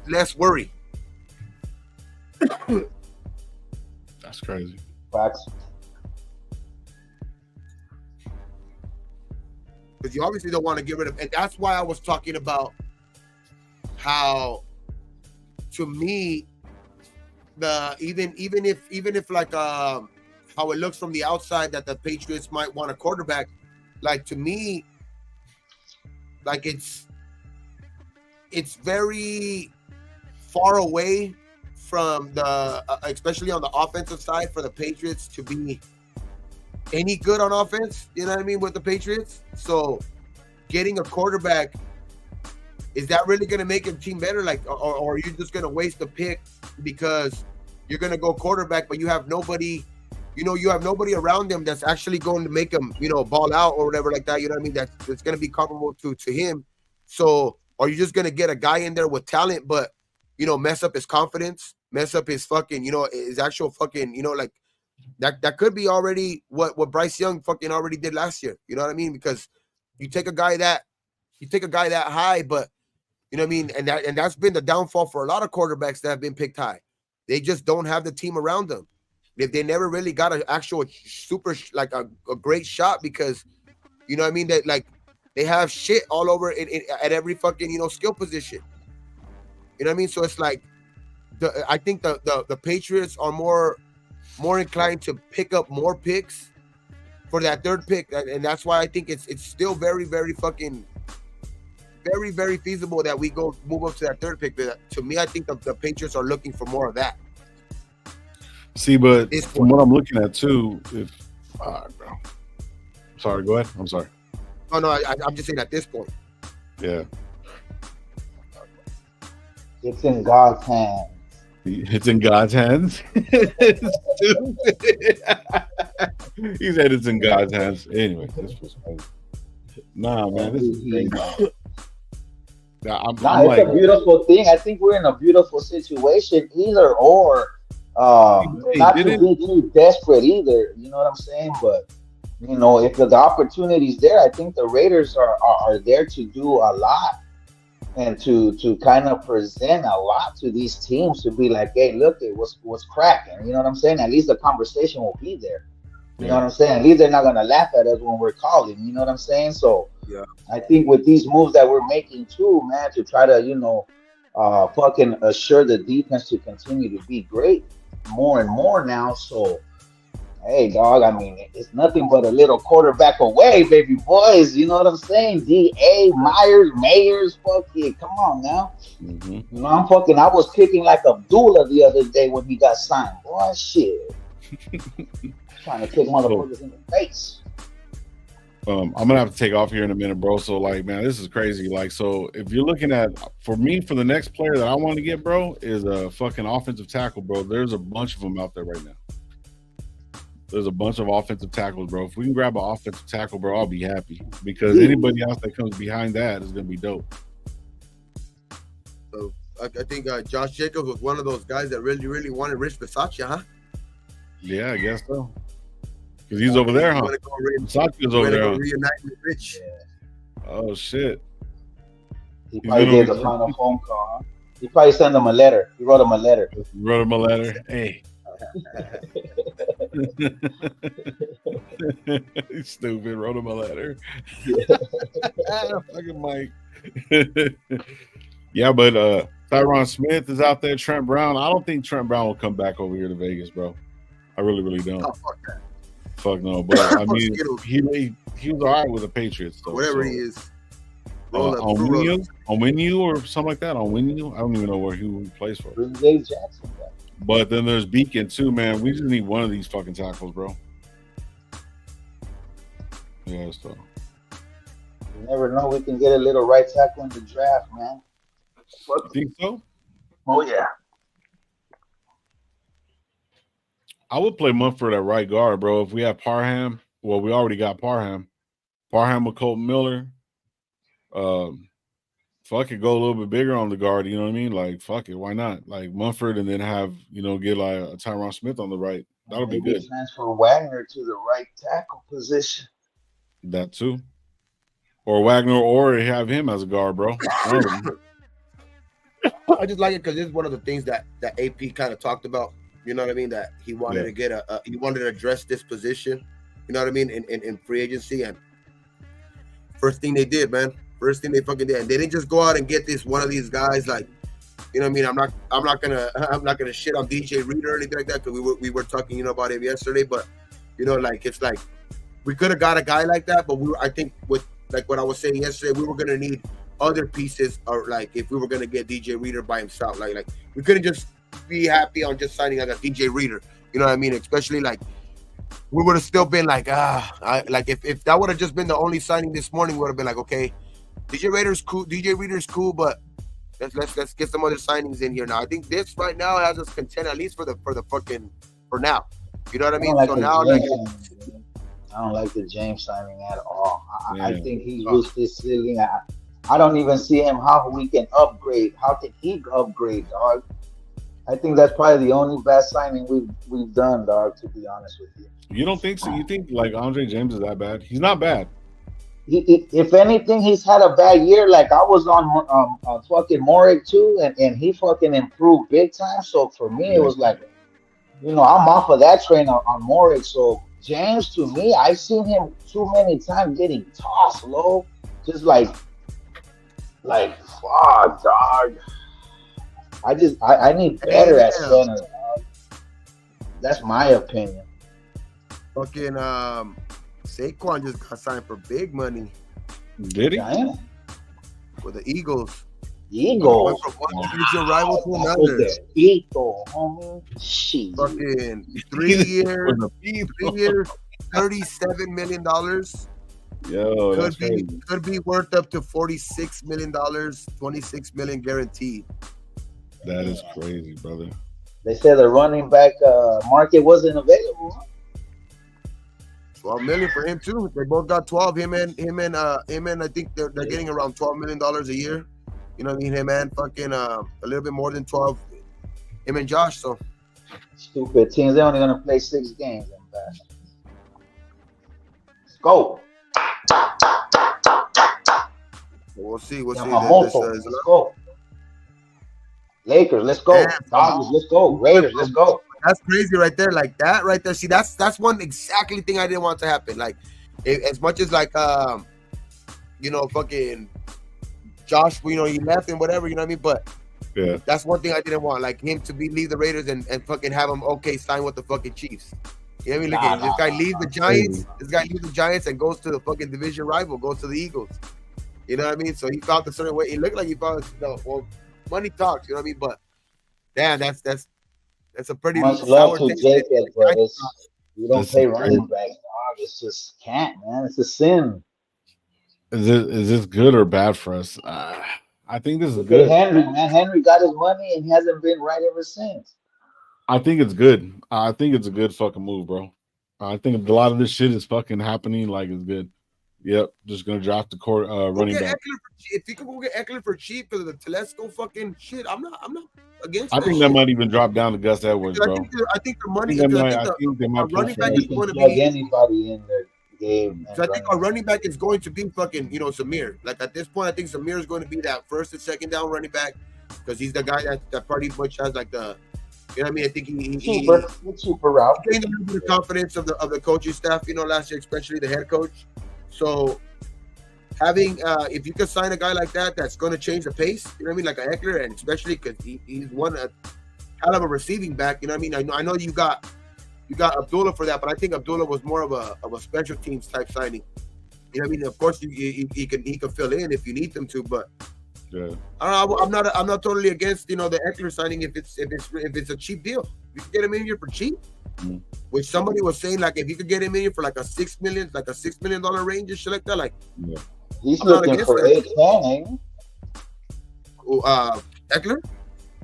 less worry. That's crazy. Facts. Because you obviously don't want to get rid of, and that's why I was talking about how, to me, even if like how it looks from the outside that the Patriots might want a quarterback, like to me, like it's very far away from the especially on the offensive side for the Patriots to be any good on offense. You know what I mean with the Patriots. So getting a quarterback, is that really going to make a team better? Like, or are you just going to waste the pick because you're going to go quarterback, but you have nobody. You have nobody around them that's actually going to make him, ball out or whatever like that. You know what I mean? That's going to be comparable to him. So are you just going to get a guy in there with talent, but, mess up his confidence, mess up his fucking, his actual fucking, like that could be already what Bryce Young fucking already did last year. You know what I mean? Because you take a guy that high, but you know what I mean? And that's been the downfall for a lot of quarterbacks that have been picked high. They just don't have the team around them. If they never really got an actual super, like a great shot because, you know what I mean? That like they have shit all over at every fucking, skill position. You know what I mean? So it's like, I think the Patriots are more inclined to pick up more picks for that third pick. And that's why I think it's still very, very fucking, very, very feasible that we go move up to that third pick. But to me, I think the Patriots are looking for more of that. See, but from what I'm looking at too, sorry, go ahead. I'm sorry. Oh no, I'm just saying at this point. Yeah. It's in God's hands. It's in God's hands. He said it's in God's hands. Anyway, this was crazy. Nah, man, this is crazy. It's a beautiful thing. I think we're in a beautiful situation. Either or. Not to be too desperate either, you know what I'm saying? But if the opportunity's there, I think the Raiders are there to do a lot and to kind of present a lot to these teams to be like, hey, look, what's cracking. You know what I'm saying? At least the conversation will be there. You know what I'm saying? At least they're not gonna laugh at us when we're calling. You know what I'm saying? So yeah, I think with these moves that we're making too, man, to try to fucking assure the defense to continue to be great more and more now. So Hey, dog, I mean, it's nothing but a little quarterback away, baby boys. You know what I'm saying? D.A., Myers, Mayers, fuck it. Come on now. Mm-hmm. You know, I was kicking like Abdullah the other day when he got signed. Boy, shit. Trying to kick motherfuckers in the face. I'm gonna have to take off here in a minute, bro. So, like, man, this is crazy. Like, so if you're looking at, for me, for the next player that I want to get, bro, is a fucking offensive tackle, bro. There's a bunch of them out there right now. There's a bunch of offensive tackles, bro. If we can grab an offensive tackle, bro, I'll be happy, because anybody else that comes behind that is gonna be dope. So I think Josh Jacobs was one of those guys that really, really wanted Rich Bisaccia, huh? Yeah, I guess so. Because he's over there, huh? Bisaccia's over there, huh? Reunite with Rich. Yeah. Oh shit. He probably did the final phone call, huh? He probably sent him a letter. He wrote him a letter. Hey. He's stupid. Wrote him a letter. Fucking Mike. Yeah, but Tyron Smith is out there. Trent Brown. I don't think Trent Brown will come back over here to Vegas, bro. I really, really don't. Oh, fuck that. Fuck no. But I mean, he was all right with the Patriots, though. Whatever he is. On Winu or something like that. On Winu, I don't even know where he plays for. Jackson. But then there's Beacon too, man. We just need one of these fucking tackles, bro. Yeah, so. You never know. We can get a little right tackle in the draft, man. You think so? Oh, yeah. I would play Munford at right guard, bro. If we have Parham, well, we already got Parham. Parham with Colton Miller. Fuck it, go a little bit bigger on the guard. You know what I mean? Like, fuck it, why not? Like Munford, and then have get like a Tyron Smith on the right. That'll be good. Transfer Wagner to the right tackle position. That too, or Wagner, or have him as a guard, bro. I just like it because this is one of the things that AP kind of talked about. You know what I mean? That he wanted to get he wanted to address this position. You know what I mean? In free agency, and first thing they did, man. First thing they fucking did, and they didn't just go out and get one of these guys like, you know what I mean? I'm not gonna shit on DJ Reader or anything like that, because we were talking about him yesterday, but like it's like we could have got a guy like that, but I think with like what I was saying yesterday, we were gonna need other pieces, or like if we were gonna get DJ Reader by himself, like we couldn't just be happy on just signing like a DJ Reader, you know what I mean? Especially like we would have still been like if that would have just been the only signing this morning, we would have been like, okay, DJ Reader's cool, but let's get some other signings in here now. I think this right now has us content, at least for now. You know what I mean? I don't like the James signing at all. I think he's reached this ceiling. I don't even see him how we can upgrade. How can he upgrade, dog? I think that's probably the only bad signing we've done, dog, to be honest with you. You don't think so? You think like Andre James is that bad? He's not bad. If anything, he's had a bad year. Like I was on fucking Morik too, and he fucking improved big time. So for me, it was like, I'm off of that train on Morik. So James, to me, I've seen him too many times getting tossed low, just like fuck, dog. I need better at center, dog. That's my opinion. Fucking Saquon just got signed for big money. Did he? With the Eagles. Eagles. Went from one future rival to another. Eagle, homie. Shit. Fucking 3 years, $37 million. Yo, could be worth up to $46 million, $26 million guaranteed. That is crazy, brother. They said the running back market wasn't available. Huh? $12 million for him too. They both got 12. Him and I think they're getting around $12 million a year. You know what I mean? Him and fucking a little bit more than 12. Him and Josh. So stupid teams. They're only gonna play 6 games. Let's go. We'll see. Let's go. Lakers, let's go. Dodgers, let's go. Raiders, let's go. That's crazy right there. Like that right there. See, that's one exactly thing I didn't want to happen. Like, as much as like fucking Josh, he left and whatever, you know what I mean? But yeah, that's one thing I didn't want. Like him to leave the Raiders and fucking have him sign with the fucking Chiefs. You know what I mean? Look at this guy leaves the Giants. This guy leaves the Giants and goes to the fucking division rival, goes to the Eagles. You know what I mean? So he found a certain way. It looked like he found, well, money talks. You know what I mean? But damn, that's a pretty much love to taste. Jacob, but you don't pay running backs, dog. It's just can't, man. It's a sin. Is this good or bad for us? I think this is good. Henry, man. Henry got his money and he hasn't been right ever since. I think it's good. I think it's a good fucking move, bro. I think a lot of this shit is fucking happening like it's good. Yep, just gonna drop the court running back. If you can go get Eckler for cheap because of the Telesco fucking shit, I'm not against. I think that might even drop down to Gus Edwards, bro. I think the money. I think they might running back is going to be anybody in the game. So I think our running back is going to be fucking, Samir. Like at this point, I think Samir is going to be that first and second down running back because he's the guy that pretty much has like the. You know what I mean? I think he super route. He gained a little bit of confidence of the coaching staff, last year, especially the head coach. So having if you could sign a guy like that's going to change the pace, you know what I mean? Like a Eckler, and especially because he's one a hell of a receiving back, you know what I mean? I know you got Abdullah for that, but I think Abdullah was more of a special teams type signing. You know what I mean? Of course, he can fill in if you need them to, but. Yeah. I'm not totally against the Eckler signing if it's a cheap deal. You can get him in here for cheap, which somebody was saying like if you could get him in here for like a $6 million range and shit like that, like he's looking for 8 Canning. Eckler.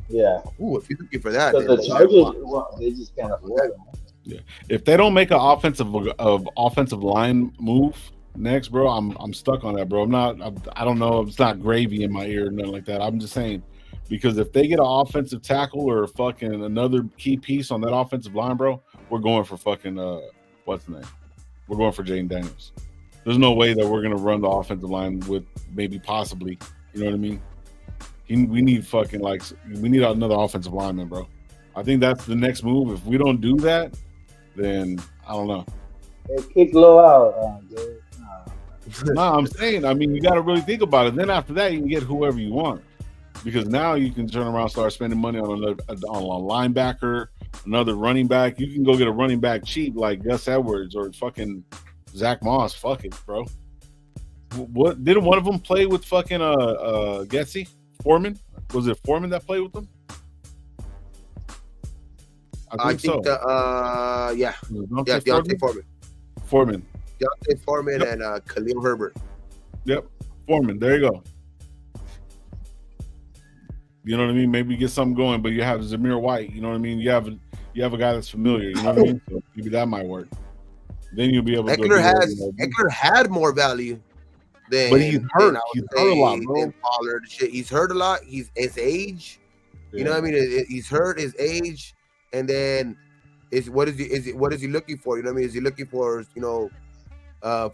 Yeah. Ooh, if you're looking for that, because the Chargers, they just can't afford him. Yeah. If they don't make an offensive line move next, bro, I'm stuck on that, bro. I don't know. It's not gravy in my ear or nothing like that. I'm just saying because if they get an offensive tackle or fucking another key piece on that offensive line, bro, we're going for fucking what's the name? We're going for Jaden Daniels. There's no way that we're gonna run the offensive line with maybe possibly. You know what I mean? We need fucking we need another offensive lineman, bro. I think that's the next move. If we don't do that, then I don't know. They kick low out, dude. No, I'm saying, you got to really think about it. Then after that, you can get whoever you want, because now you can turn around and start spending money on a linebacker, another running back. You can go get a running back cheap like Gus Edwards or fucking Zach Moss. Fuck it, bro. What didn't one of them play with fucking Getsy Foreman? Was it Foreman that played with them? I think so. Deontay Foreman. Deontay Foreman and Khalil Herbert. Yep, Foreman. There you go. You know what I mean? Maybe get something going, but you have Zamir White. You know what I mean? You have a guy that's familiar. You know what I mean? So maybe that might work. Then you'll be able to. Eckler had more value than. But he's hurt. He's hurt a lot, bro. He's hurt a lot. His age. Yeah. You know what I mean? He's hurt. His age, and then what is he looking for? You know what I mean? Is he looking for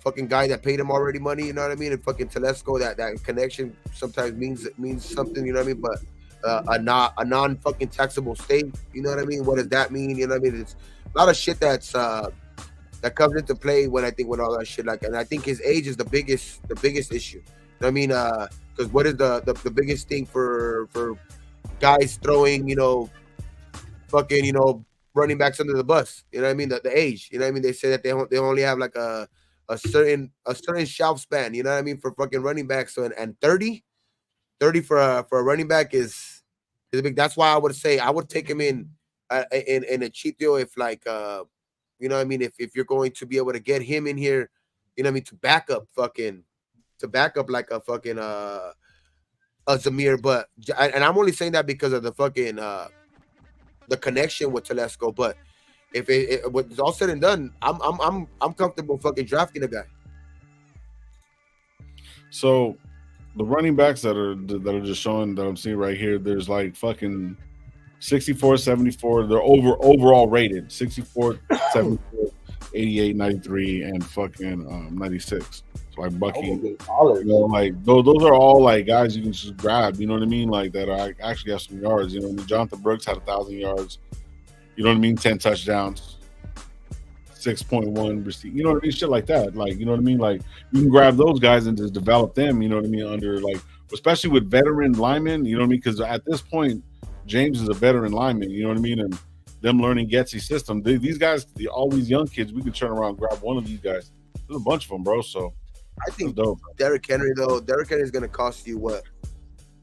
fucking guy that paid him already money, you know what I mean? And fucking Telesco, that connection sometimes means something, you know what I mean? But a non fucking taxable state, you know what I mean? What does that mean? You know what I mean? It's a lot of shit that's that comes into play when all that shit and I think his age is the biggest issue. You know what I mean? Because what is the biggest thing for guys throwing, fucking, running backs under the bus? You know what I mean? The age. You know what I mean? They say that they only have like a certain shelf span, you know what I mean, for fucking running backs. So and 30 for a running back is a big. That's why I would say I would take him in a cheap deal if you know what I mean, if you're going to be able to get him in here, you know what I mean, to back up like a fucking a Zamir. But and I'm only saying that because of the fucking the connection with Telesco, but if when it's all said and done, I'm comfortable fucking drafting a guy. So the running backs that are just showing that I'm seeing right here, there's like fucking 64, 74. They're overall rated 64, 74, 88, 93, and fucking 96. So like Bucky, like those are all like guys you can just grab. You know what I mean? Like that are actually have some yards. You know, Jonathan Brooks had 1,000 yards. You know what I mean? 10 touchdowns, 6.1 receive. You know what I mean? Shit like that. Like, you know what I mean? Like, you can grab those guys and just develop them, you know what I mean? Under, like, especially with veteran linemen, you know what I mean? Because at this point, James is a veteran lineman, you know what I mean? And them learning Getsy's system. These guys, all these young kids, we could turn around and grab one of these guys. There's a bunch of them, bro. So I think Derrick Henry is gonna cost you what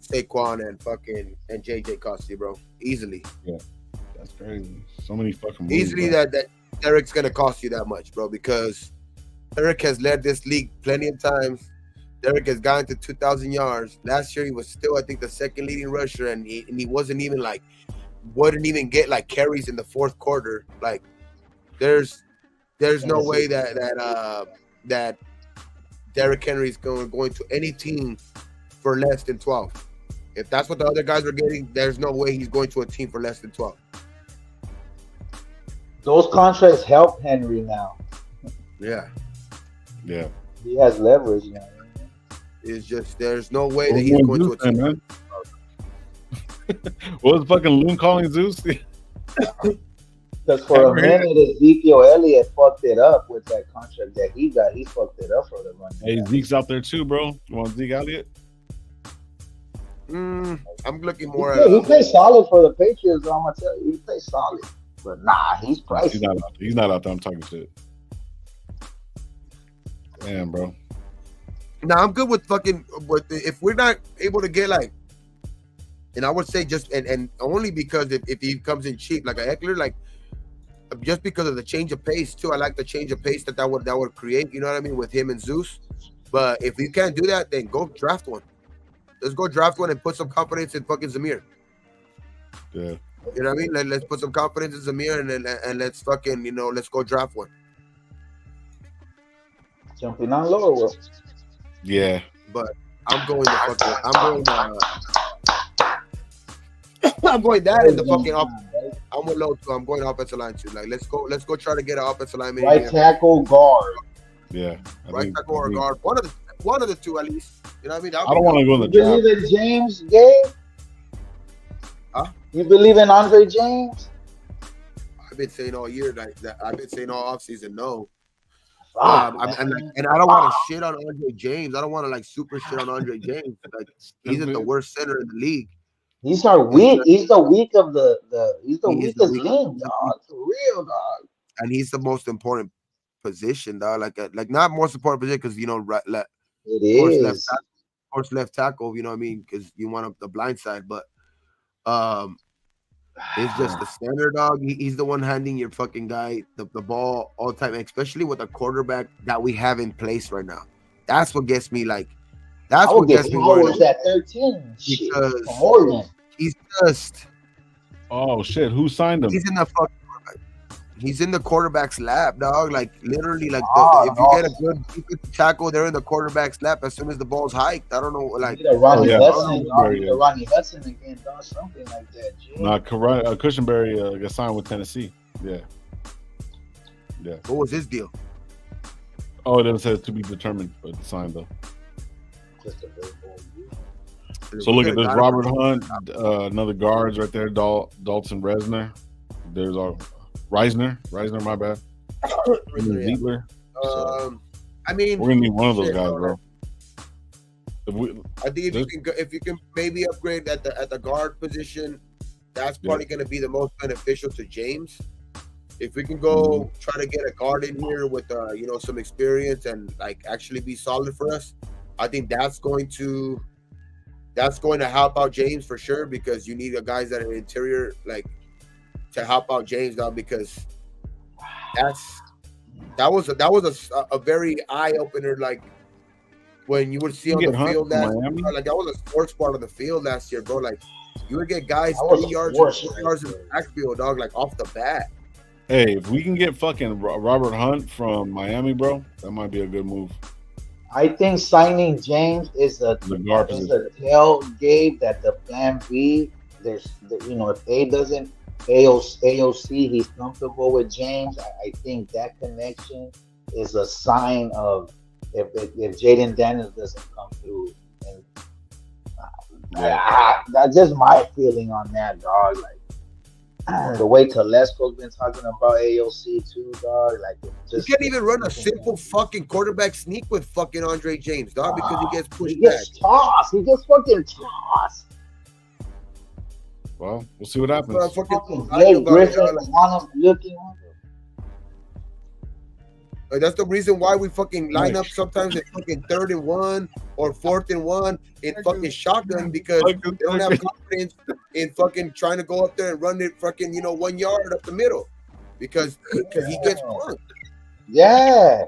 Saquon and JJ cost you, bro. Easily. Yeah, that's crazy. So many fucking moves, easily bro. that Derrick's gonna cost you that much, bro, because Derrick has led this league plenty of times. Derrick has gotten to 2,000 yards. Last year he was still, I think, the second leading rusher, and he wouldn't even get like carries in the fourth quarter. Like there's no way that Derrick Henry is going to any team for less than 12. If that's what the other guys are getting, there's no way he's going to a team for less than 12. Those contracts help Henry now. Yeah. He has leverage now. It's just there's no way that he's going to a team. Man. What was fucking Loon calling Zeus? Because for a minute, Ezekiel Elliott fucked it up with that contract that he got. He fucked it up for the run. Hey, Zeke's out there too, bro. You want Zeke Elliott? I'm looking more he plays solid for the Patriots. I'm gonna tell you, he plays solid. But nah, he's pricey. He's not out there. I'm talking shit. Damn, bro. Now I'm good with if we're not able to get like, and I would say just and only because if he comes in cheap like a Eckler, like just because of the change of pace too. I like the change of pace that would create. You know what I mean with him and Zeus. But if you can't do that, then go draft one. Let's go draft one and put some confidence in fucking Zamir. Yeah. You know what I mean? Let's put some confidence in Zamir and let's fucking let's go draft one. Jumping on lower. Yeah. But I'm going that in the fucking I'm with low too. I'm going offensive line too. Like let's go try to get an offensive lineman. Right tackle, guard. Yeah. Right tackle or guard. One of the two at least. You know what I mean? I don't want to go in the draft. You believe in James, Gabe? Huh? You believe in Andre James? I've been saying all year that I've been saying all offseason no. And I don't want to shit on Andre James. I don't want to like super shit on Andre James. Like he's the worst center in the league. He's our weak. He's the weak of he's the weakest link, dog. For real, dog. And he's the most important position, dog. Like not most important position because it is of course left tackle. You know what I mean? Because you want the blind side, but it's just the standard, dog. He's the one handing your fucking guy the ball all the time, especially with the quarterback that we have in place right now. That's what gets me like. That's what gets me worried. Was at 13 because Morgan. He's just. Oh shit! Who signed him? He's in the fucking. He's in the quarterback's lap, dog. Like literally, like if you get a good defensive tackle, they're in the quarterback's lap as soon as the ball's hiked. I don't know, like Ronnie Hudson again, dog, something like that. Nah, Cushenberry got signed with Tennessee. Yeah. What was his deal? Oh, it doesn't say to be determined, but signed though. So look at this: Robert Hunt, another guards right there. Dalton Reisner. There's Reisner, my bad. Ziegler. I mean, we're gonna need one of those guys, bro. I think if you can maybe upgrade at the guard position, that's probably going to be the most beneficial to James. If we can go try to get a guard in here with some experience and like actually be solid for us, I think that's going to help out James for sure, because you need guys that are interior like to help out James now, because that was a very eye opener, like when you would see on the field that was a sports part of the field last year, bro. Like you would get guys 3 yards in the backfield, dog, like off the bat. Hey, if we can get fucking Robert Hunt from Miami, bro, that might be a good move. I think signing James is a tailgate that the plan B. If A doesn't AOC, he's comfortable with James. I think that connection is a sign of if Jaden Daniels doesn't come through. And that's just my feeling on that, dog. Like the way Telesco's been talking about AOC too, dog. Like you can't even run a simple fucking quarterback sneak with fucking Andre James, dog, because he gets pushed back. He gets fucking tossed. Well, we'll see what happens. But fucking Blake Griffin want him looking. That's the reason why we fucking line up sometimes at fucking 3rd and 1 or 4th and 1 in fucking shotgun because they don't have confidence in fucking trying to go up there and run it fucking 1 yard up the middle because he gets punked. Yeah.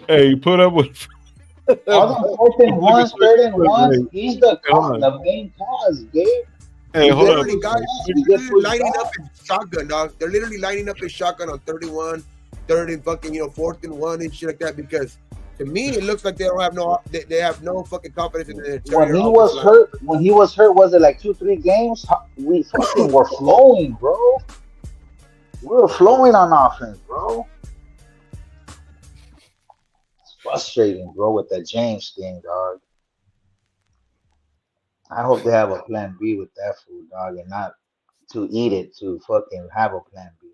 Hey, you put up with all the 4th and 1s, 3rd and 1s. He's the main cause, Gabe. Hey, hold on. Guys, they're lining up in shotgun, dog. They're literally lining up in shotgun on 31. 3rd and fucking 4th and 1 and shit like that because to me it looks like they have no fucking confidence in their when he was hurt was it like 2-3 games we fucking were flowing, bro. We were flowing on offense, bro. It's frustrating, bro, with that James thing, dog. I hope they have a plan B with that food, dog, and not to eat it, to fucking have a plan B.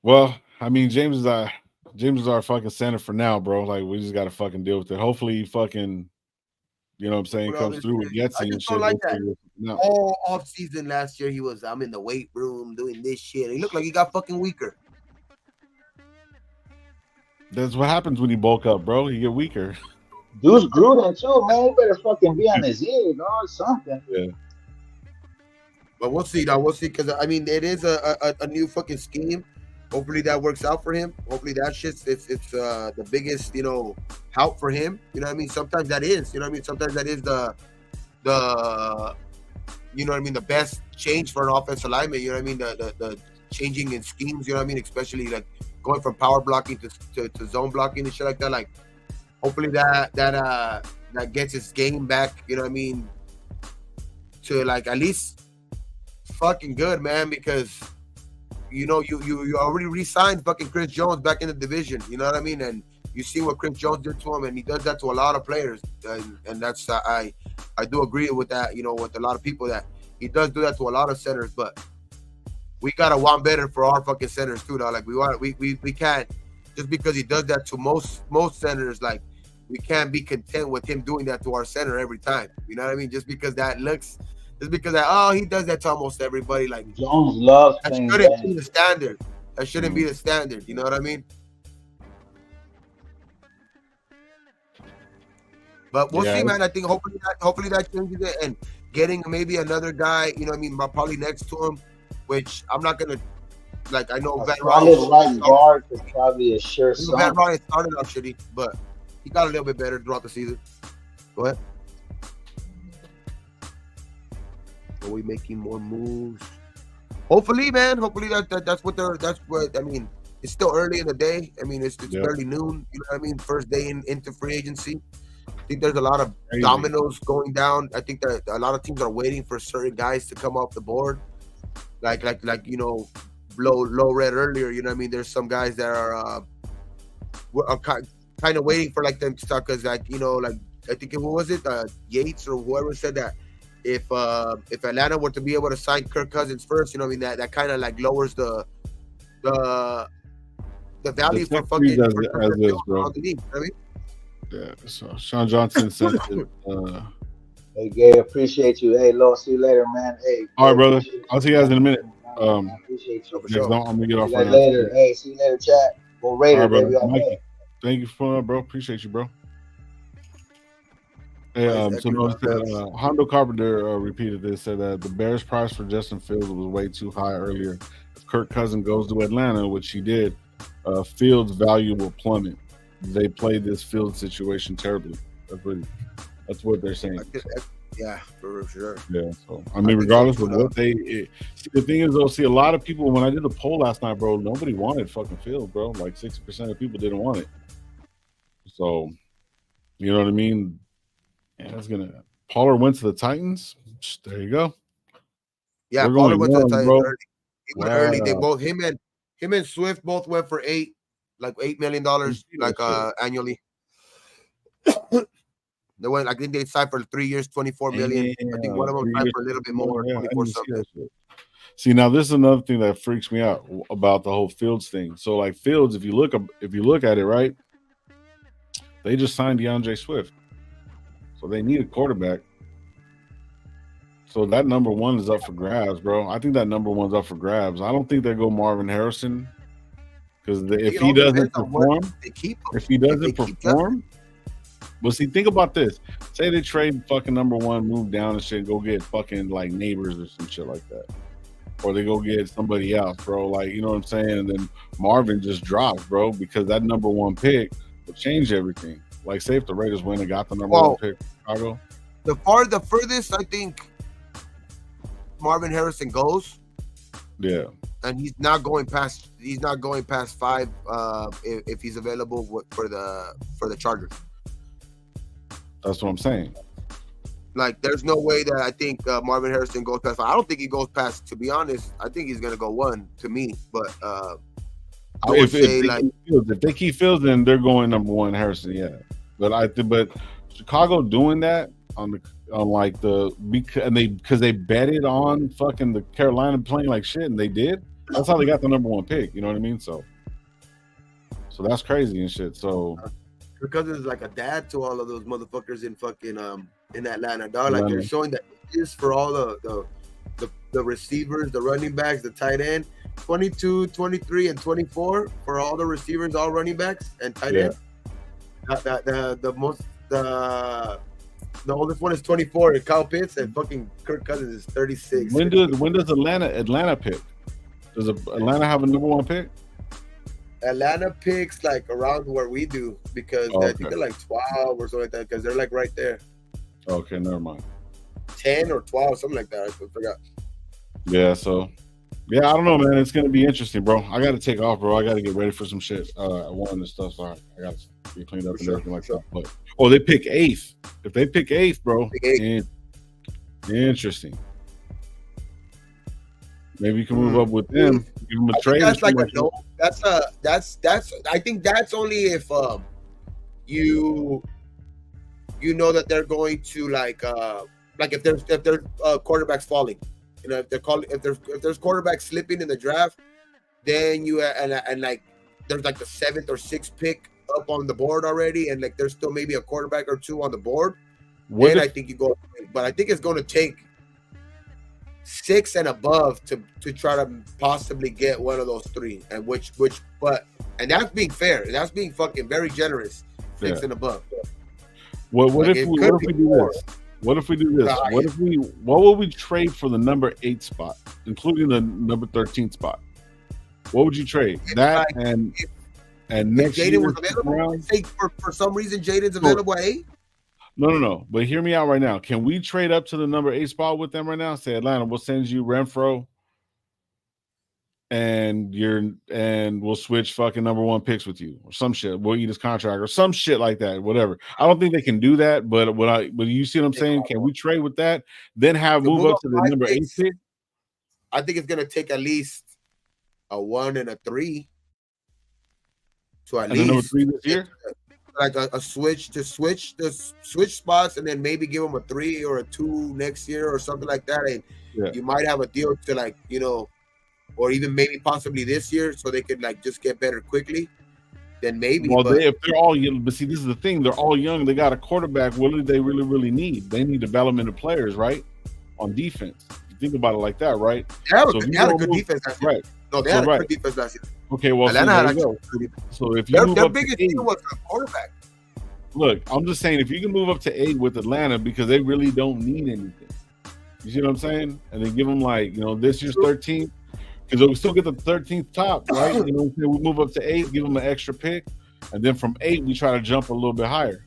Well, I mean, James is our fucking center for now, bro. Like, we just got to fucking deal with it. Hopefully, he fucking, you know what I'm saying, comes through with Yetsy and shit. Like that. All off season last year, I'm in the weight room doing this shit. He looked like he got fucking weaker. That's what happens when you bulk up, bro. You get weaker. Dude's Gruden too, man. He better fucking be on his ear, dog. Something. Yeah. But we'll see, dog. We'll see, because I mean, it is a new fucking scheme. Hopefully that works out for him. Hopefully that shit's it's the biggest, help for him. You know what I mean? Sometimes that is, sometimes that is the the best change for an offensive lineman. You know what I mean? The changing in schemes, you know what I mean? Especially like going from power blocking to zone blocking and shit like that. Like hopefully that gets his game back, you know what I mean? To like at least fucking good, man, because you already re-signed fucking Chris Jones back in the division. You know what I mean? And you see what Chris Jones did to him, and he does that to a lot of players. And that's I do agree with that. With a lot of people that he does do that to a lot of centers. But we gotta want better for our fucking centers too. Now, like we can't just because he does that to most centers. Like we can't be content with him doing that to our center every time. You know what I mean? Just because he does that to almost everybody. Like Jones loves that shouldn't be the standard. That shouldn't be the standard. You know what I mean? But we'll see, man. I think hopefully that changes it, and getting maybe another guy. You know what I mean? Probably next to him, which I'm not gonna like. I know Van Ryan right guard is probably a sure. Van Ryan started off shitty, but he got a little bit better throughout the season. Go ahead. Are we making more moves? Hopefully, man. Hopefully that's what I mean. It's still early in the day. I mean, it's barely noon. You know what I mean? First day into free agency. I think there's a lot of dominoes going down. I think that a lot of teams are waiting for certain guys to come off the board. Like Low read earlier. You know what I mean? There's some guys that are kind of waiting for like them to start because like I think who was it? Yates or whoever said that. If Atlanta were to be able to sign Kirk Cousins first, you know what I mean, that kind of like lowers the value for fucking as is, bro. The league, you know what I mean? Yeah, so Sean Johnson said hey Gabe, appreciate you. Hey Lo, see you later, man. Hey, all right, brother. I'll see you guys in a minute. I appreciate you. I'm gonna get off right later. Hey, see you later, chat. Go Raider, baby. Thank you for bro. Appreciate you, bro. Hey, Hondo Carpenter repeated this, said that the Bears' price for Justin Fields was way too high earlier. If Kirk Cousins goes to Atlanta, which he did, Fields' value will plummet. They played this Fields situation terribly. That's what they're saying. Yeah, for sure. Yeah, so I mean, regardless of what the thing is, though, see, a lot of people, when I did the poll last night, bro, nobody wanted fucking Fields, bro. Like 60% of people didn't want it. So, you know what I mean? Yeah, that's gonna. Pollard went to the Titans. There you go. Yeah, Pollard went to the Titans early. He went early. They both him and Swift both went for $8 million like annually. They went. I think they signed for 3 years, $24 million. I think one of them signed for a little bit more, 24 something. See, now this is another thing that freaks me out about the whole Fields thing. So, like Fields, if you look at it, right, they just signed DeAndre Swift. So they need a quarterback. So that number one is up for grabs, bro. I think that number one's up for grabs. I don't think they go Marvin Harrison because if he doesn't perform, but see, think about this. Say they trade fucking number one, move down and shit, go get fucking like Neighbors or some shit like that. Or they go get somebody else, bro. Like, you know what I'm saying? And then Marvin just drops, bro, because that number one pick will change everything. Like, say if the Raiders win and got the number one pick, Chicago. The furthest I think Marvin Harrison goes. Yeah. And he's not going past 5 if he's available for the Chargers. That's what I'm saying. Like, there's no way that I think Marvin Harrison goes past 5. I don't think he goes past, to be honest. I think he's going to go 1 to me. But I would say, if they keep Fields, then they're going number 1 Harrison, yeah. But Chicago doing that because they betted on fucking the Carolina playing like shit, and they did. That's how they got the number 1 pick. You know what I mean? So that's crazy and shit. So because it's like a dad to all of those motherfuckers in fucking in Atlanta, dog. Like, they're showing that is for all the receivers, the running backs, the tight end, 22, 23, and 24 for all the receivers, all running backs and tight end. The oldest one is 24, Kyle Pitts, and fucking Kirk Cousins is 36. When does Atlanta pick? Does Atlanta have a number 1 pick? Atlanta picks like around where we do, because I think they're like 12 or something like that, because they're like right there. Okay, never mind. 10 or 12, something like that. I forgot. Yeah, so yeah, I don't know, man. It's gonna be interesting, bro. I gotta take off, bro. I gotta get ready for some shit. I want this stuff, so I gotta be cleaned up and everything like that. But they pick 8th. If they pick 8th, bro, interesting. Maybe you can move up with them. Give them a trade. That's like a no. That's I think that's only if you know that they're going to like if there's quarterbacks falling, you know, if there's quarterbacks slipping in the draft, then you and like there's like the 7th or 6th pick up on the board already, and like there's still maybe a quarterback or 2 on the board. I think you go, but I think it's going to take 6 and above to try to possibly get one of those 3, and and that's being fair. That's being fucking very generous. 6 and above. What if we do this? What if we do this? What would we trade for the number 8 spot, including the number 13 spot? What would you trade? And next Jaden year was available. Say for some reason Jaden's available at 8. No. But hear me out right now. Can we trade up to the number 8 spot with them right now? Say, Atlanta, we'll send you Renfro, and we'll switch fucking number 1 picks with you, or some shit. We'll eat his contract or some shit like that. Whatever. I don't think they can do that, but you see what I'm saying? Can we trade with that? Then move up to the number 8 pick? I think it's gonna take at least a 1 and a 3 to at least number 3 this year. Like a switch spots, and then maybe give them a 3 or a 2 next year or something like that, and you might have a deal to, like, you know, or even maybe possibly this year, so they could like just get better quickly. Then maybe. Well, if they're all young, but see, this is the thing: they're all young. They got a quarterback. What do they really need? They need development of players, right? On defense, you think about it like that, right? They had a good defense last year. Right. No, they had a good defense last year. Okay, well, so if you move their up biggest to 8, deal was a quarterback. Look, I'm just saying, if you can move up to 8 with Atlanta, because they really don't need anything. You see what I'm saying? And then give them, like, you know, this year's 13th, because we still get the 13th top, right? You know what I'm saying? We move up to 8, give them an extra pick, and then from 8 we try to jump a little bit higher.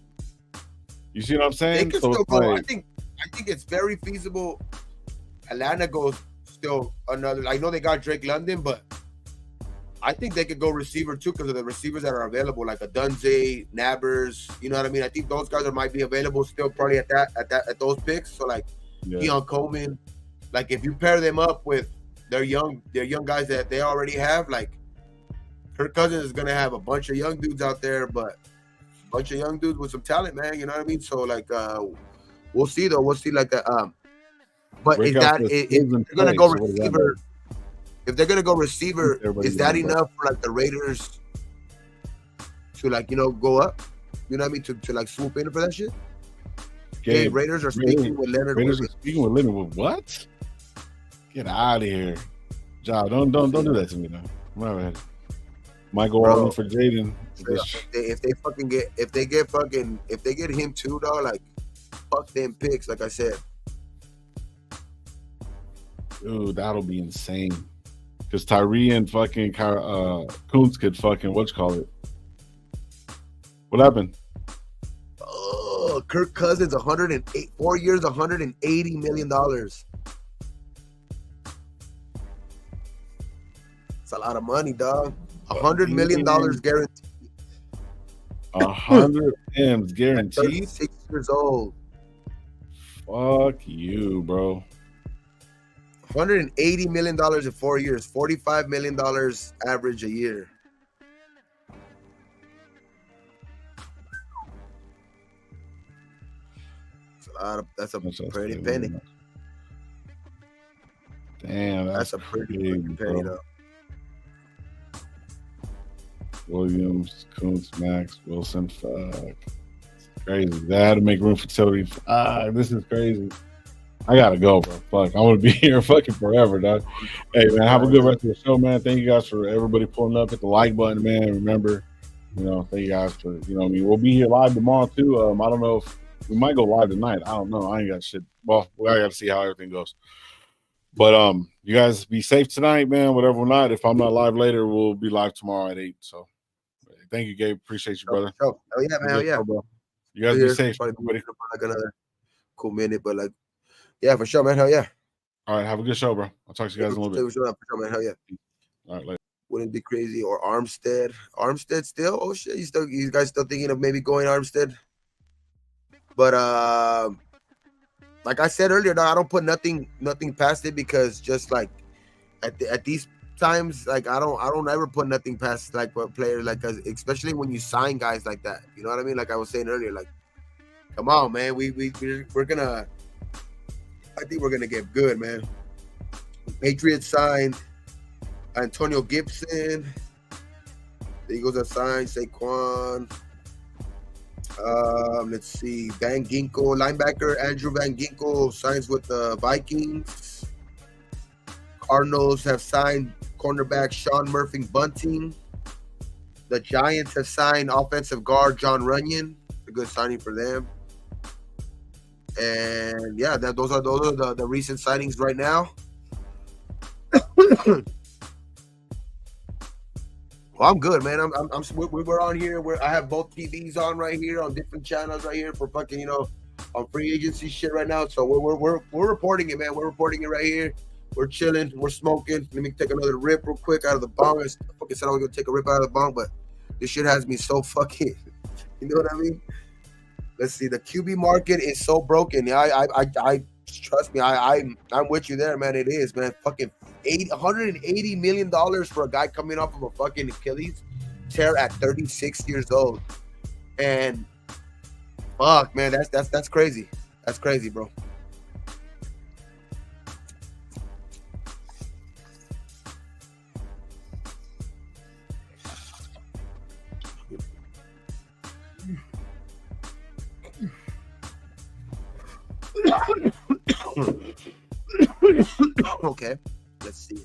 You see what I'm saying? They can still go. I think it's very feasible. Atlanta goes still another. I know they got Drake London, but I think they could go receiver too, because of the receivers that are available, like a Dunze, Nabbers. You know what I mean? I think those guys might be available still, probably at those picks. So like Keon Coleman, like if you pair them up with their young guys that they already have, like Kirk Cousins is gonna have a bunch of young dudes out there, but a bunch of young dudes with some talent, man. You know what I mean? So like we'll see though. We'll see like but if they're gonna go receiver. If they're gonna go receiver, is that enough for like the Raiders to, like, you know, go up? You know what I mean? To like swoop in for that shit? Okay, Raiders are speaking with Leonard Williams. Speaking with living with what? Get out of here, Ja. Don't do that to me now. Whatever. Might go all in for Jaden. If they get him too, dog, like fuck them picks, like I said. Dude, that'll be insane. Because Tyree and fucking Kuntz could fucking what happened? Oh, Kirk Cousins, 108, 4 years, $180 million. It's a lot of money, dog. $100 million guaranteed. 100 M's guaranteed. 36 years old. Fuck you, bro. $180 million in 4 years. $45 million average a year. That's a pretty penny. Damn, that's a pretty big, penny, bro. though. Williams, Kuntz, Max, Wilson, fuck. It's crazy. They had to make room for Tony. This is crazy. I gotta go, bro. Fuck, I want to be here fucking forever, dog. Hey, man, have a good rest of the show, man. Thank you guys for everybody pulling up. Hit the like button, man. Remember, thank you guys for, we'll be here live tomorrow, too. I don't know if we might go live tonight. I don't know. I ain't got shit. Well, I got to see how everything goes. But you guys be safe tonight, man. Whatever or not. If I'm not live later, we'll be live tomorrow at 8. So thank you, Gabe. Appreciate you, brother. Oh yeah, man. Hell yeah. Bro. You guys be safe. Probably like another cool minute, but like, yeah, for sure, man. Hell yeah. All right, have a good show, bro. I'll talk to you guys in a little bit. For sure, man. Hell yeah. All right, later. Wouldn't it be crazy? Or Armstead still? Oh shit, you guys still thinking of maybe going Armstead? But like I said earlier, I don't put nothing past it, because just like at these times, like I don't ever put nothing past like a player, like especially when you sign guys like that. You know what I mean? Like I was saying earlier, like come on, man, we're gonna. I think we're gonna get good, man. Patriots signed Antonio Gibson. The Eagles have signed Saquon. Let's see. Van Ginkel, linebacker Andrew Van Ginkel signs with the Vikings. Cardinals have signed cornerback Sean Murphy-Bunting. The Giants have signed offensive guard John Runyon. A good signing for them. And yeah, those are the recent signings right now. Well, I'm good, man. We're on here. I have both TVs on right here on different channels right here for fucking on free agency shit right now. So we're reporting it, man. We're reporting it right here. We're chilling. We're smoking. Let me take another rip real quick out of the bong. I fucking said I was gonna take a rip out of the bong, but this shit has me so fucking. You know what I mean? Let's see. The QB market is so broken. I trust me. I'm with you there, man. It is, man. Fucking $180 million for a guy coming off of a fucking Achilles tear at 36 years old. And fuck, man, that's crazy. That's crazy, bro. Okay, let's see.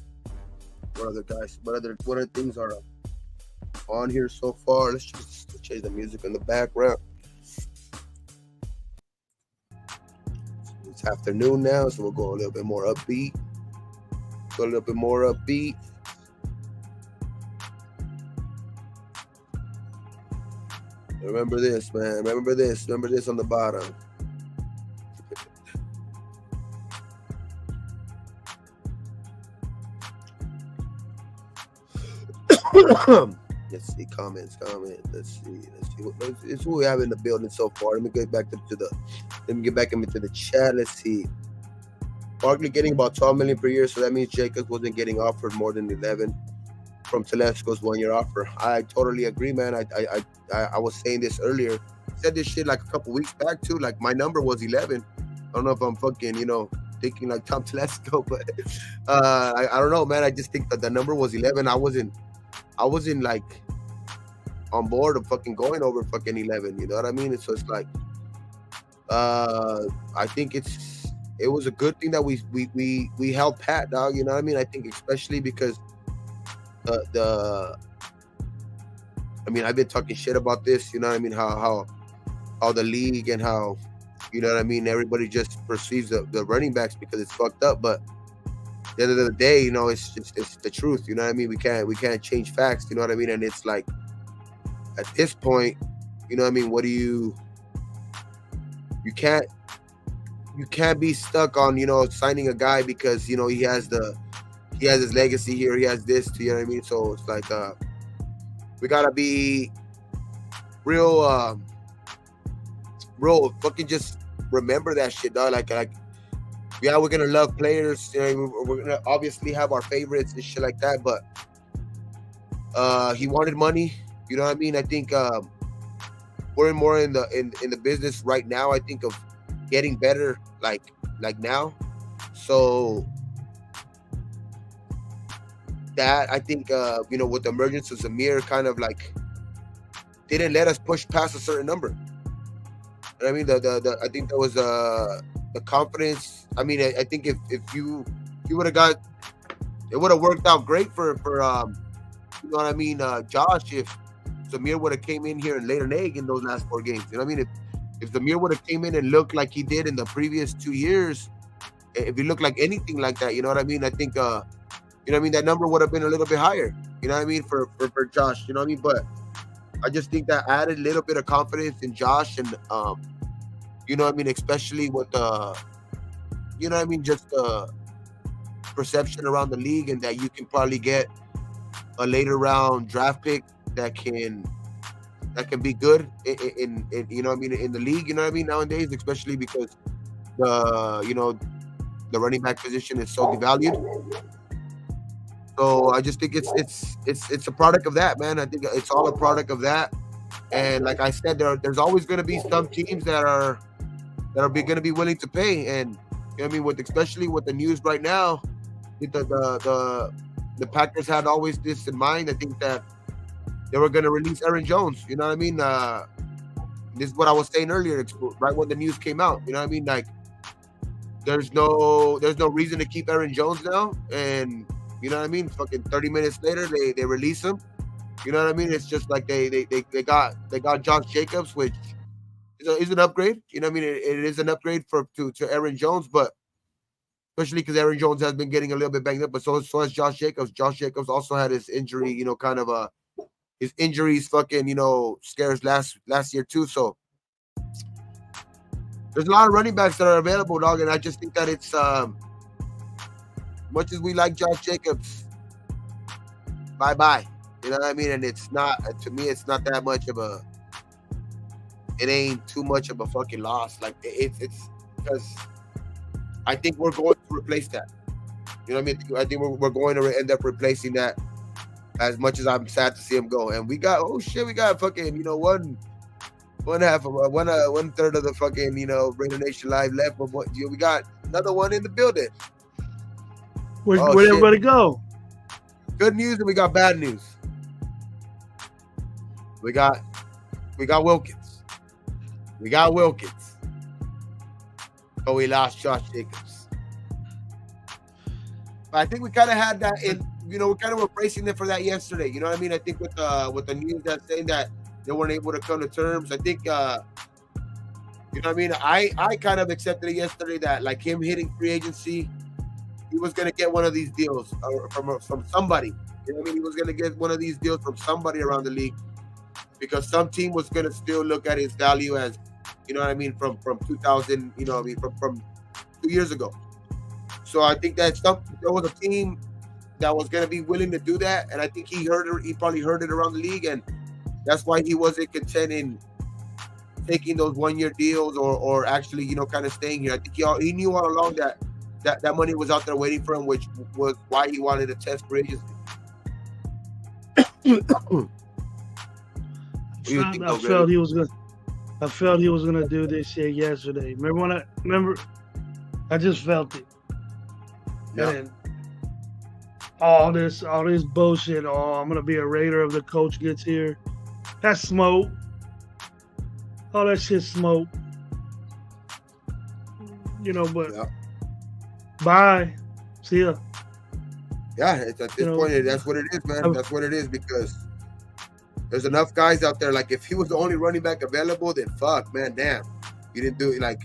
What other things are on here so far? Let's just change the music in the background. It's afternoon now, so we'll go a little bit more upbeat. Remember this, man. Remember this on the bottom. Let's see comments. Let's see it's who we have in the building so far. Let me get back into the chat. Let's see. Barkley getting about $12 million per year, so that means Jacobs wasn't getting offered more than 11 from Telesco's 1-year offer. I totally agree, man. I was saying this earlier. I said this shit like a couple weeks back too. Like my number was 11. I don't know if I'm fucking thinking like Tom Telesco, but I don't know, man. I just think that the number was 11. I wasn't like on board of fucking going over fucking 11. You know what I mean? So it's like, I think it's it was a good thing that we held pat, dog. You know what I mean? I think especially because I mean, I've been talking shit about this. You know what I mean? How the league and how, you know what I mean, everybody just perceives the running backs because it's fucked up. But at the end of the day, you know, it's the truth. You know what I mean? We can't change facts. You know what I mean? And it's like at this point, you know what I mean? What do you can't be stuck on, you know, signing a guy because, you know, he has his legacy here, he has this, you know what I mean? So it's like we gotta be real fucking just remember that shit, dog. Like yeah, we're gonna love players, you know, we're gonna obviously have our favorites and shit like that, but he wanted money, you know what I mean? I think we're more in the business right now, I think, of getting better like now. So that, I think, you know, with the emergence of Zamir, kind of like didn't let us push past a certain number. I mean, I think that was the confidence. I mean, I think if you would have got, it would have worked out great for you know what I mean, Josh, if Zamir would have came in here and laid an egg in those last 4 games. You know what I mean? If Zamir would have came in and looked like he did in the previous 2 years, if he looked like anything like that, you know what I mean? I think, you know what I mean, that number would have been a little bit higher, you know what I mean, for Josh, you know what I mean? But I just think that added a little bit of confidence in Josh, and, you know what I mean, especially with you know what I mean, just the perception around the league, and that you can probably get a later round draft pick that can be good in you know what I mean, in the league, you know what I mean, nowadays, especially because you know, the running back position is so devalued. So I just think it's a product of that, man. I think it's all a product of that. And like I said, there's always going to be some teams that are going to be willing to pay. And you know what I mean, especially with the news right now, the Packers had always this in mind. I think that they were going to release Aaron Jones. You know what I mean? This is what I was saying earlier, right when the news came out. You know what I mean? Like, there's no reason to keep Aaron Jones now. And you know what I mean? Fucking 30 minutes later, they release him. You know what I mean? It's just like they got Josh Jacobs, which is an upgrade. You know what I mean? It is an upgrade to Aaron Jones, but especially because Aaron Jones has been getting a little bit banged up, but so has Josh Jacobs. Josh Jacobs also had his injury, you know, kind of his injuries fucking, you know, scares last year too. So there's a lot of running backs that are available, dog, and I just think that it's much as we like Josh Jacobs, bye. You know what I mean? And it's not, to me, it's not that much of it ain't too much of a fucking loss. Like, it's because I think we're going to replace that. You know what I mean? I think we're going to end up replacing that, as much as I'm sad to see him go. And we got fucking, you know, one third of the fucking, you know, RaiderNationLive left. But we got another one in the building. Where'd everybody go? Good news, and we got bad news. We got Wilkins. But we lost Josh Jacobs. But I think we kind of had that in, you know, we kind of were bracing them for that yesterday. You know what I mean? I think with the news that's saying that they weren't able to come to terms, I think, you know what I mean? I kind of accepted it yesterday that, like, him hitting free agency, he was going to get one of these deals from somebody. You know what I mean? He was going to get one of these deals from somebody around the league, because some team was going to still look at his value as, you know what I mean, from 2000, you know what I mean, from 2 years ago. So I think that there was a team that was going to be willing to do that, and I think he probably heard it around the league, and that's why he wasn't content in taking those 1-year deals or actually, you know, kind of staying here. I think he knew all along that money was out there waiting for him, which was why he wanted to test free agency. I felt he was gonna do this shit yesterday. Remember I just felt it. Yeah. And all this bullshit. Oh, I'm gonna be a Raider if the coach gets here. That's smoke. All that shit smoke. You know, but Bye. See ya. Yeah, it's at this point, that's what it is, man. That's what it is, because there's enough guys out there. Like, if he was the only running back available, then fuck, man, damn. You didn't do it, like,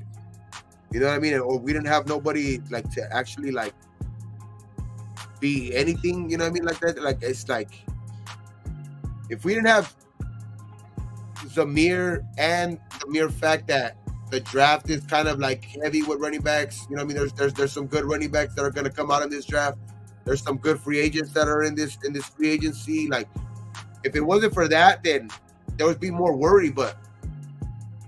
you know what I mean? Or we didn't have nobody, like, to actually, like, be anything, you know what I mean? Like that. Like, it's like, if we didn't have Zamir and the mere fact that the draft is kind of like heavy with running backs, you know what I mean? There's some good running backs that are going to come out in this draft. There's some good free agents that are in this free agency. Like, if it wasn't for that, then there would be more worry. But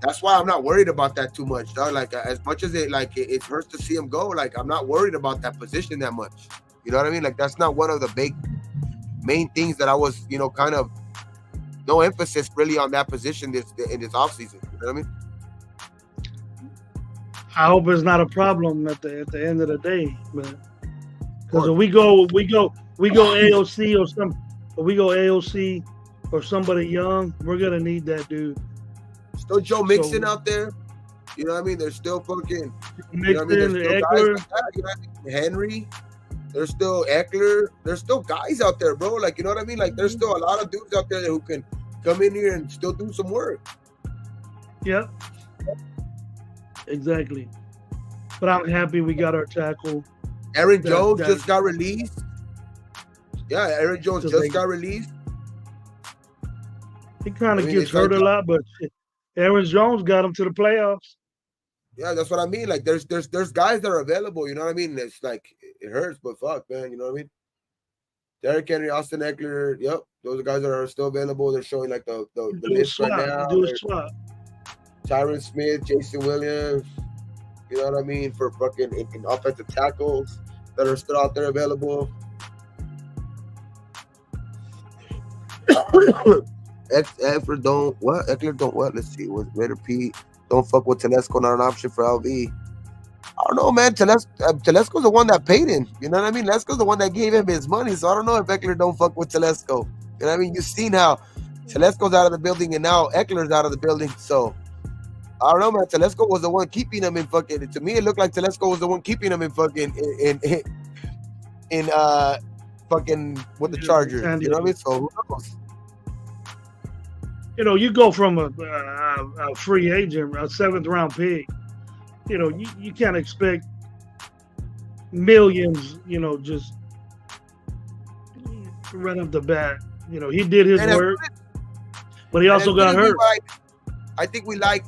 that's why I'm not worried about that too much, dog. Like, as much as it hurts to see him go, like, I'm not worried about that position that much. You know what I mean? Like, that's not one of the big main things that I was, you know, kind of no emphasis really on that position in this offseason. You know what I mean? I hope it's not a problem at the end of the day, man. Because if we go AOC or somebody young, we're gonna need that dude. Still Joe Mixon out there. You know what I mean? There's still fucking Mixon, you know what I mean? There's still Eckler. guys like that, you know what I mean? Henry. There's still Eckler. There's still guys out there, bro. Like, you know what I mean? Like, there's still a lot of dudes out there who can come in here and still do some work. Yep. Exactly. But I'm happy we got our tackle. Aaron Jones just got released. Yeah, Aaron Jones just got released. He kind of gets hurt a lot, but Aaron Jones got him to the playoffs. Yeah, that's what I mean. Like, there's guys that are available. You know what I mean? It's like, it hurts, but fuck, man. You know what I mean? Derrick Henry, Austin Eckler. Yep, those are guys that are still available. They're showing like the list right now. Tyron Smith, Jason Williams. You know what I mean? For fucking in offensive tackles that are still out there available. Eckler don't what? Eckler don't what? Let's see. Was Raider Pete? Don't fuck with Telesco, not an option for LV. I don't know, man. Telesco's the one that paid him. You know what I mean? Telesco's the one that gave him his money. So I don't know if Eckler don't fuck with Telesco. You know what I mean? You've seen how Telesco's out of the building and now Eckler's out of the building. So I don't know, man. Telesco was the one keeping him in fucking. To me, it looked like Telesco was the one keeping him in fucking in fucking with the Chargers. You know what I mean? So who knows? You know, you go from a free agent, a 7th round pick. You know, you can't expect millions. You know, just right off the bat. You know, he did his work, but he also got hurt. I think we like.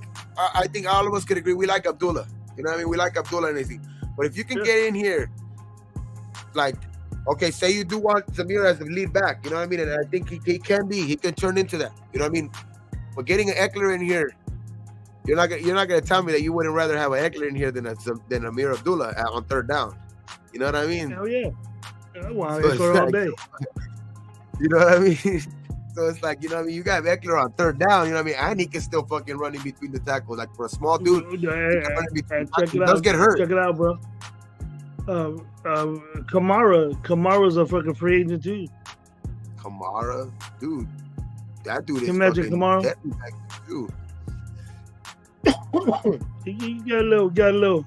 I think all of us could agree we like Abdullah. You know what I mean? We like Abdullah and everything. But if you can get in here, like, okay, say you do want Zamir as the lead back, you know what I mean? And I think he can turn into that. You know what I mean? But getting an Eckler in here, you're not gonna tell me that you wouldn't rather have an Eckler in here than Amir Abdullah on 3rd down. You know what I mean? Hell yeah. Wow, so it's all day. You know what I mean? So it's like, you know what I mean? You got Eckler on 3rd down, you know what I mean? And he can still fucking run in between the tackles. Like, for a small dude, he does get hurt. Check it out, bro. Kamara's a fucking free agent too. Kamara, dude, that dude is imagine Kamara. Too. He got a little.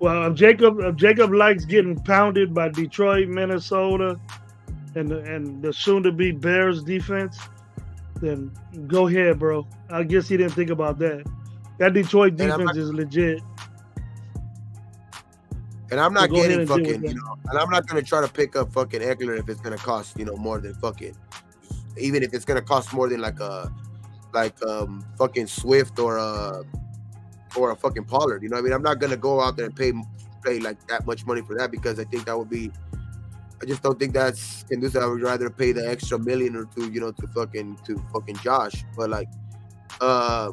Well, if Jacob likes getting pounded by Detroit, Minnesota, and the soon-to-be Bears defense, then go ahead, bro. I guess he didn't think about that. That Detroit defense is legit. And I'm not getting fucking, you know, and I'm not going to try to pick up fucking Eckler if it's going to cost, you know, more than fucking, even if it's going to cost more than like fucking Swift or a fucking Pollard. You know what I mean? I'm not going to go out there and pay like that much money for that, because I think that would be, I just don't think that's conducive. I would rather pay the extra $1 million or $2, you know, to fucking Josh. But like, I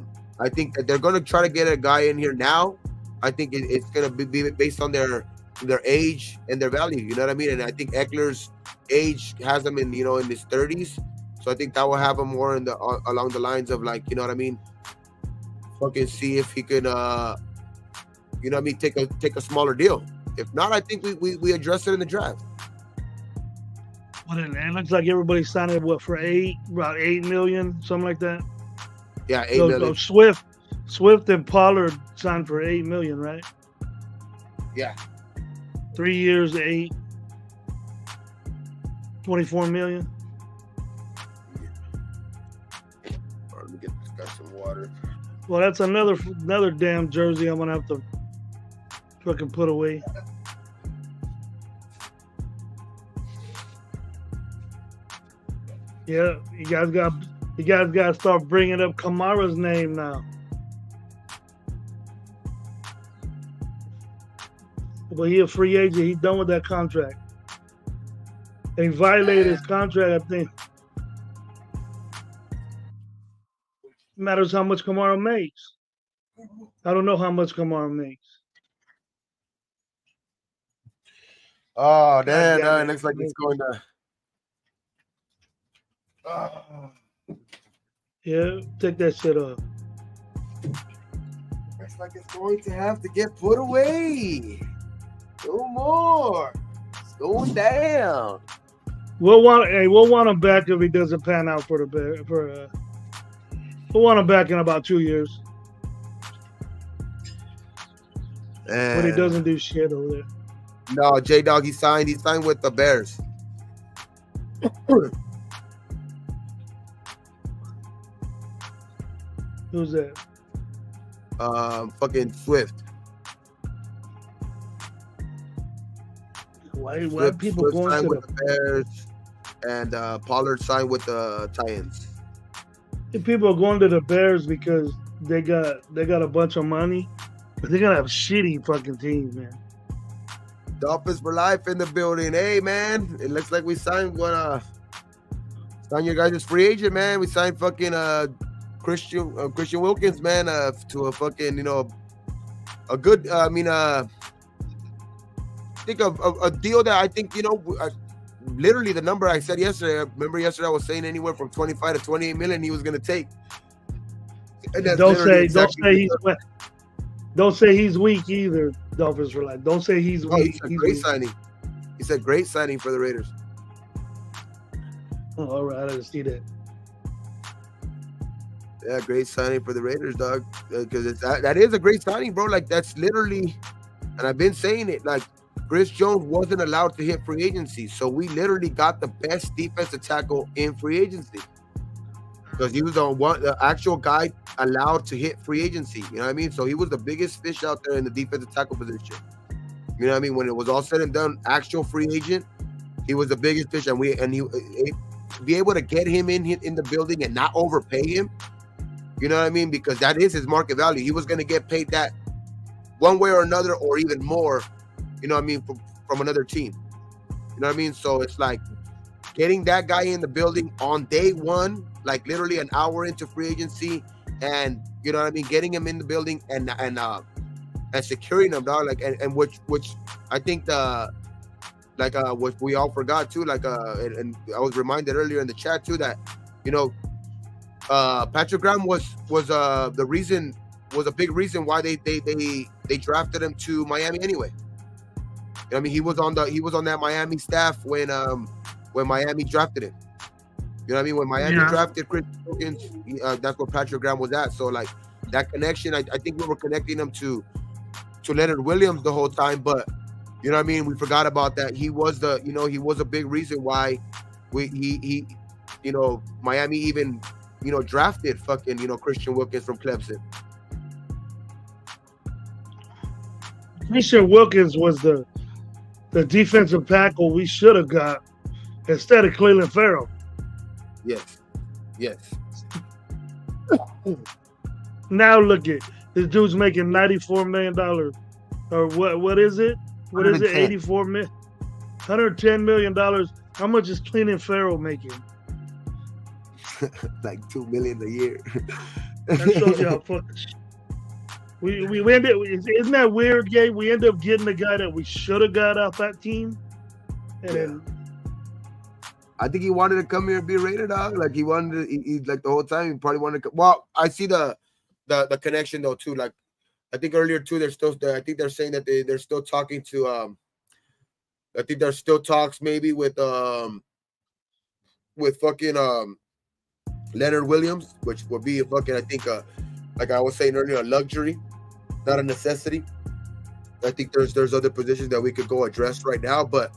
think that they're going to try to get a guy in here now. I think it's going to be based on their age and their value. You know what I mean? And I think Eckler's age has him in, you know, in his 30s. So I think that will have him more in the along the lines of, like, you know what I mean? Fucking see if he can, you know what I mean? Take a smaller deal. If not, I think we address it in the draft. Well, it looks like everybody signed up for about $8 million, something like that. Yeah, $8 million. Swift and Pollard signed for $8 million, right? Yeah. 3 years, 24 million. All right, let me get this guy some water. Well, that's another damn jersey I'm gonna have to fucking put away. Yeah, you guys got to start bringing up Kamara's name now. But he a free agent. He's done with that contract. He violated his contract, I think. Matters how much Kamara makes. I don't know how much Kamara makes. Oh, damn, it looks like it's going to. Yeah, take that shit off. Looks like it's going to have to get put away. No more. It's going down. We'll want him back if he doesn't pan out for the Bear. We'll want him back in about 2 years. But he doesn't do shit over there. No, J-Dog, he signed with the Bears. Who's that? Fucking Swift. Why people Swift going signed to with the Bears, and Pollard signed with the Titans. People are going to the Bears because they got a bunch of money, but they're gonna have shitty fucking teams, man. Dolphins for life in the building. Hey, man, it looks like we signed your guys' free agent, man. We signed fucking Christian Wilkins, man, to a fucking, a good, I think a deal that I think, literally the number I said yesterday. Remember yesterday I was saying anywhere from 25 to 28 million he was going to take. And don't say he's weak either. Dolphins for life. Don't say he's weak. He's a great signing. It's a great signing for the Raiders. Oh, all right, I didn't see that. Yeah, great signing for the Raiders, dog. Because that is a great signing, bro. Like, that's literally, and I've been saying it, like, Chris Jones wasn't allowed to hit free agency. So we literally got the best defensive tackle in free agency. Because he was the actual guy allowed to hit free agency. You know what I mean? So he was the biggest fish out there in the defensive tackle position. You know what I mean? When it was all said and done, actual free agent, he was the biggest fish. And be able to get him in the building and not overpay him. You know what I mean? Because that is his market value. He was going to get paid that one way or another, or even more, you know what I mean, from another team. You know what I mean? So it's like getting that guy in the building on day one, like literally an hour into free agency, and you know what I mean, getting him in the building and securing him, dog. Like and which I think what we all forgot too. And I was reminded earlier in the chat too that Patrick Graham was a big reason why they drafted him to Miami anyway. You know what I mean? He was on that Miami staff when Miami drafted him. You know what I mean? When Miami drafted Chris Wilkins, that's where Patrick Graham was at. So like that connection, I think we were connecting him to Leonard Williams the whole time, but you know what I mean? We forgot about that. He was a big reason why Miami even drafted fucking Christian Wilkins from Clemson. Christian Wilkins was the defensive tackle we should have got instead of Cleveland Farrell. Yes. Now look at this dude's making $94 million, or what is it? What is it? 84 million, $110 million. How much is Cleveland Farrell making? Like $2 million a year. That shows you how fucking. We end up, isn't that weird, Gabe? We end up getting the guy that we should have got off that team, and then I think he wanted to come here and be a Raider, dog. Like he wanted to, he like the whole time. He probably wanted to. Well, I see the connection though too. Like I think earlier too, I think they're saying that they're still talking to. I think there's still talks maybe with fucking Leonard Williams, which would be a fucking, I think like I was saying earlier, a luxury, not a necessity. I think there's other positions that we could go address right now, but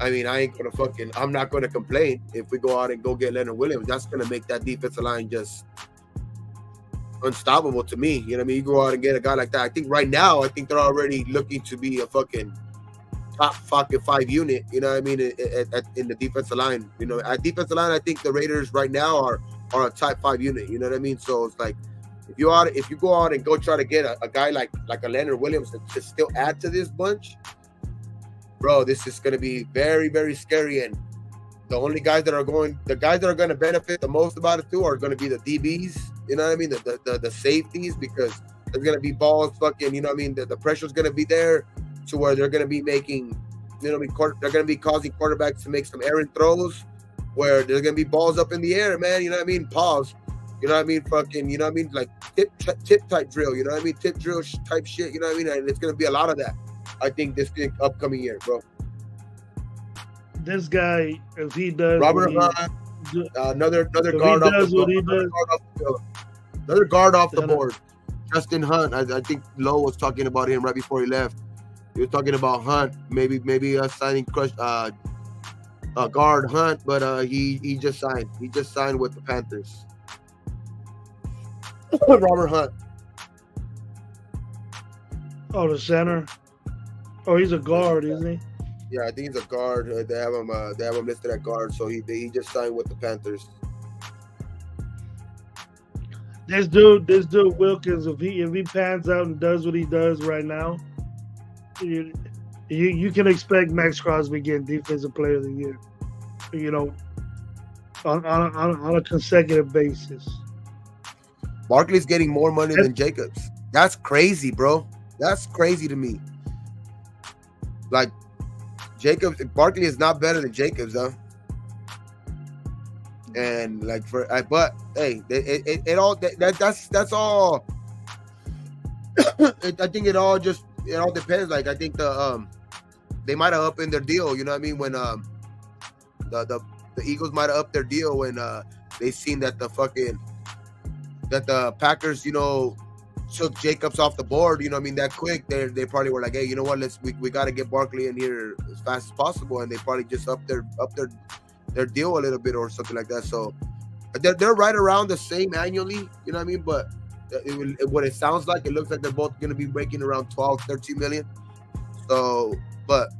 I mean, I'm not gonna complain if we go out and go get Leonard Williams. That's gonna make that defensive line just unstoppable to me. You know what I mean? You go out and get a guy like that. I think right now, they're already looking to be a fucking top fucking 5 unit. You know what I mean? In the defensive line, at defensive line, I think the Raiders right now are a top 5 unit. You know what I mean? So it's like if you go out and go try to get a guy like a Leonard Williams to still add to this bunch, bro, this is going to be very, very scary. And the guys that are going to benefit the most about it too are going to be the DBs. You know what I mean? The safeties, because there's going to be balls fucking, you know what I mean? The pressure's going to be there to where they're going to be making, they're going to be causing quarterbacks to make some errant throws where there's going to be balls up in the air, man. You know what I mean? Pause. You know what I mean? Fucking, you know what I mean? Like tip type drill, you know what I mean? Tip drill type shit, you know what I mean? And it's going to be a lot of that, I think, this upcoming year, bro. This guy, if he does Robert Hunt, another guard off the board. Justin Hunt. I think Lowe was talking about him right before he left. He was talking about Hunt, maybe signing guard Hunt, but he just signed. He just signed with the Panthers. Robert Hunt. Oh, the center. Oh, he's a guard, isn't he? Yeah, I think he's a guard. They have him listed at guard, so he just signed with the Panthers. This dude Wilkins, if he pans out and does what he does right now, you can expect Max Crosby getting Defensive Player of the Year. You know, on a consecutive basis. Barkley's getting more money than Jacobs. That's crazy, bro. That's crazy to me. Like, Barkley is not better than Jacobs, though. And like but hey, that's all. I think it all depends. Like, I think they might have upped in their deal. You know what I mean? When the Eagles might have upped their deal when they seen that the Packers, took Jacobs off the board, you know what I mean, that quick. They probably were like, hey, you know what, we got to get Barkley in here as fast as possible, and they probably just upped their deal a little bit or something like that. So they're right around the same annually, you know what I mean, but what it sounds like, it looks like they're both going to be making around 12-13 million. So, but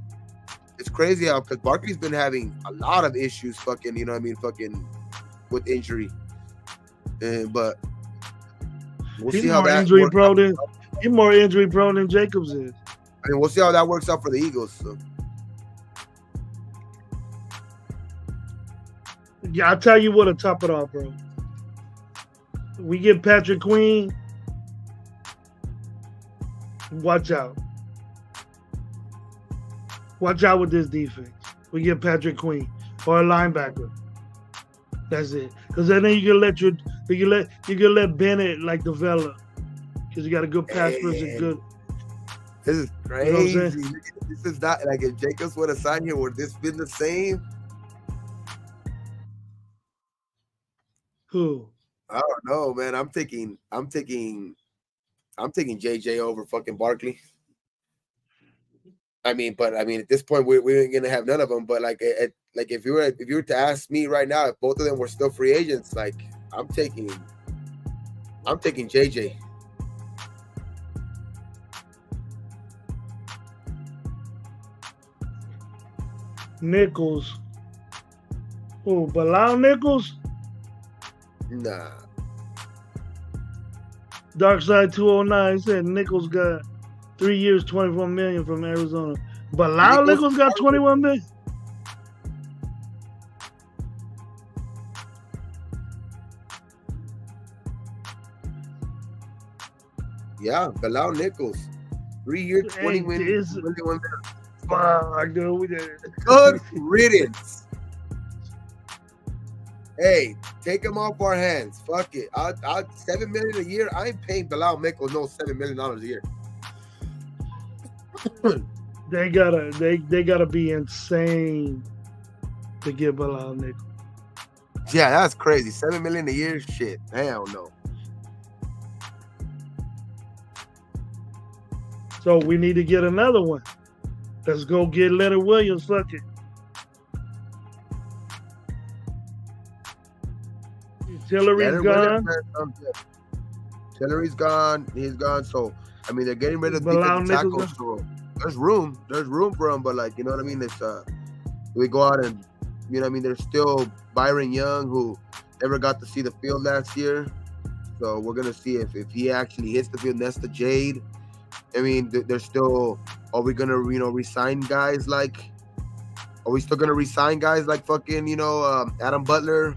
it's crazy how, because Barkley's been having a lot of issues fucking, you know what I mean, fucking with injury. But we'll see how that injury prone. He's more injury prone than Jacobs is. I mean, we'll see how that works out for the Eagles. So. Yeah, I'll tell you what to top it off, bro. We get Patrick Queen. Watch out. Watch out with this defense. We get Patrick Queen or a linebacker. That's it. Because then you can let Bennett like develop. Because you got a good pass person. Good. This is crazy. You know this is not like if Jacobs would have signed here, would this been the same? Who? I don't know, man. I'm taking JJ over fucking Barkley. I mean, at this point, we ain't gonna have none of them. But like if you were to ask me right now, if both of them were still free agents, like I'm taking JJ. Nichols. Oh, Bilal Nichols? Nah. Darkside 209 said Nichols got 3 years, 24 million from Arizona. Bilal Nichols got 21 million. Yeah, Bilal Nichols. 3 years, 20 million. Good riddance. Hey, take him off our hands. Fuck it. I'll $7 million a year. I ain't paying Bilal Nichols no $7 million a year. They gotta be insane to get Bilal Nichols. Yeah, that's crazy. $7 million a year, shit. Hell no. So we need to get another one. Let's go get Leonard Williams. Fuck it. Tillery's gone. Tillery's gone. He's gone. So I mean, they're getting rid of defensive tackles. So there's room for him. But like, you know what I mean? It's we go out and, you know what I mean? There's still Byron Young, who never got to see the field last year. So we're gonna see if he actually hits the field. Nesta Jade. I mean, there's still. Are we gonna resign guys like? Are we still gonna resign guys like fucking Adam Butler?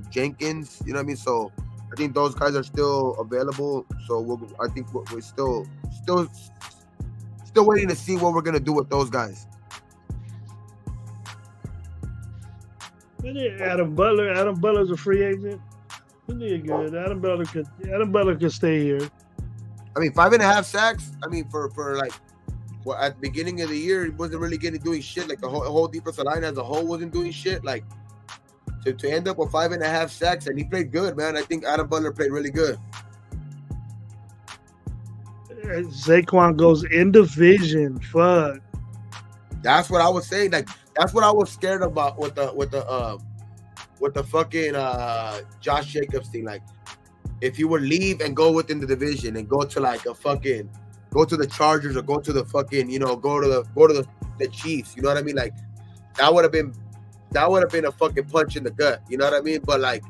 Jenkins. You know what I mean? So I think those guys are still available. So I think we're still waiting to see what we're gonna do with those guys. Adam Butler's a free agent. He did good. Adam Butler could stay here. I mean, 5.5 sacks. I mean, for like, well, at the beginning of the year, he wasn't really doing shit. Like the whole defensive line as a whole wasn't doing shit. Like to end up with 5.5 sacks, and he played good, man. I think Adam Butler played really good. Saquon goes in division. Fuck. That's what I was saying. Like that's what I was scared about with the fucking Josh Jacobs thing. Like if he would leave and go within the division and go to like go to the Chargers or go to the fucking go to the Chiefs. You know what I mean? Like that would have been a fucking punch in the gut. You know what I mean? But like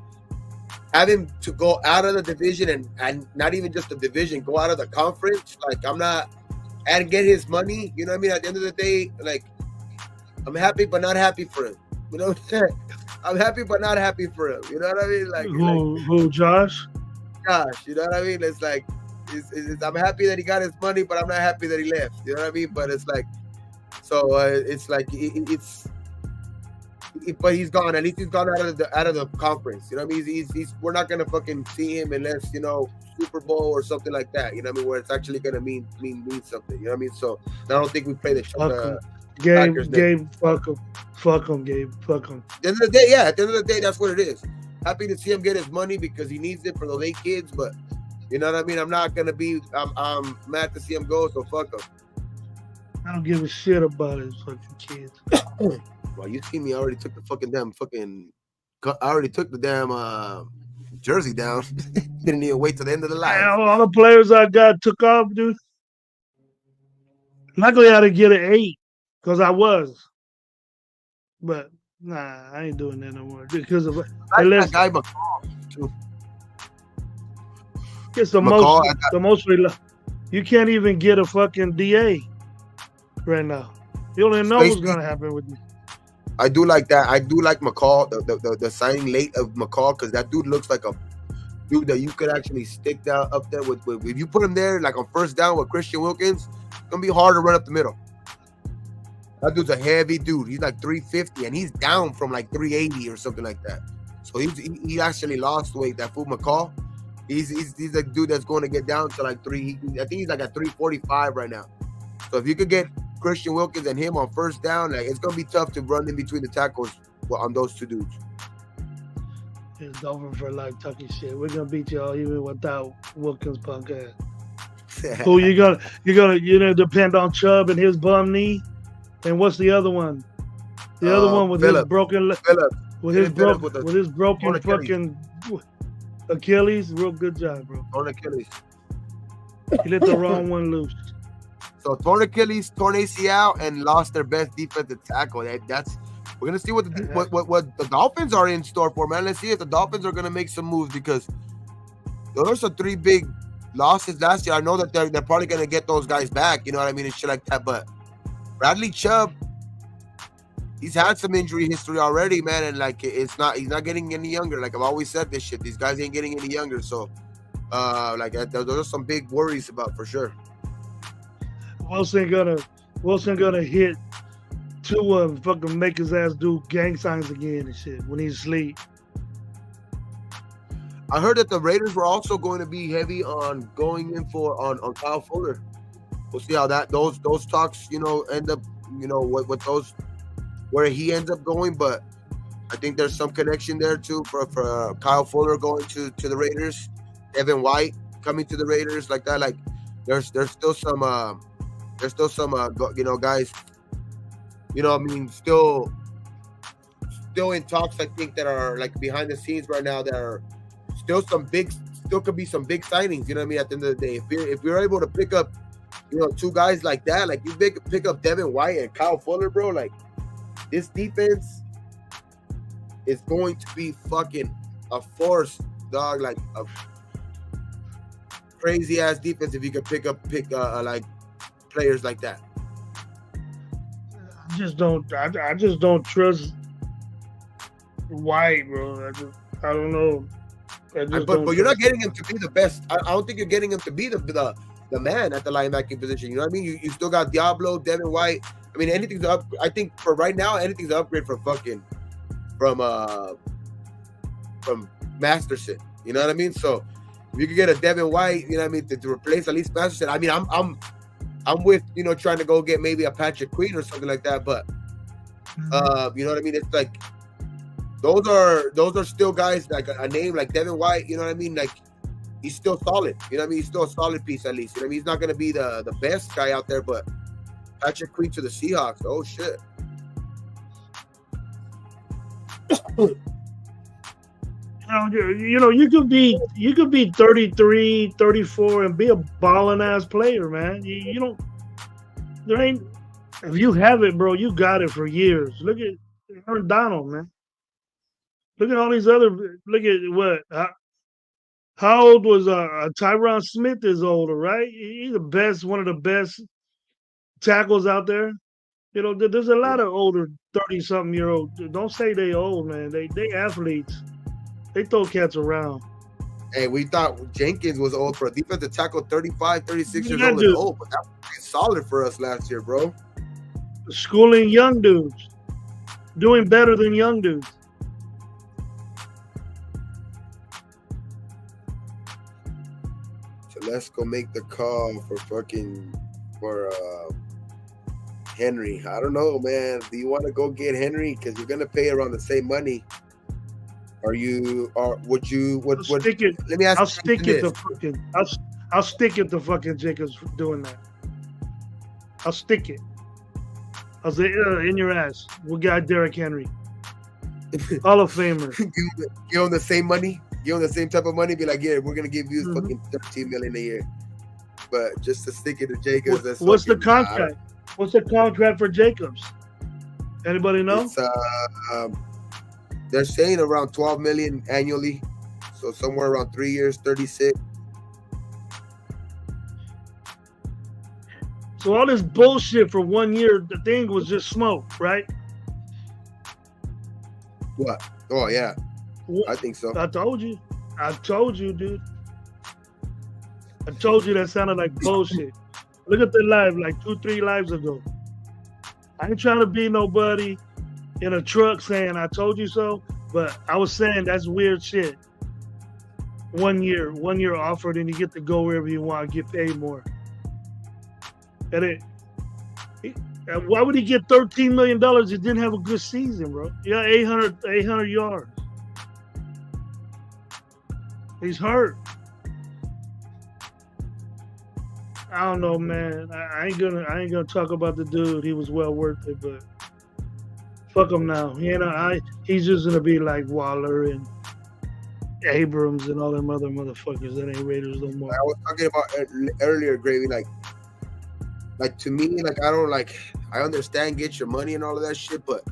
having to go out of the division and not even just the division, go out of the conference. Like I'm not. And get his money, you know what I mean? At the end of the day, like, I'm happy but not happy for him. You know what I'm saying? I'm happy but not happy for him. You know what I mean? Like who Josh? Josh, you know what I mean? It's like, I'm happy that he got his money, but I'm not happy that he left. You know what I mean? But it's like, so it's like, but he's gone. At least he's gone out of the conference. You know what I mean? He's we're not gonna fucking see him unless Super Bowl or something like that. You know what I mean? Where it's actually gonna mean something. You know what I mean? So I don't think we play the Gabe. Fuck him, Gabe. Fuck him. At the end of the day, yeah. At the end of the day, that's what it is. Happy to see him get his money because he needs it for those 8 kids. But you know what I mean? I'm not gonna be. I'm mad to see him go. So fuck him. I don't give a shit about his fucking kids. Well, you see me. I already took the damn jersey down. Didn't even wait till the end of the line. All the players I got took off, dude. Luckily, I didn't get an 8 because I was. But nah, I ain't doing that no more because of that guy McCall too. It's the most. You can't even get a fucking DA right now. You don't even know what's gonna happen with me. I do like that. I do like McCall, the signing late of McCall, because that dude looks like a dude that you could actually stick down up there with. If you put him there, like on first down with Christian Wilkins, it's gonna be hard to run up the middle. That dude's a heavy dude. He's like 350, and he's down from like 380 or something like that. So he actually lost weight. That fool McCall, he's a dude that's going to get down to like I think he's like at 345 right now. So if you could get Christian Wilkins and him on first down, like it's gonna be tough to run in between the tackles on those two dudes. It's over for like talking shit. We're gonna beat y'all even without Wilkins punk ass. Who you gonna depend on Chubb and his bum knee? And what's the other one? The other one with his broken with his broken fucking Achilles. Real good job, bro. On Achilles. He let the wrong one loose. So torn Achilles, torn ACL, and lost their best defensive tackle. We're gonna see what the Dolphins are in store for, man. Let's see if the Dolphins are gonna make some moves, because those are 3 big losses last year. I know that they're probably gonna get those guys back, you know what I mean, and shit like that. But Bradley Chubb, he's had some injury history already, man, and like he's not getting any younger. Like I've always said this shit, these guys ain't getting any younger. So those are some big worries about for sure. Wilson gonna hit Tua and fucking make his ass do gang signs again and shit when he's asleep. I heard that the Raiders were also going to be heavy on going in on Kyle Fuller. We'll see how those talks, end up, what those, where he ends up going. But I think there's some connection there too for Kyle Fuller going to the Raiders, Evan White coming to the Raiders like that. Like there's still some There's still some, guys, I mean, still in talks, I think, that are like behind the scenes right now that are still could be some big signings, you know what I mean? At the end of the day, if you're able to pick up, two guys like that, like you pick up Devin White and Kyle Fuller, bro, like this defense is going to be fucking a force, dog, like a crazy ass defense if you could pick like players like that. I just don't trust White, bro. I don't know. But you're not getting him to be the best. I don't think you're getting him to be the man at the linebacking position. You know what I mean? You still got Diablo, Devin White. I mean, anything's up. I think for right now, anything's an upgrade from Masterson. You know what I mean? So if you could get a Devin White, you know what I mean, to replace at least Masterson. I mean, I'm with, trying to go get maybe a Patrick Queen or something like that. But you know what I mean? It's like those are still guys like a name like Devin White. You know what I mean? Like he's still solid. You know what I mean? He's still a solid piece at least. You know what I mean? He's not gonna be the best guy out there, but Patrick Queen to the Seahawks. Oh shit. You could be 33, 34 and be a balling ass player, man. If you have it, bro, you got it for years. Look at Aaron Donald, man. Look at all these other. Look at what. How old was Tyron Smith? Is older, right? He's one of the best tackles out there. There's a lot of older 30-something-year-olds. Don't say they old, man. They athletes. They throw cats around. Hey, we thought Jenkins was old for a defensive tackle, 35, 36 years old and old, but that was solid for us last year, bro. Schooling young dudes. Doing better than young dudes. So let's go make the call for Henry. I don't know, man. Do you want to go get Henry? Because you're gonna pay around the same money. Would you? Stick it. Let me ask. I'll stick it to fucking Jacobs for doing that. I'll stick it. I'll say in your ass. We got Derrick Henry, Hall of Famer. Give him the same money. Give him the same type of money. Be like, yeah, we're gonna give you fucking $13 million a year. But just to stick it to Jacobs. What's the contract? What's the contract for Jacobs? Anybody know? It's, they're saying around $12 million annually, so somewhere around 3 years, 36. So all this bullshit for 1 year, the thing was just smoke, right? What? Oh yeah, I think so. I told you, dude. I told you that sounded like bullshit. Look at the live like 2-3 lives ago. I ain't trying to be nobody in a truck saying I told you so, but I was saying that's weird shit. 1 year offered, and you get to go wherever you want, get paid more. And why would he get $13 million? He didn't have a good season, bro. Yeah, 800 yards. He's hurt. I don't know, man. I ain't gonna talk about the dude. He was well worth it, but fuck him now. He's just gonna be like Waller and Abrams and all them other motherfuckers that ain't Raiders no more. I was talking about earlier, Gravy. Like to me, like I understand get your money and all of that shit, but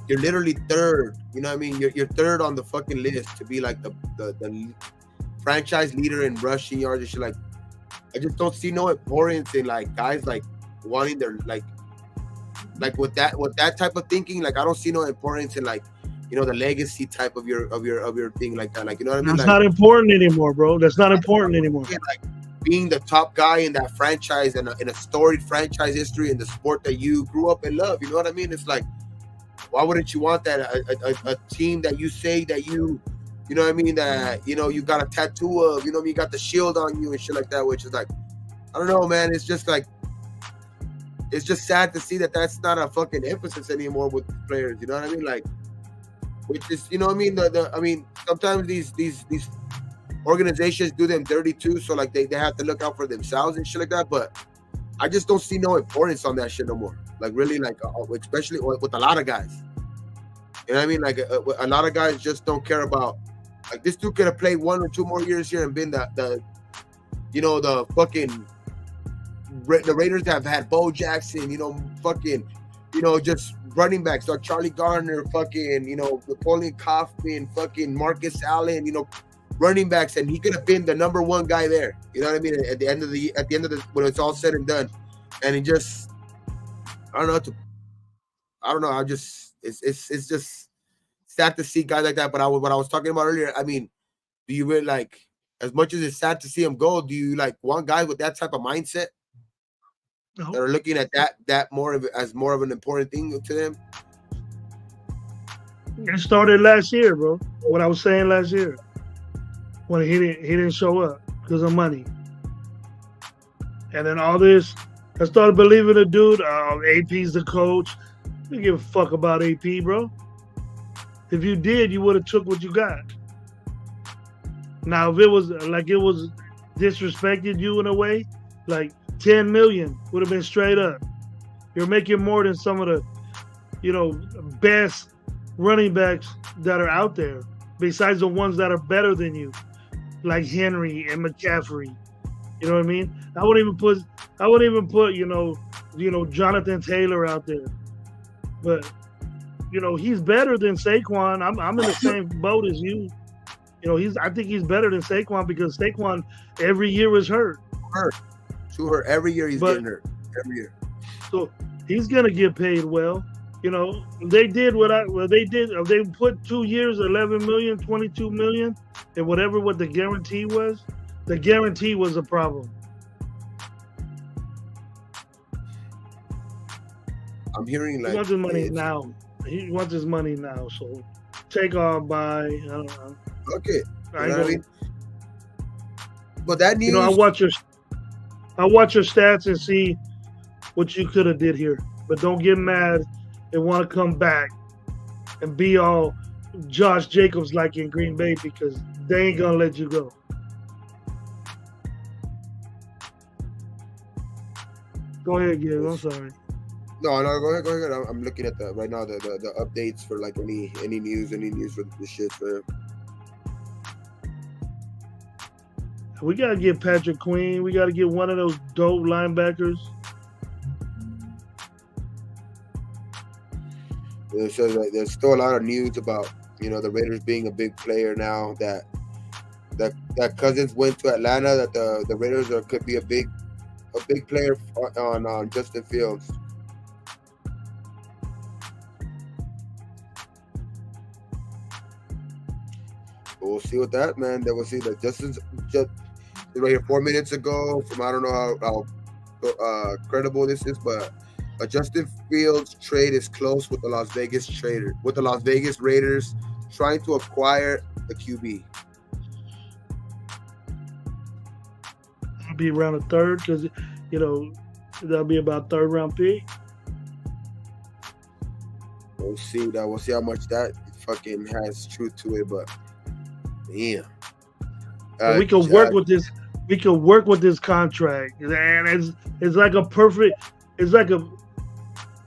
you're literally third. You know what I mean? You're third on the fucking list to be like the franchise leader in rushing yards and shit. Like I just don't see no importance in like guys like wanting their like with that type of thinking. Like I don't see no importance in like the legacy type of your thing like that. Like you know what I mean? That's not important anymore, bro. That's not important anymore. Like being the top guy in that franchise and in a storied franchise history in the sport that you grew up and love. You know what I mean? It's like, why wouldn't you want that? A team that you say that you know what I mean? That, you got a tattoo of, you got the shield on you and shit like that, which is like, I don't know, man. It's just like, it's just sad to see that that's not a fucking emphasis anymore with players. You know what I mean? Like, which is, you know what I mean? I mean, sometimes these organizations do them dirty too. So like they have to look out for themselves and shit like that. But I just don't see no importance on that shit no more. Like really, like especially with a lot of guys. You know what I mean? Like a lot of guys just don't care about. Like this dude could have played 1 or 2 more years here and been the fucking the Raiders that have had Bo Jackson, fucking, just running backs like Charlie Garner, fucking, Napoleon Kaufman, fucking Marcus Allen, running backs, and he could have been the number 1 guy there. You know what I mean? At the end of the when it's all said and done, and he just, I don't know. It's just sad to see guys like that. But what I was talking about earlier, I mean, do you really like, as much as it's sad to see him go, do you like want guys with that type of mindset that are looking at that as more of an important thing to them? It started last year, bro. What I was saying last year, when he didn't show up because of money, and then all this, I started believing the dude. AP's the coach. I don't give a fuck about AP, bro. If you did, you would have took what you got. Now, if it was disrespected you in a way, like 10 million would have been straight up. You're making more than some of the, best running backs that are out there, besides the ones that are better than you, like Henry and McCaffrey. You know what I mean? I wouldn't even put Jonathan Taylor out there, but he's better than Saquon. I'm in the same boat as you. I think he's better than Saquon because Saquon every year is hurt. Every year he's getting hurt. Every year. So he's gonna get paid well. They did they did. They put 2 years, 11 million, 22 million, and what the guarantee was. The guarantee was a problem. I'm hearing like he wants his money now. He wants his money now. So take on by. I don't know. Okay. You know what I mean? But that news. I watch your stats and see what you could have did here. But don't get mad and want to come back and be all Josh Jacobs like in Green Bay because they ain't gonna let you go. Go ahead, Gil. I'm sorry. No, go ahead. I'm looking at right now the updates for like any news for the shit, man. We gotta get Patrick Queen. We gotta get one of those dope linebackers. So there's still a lot of news about the Raiders being a big player now. That Cousins went to Atlanta. That the Raiders could be a big player on Justin Fields. We'll see with that, man. Then we'll see that Justin's just right here 4 minutes ago. From I don't know how credible this is, but a Justin Fields trade is close with the Las Vegas Raiders trying to acquire the QB. It'll be around a third because that'll be about third round pick. We'll see that. We'll see how much that fucking has truth to it, but yeah. We could work with this. We could work with this contract, and it's like a perfect. It's like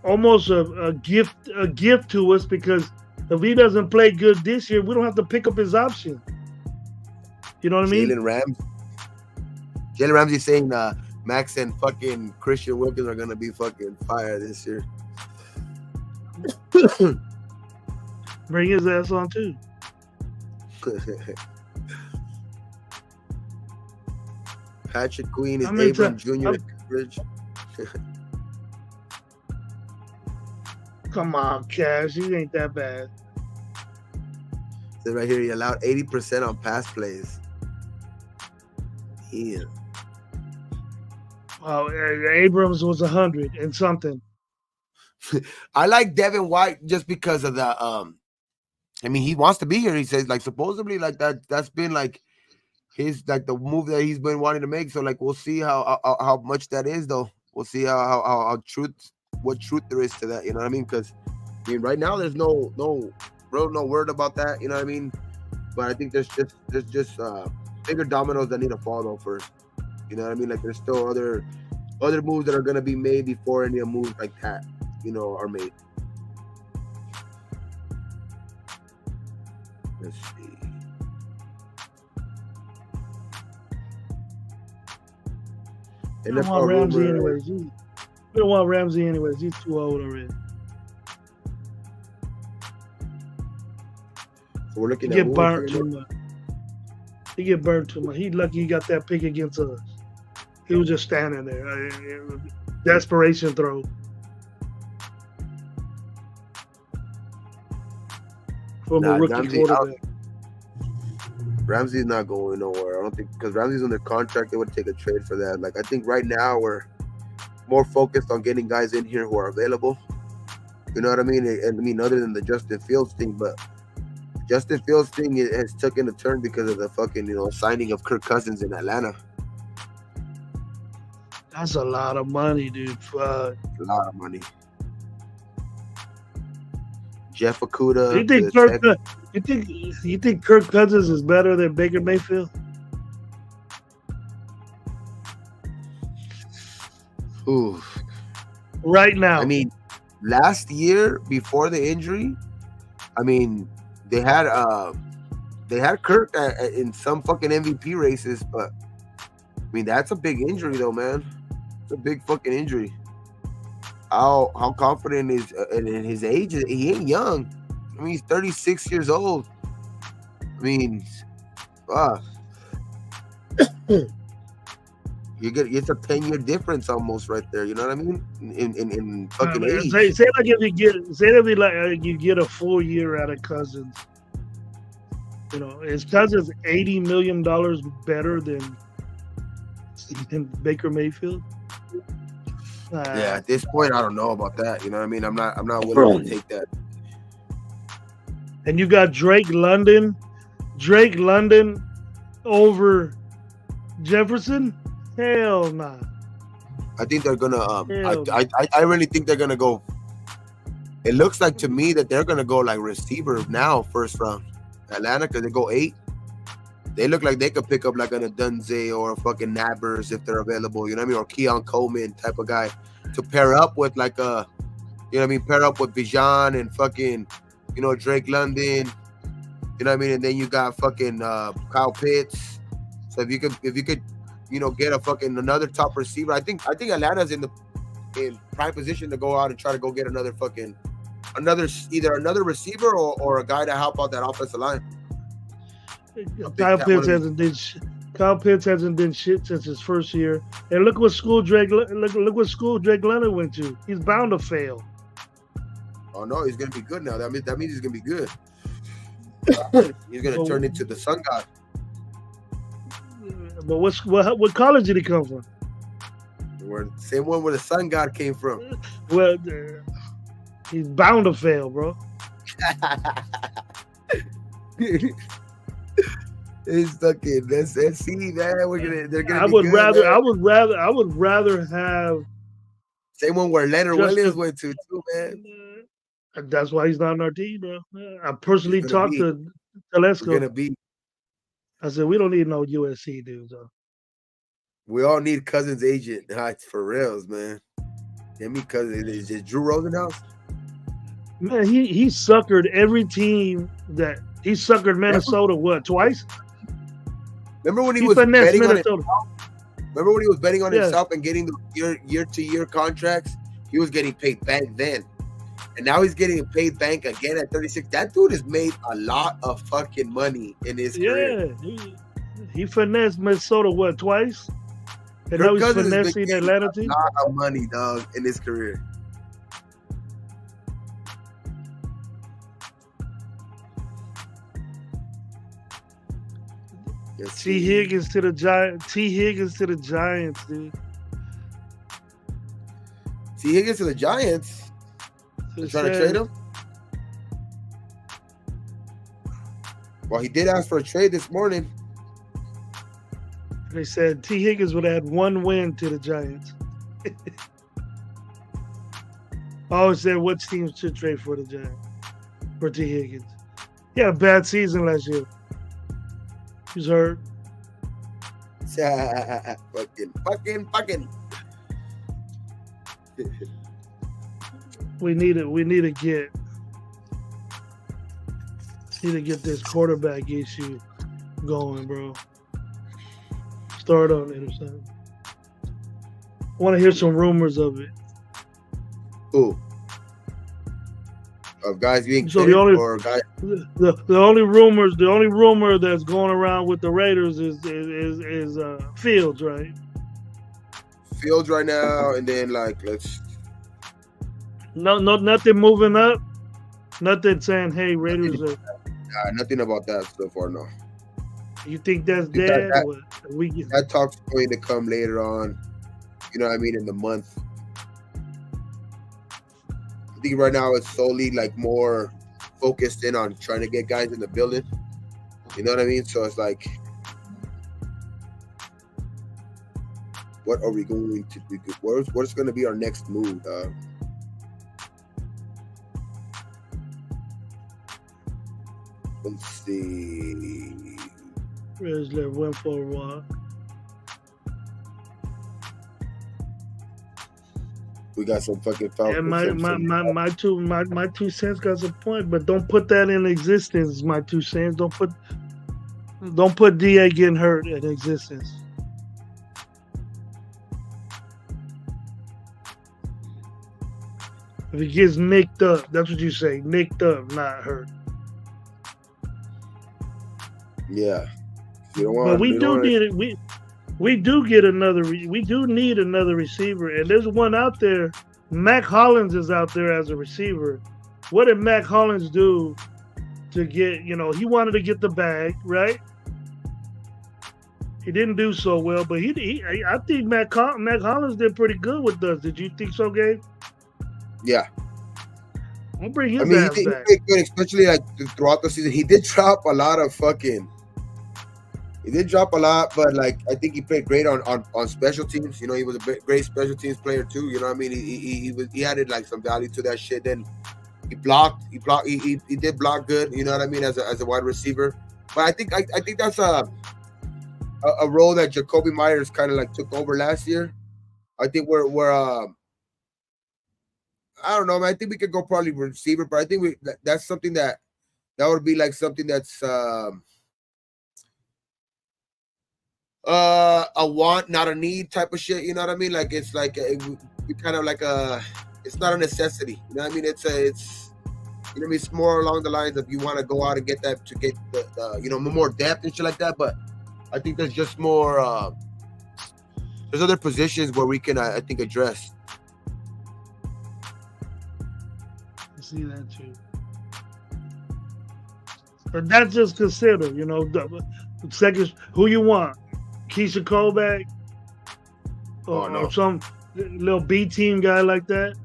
almost a gift to us because if he doesn't play good this year, we don't have to pick up his option. You know what I mean? Jalen Ramsey saying Max and fucking Christian Wilkins are gonna be fucking fire this year. Bring his ass on too. Patrick Queen is Abram Jr. Bridge. Come on, Cash. He ain't that bad. So right here, he allowed 80% on pass plays. Yeah. Well, Abrams was 100 and something. I like Devin White just because of the I mean, he wants to be here. He says, like, supposedly, like that's been like his the move that he's been wanting to make. So like, we'll see how much that is, though. We'll see what truth there is to that. You know what I mean? Because I mean, right now there's no word about that. You know what I mean? But I think there's just bigger dominoes that need to fall though first. You know what I mean? Like there's still other other moves that are gonna be made before any moves like that, are made. Let's see. We don't want Ramsey anyways. We don't want Ramsey anyways. He's too old already. So we're looking he at get burnt too much. He get burnt too much. He lucky he got that pick against us. He was just standing there. Desperation throw. From a rookie quarterback. Ramsey's not going nowhere. I don't think, because Ramsey's under contract, they would take a trade for that. Like, I think right now we're more focused on getting guys in here who are available. You know what I mean? And I mean, other than the Justin Fields thing, but Justin Fields thing has taken a turn because of the fucking, signing of Kirk Cousins in Atlanta. That's a lot of money, dude. Fuck. A lot of money. Jeff Okudah. You think Kirk Cousins is better than Baker Mayfield? Ooh. Right now. I mean, last year before the injury, I mean, they had Kirk in some fucking MVP races, but I mean, that's a big injury though, man. It's a big fucking injury. How confident is in his age? He ain't young. I mean, he's 36 years old. I mean, it's a 10-year difference almost right there. You know what I mean? In fucking age. Say like if you get a full year out of Cousins. Is Cousins $80 million better than Baker Mayfield? Yeah, at this point, I don't know about that. You know what I mean? I'm not willing to take that. And you got Drake London over Jefferson? Hell nah. I think they're gonna. I really think they're gonna go. It looks like to me that they're gonna go like receiver now, first round. Atlanta, because they go 8. They look like they could pick up like an Adunze or a fucking Nabbers if they're available, you know what I mean? Or Keon Coleman type of guy to pair up with like a, you know what I mean? Pair up with Bijan and fucking, Drake London, you know what I mean? And then you got fucking Kyle Pitts. So if you could, get a fucking another top receiver, I think Atlanta's in prime position to go out and try to go get either another receiver or a guy to help out that offensive line. Kyle Pitts hasn't done shit since his first year. And look what school Drake London went to. He's bound to fail. Oh no, he's gonna be good now. That means he's gonna be good. He's gonna turn into the sun god. But what college did he come from? Same one where the sun god came from. Well, he's bound to fail, bro. It's fucking. Let's see, man. They're gonna. I would rather have. Same one where Leonard Williams went to too, man. That's why he's not on our team, bro. I personally talked to Telesco. I said we don't need no USC dudes. We all need Cousins' agent. It's for reals, man. Give me Cousins. Is it Drew Rosenhaus? Man, he suckered every team that he suckered Minnesota. What, twice? Remember when he was betting on himself? Remember when he was betting on himself and getting the year-to-year contracts? He was getting paid bank then. And now he's getting paid bank again at 36. That dude has made a lot of fucking money in his career. Yeah, he finessed Minnesota, what, twice? And now he's finessing Atlanta team? A lot of money, dog, in his career. T. Higgins to the Giants, dude. T. Higgins to the Giants? Trying to trade him? Well, he did ask for a trade this morning. They said T. Higgins would have had one win to the Giants. I always said which teams should trade for the Giants, for T. Higgins. He had a bad season last year. He's hurt. Fucking. We need to get this quarterback issue going, bro. Start on it or something. I want to hear some rumors of it. Who? Of guys being So traded or guys? the only rumor that's going around with the Raiders is Fields, right? Fields right now, and then Nothing moving up. Nothing saying, hey, Raiders are. Nothing about that so far. No. You think that's dead? That talk's going to come later on. You know what I mean? In the month. I think right now it's solely more focused in on trying to get guys in the building. You know what I mean? So it's what are we going to do? What's going to be our next move? Let's see. Rizzler went for a walk. We got some fucking Falcons. And my 2 cents got some point, but don't put that in existence. My 2 cents. Don't put DA getting hurt in existence. If he gets nicked up, that's what you say. Nicked up, not hurt. Yeah. But we do need another receiver, and there's one out there. Mac Hollins is out there as a receiver. What did Mac Hollins do to get? He wanted to get the bag, right? He didn't do so well, but I think Mac Hollins did pretty good with us. Did you think so, Gabe? Yeah. I'll bring his ass back. He did good, especially throughout the season. He did drop a lot of fucking. He did drop a lot, but I think he played great on special teams. He was a great special teams player too. You know what I mean? He added some value to that shit. Then he blocked. He did block good. You know what I mean? As a wide receiver. But I think that's a role that Jacoby Myers kind of took over last year. I think we're I don't know, man. I think we could go probably receiver, but I think that's something that would be something that's a want, not a need type of shit. You know what I mean? It's kind of it's not a necessity. You know what I mean? It's more along the lines of you want to go out and get that to get the more depth and shit like that. But I think there's just more. There's other positions where we can I think address. I see that too. But that's just consider, the second who you want. Keisha Colback or some little B team guy like that.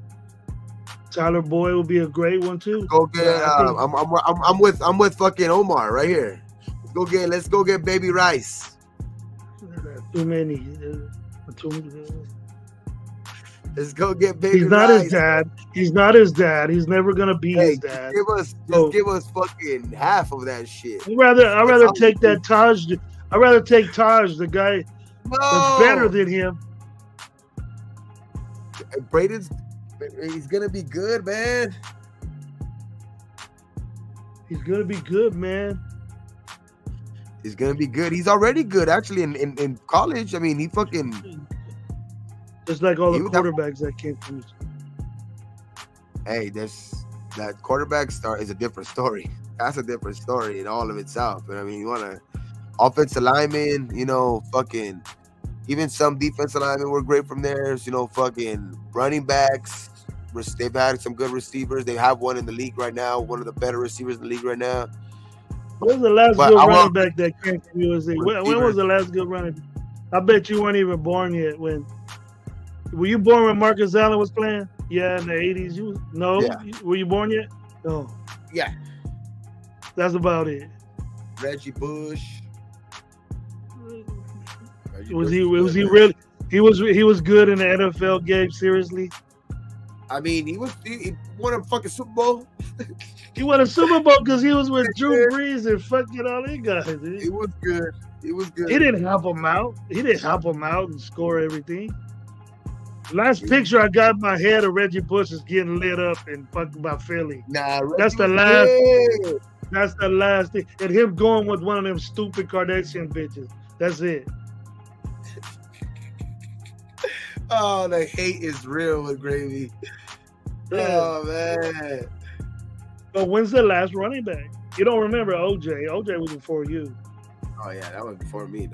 Tyler Boyd would be a great one too. Go get. I'm with fucking Omar right here. Let's go get Baby Rice. Too many. Let's go get Baby Rice. He's not his dad. He's not his dad. He's never gonna be his dad. Give us fucking half of that shit. I'd rather take that Taj. I'd rather take Taj, the guy that's better than him. He's gonna be good, man. He's gonna be good, man. He's gonna be good. He's already good, actually, in college. I mean, he fucking just like all the quarterbacks that came from his. Hey, that quarterback start is a different story. That's a different story in all of itself. But I mean, you want to offensive linemen, fucking even some defensive linemen were great from there. Fucking running backs. They've had some good receivers. They have one in the league right now, one of the better receivers in the league right now. When was the last good running back that came from USC? When was the last good running back? I bet you weren't even born yet. Were you born when Marcus Allen was playing? Yeah, in the 80s. Yeah. Were you born yet? No. Yeah. That's about it. Reggie Bush. Was he really? He was good in the NFL game. Seriously. I mean, he won a fucking Super Bowl. He won a Super Bowl because he was with Drew Brees and fucking all these guys. Dude. He was good. He was good. He didn't help him out. He didn't help him out and score everything. Last picture I got in my head of Reggie Bush is getting lit up and fucking about Philly. Nah, That's the Reggie was last. good. That's the last thing. And him going with one of them stupid Kardashian bitches. That's it. Oh, the hate is real with Gravy. Yeah. Oh man. But when's the last running back? You don't remember OJ? OJ was before you. Oh yeah, that was before me.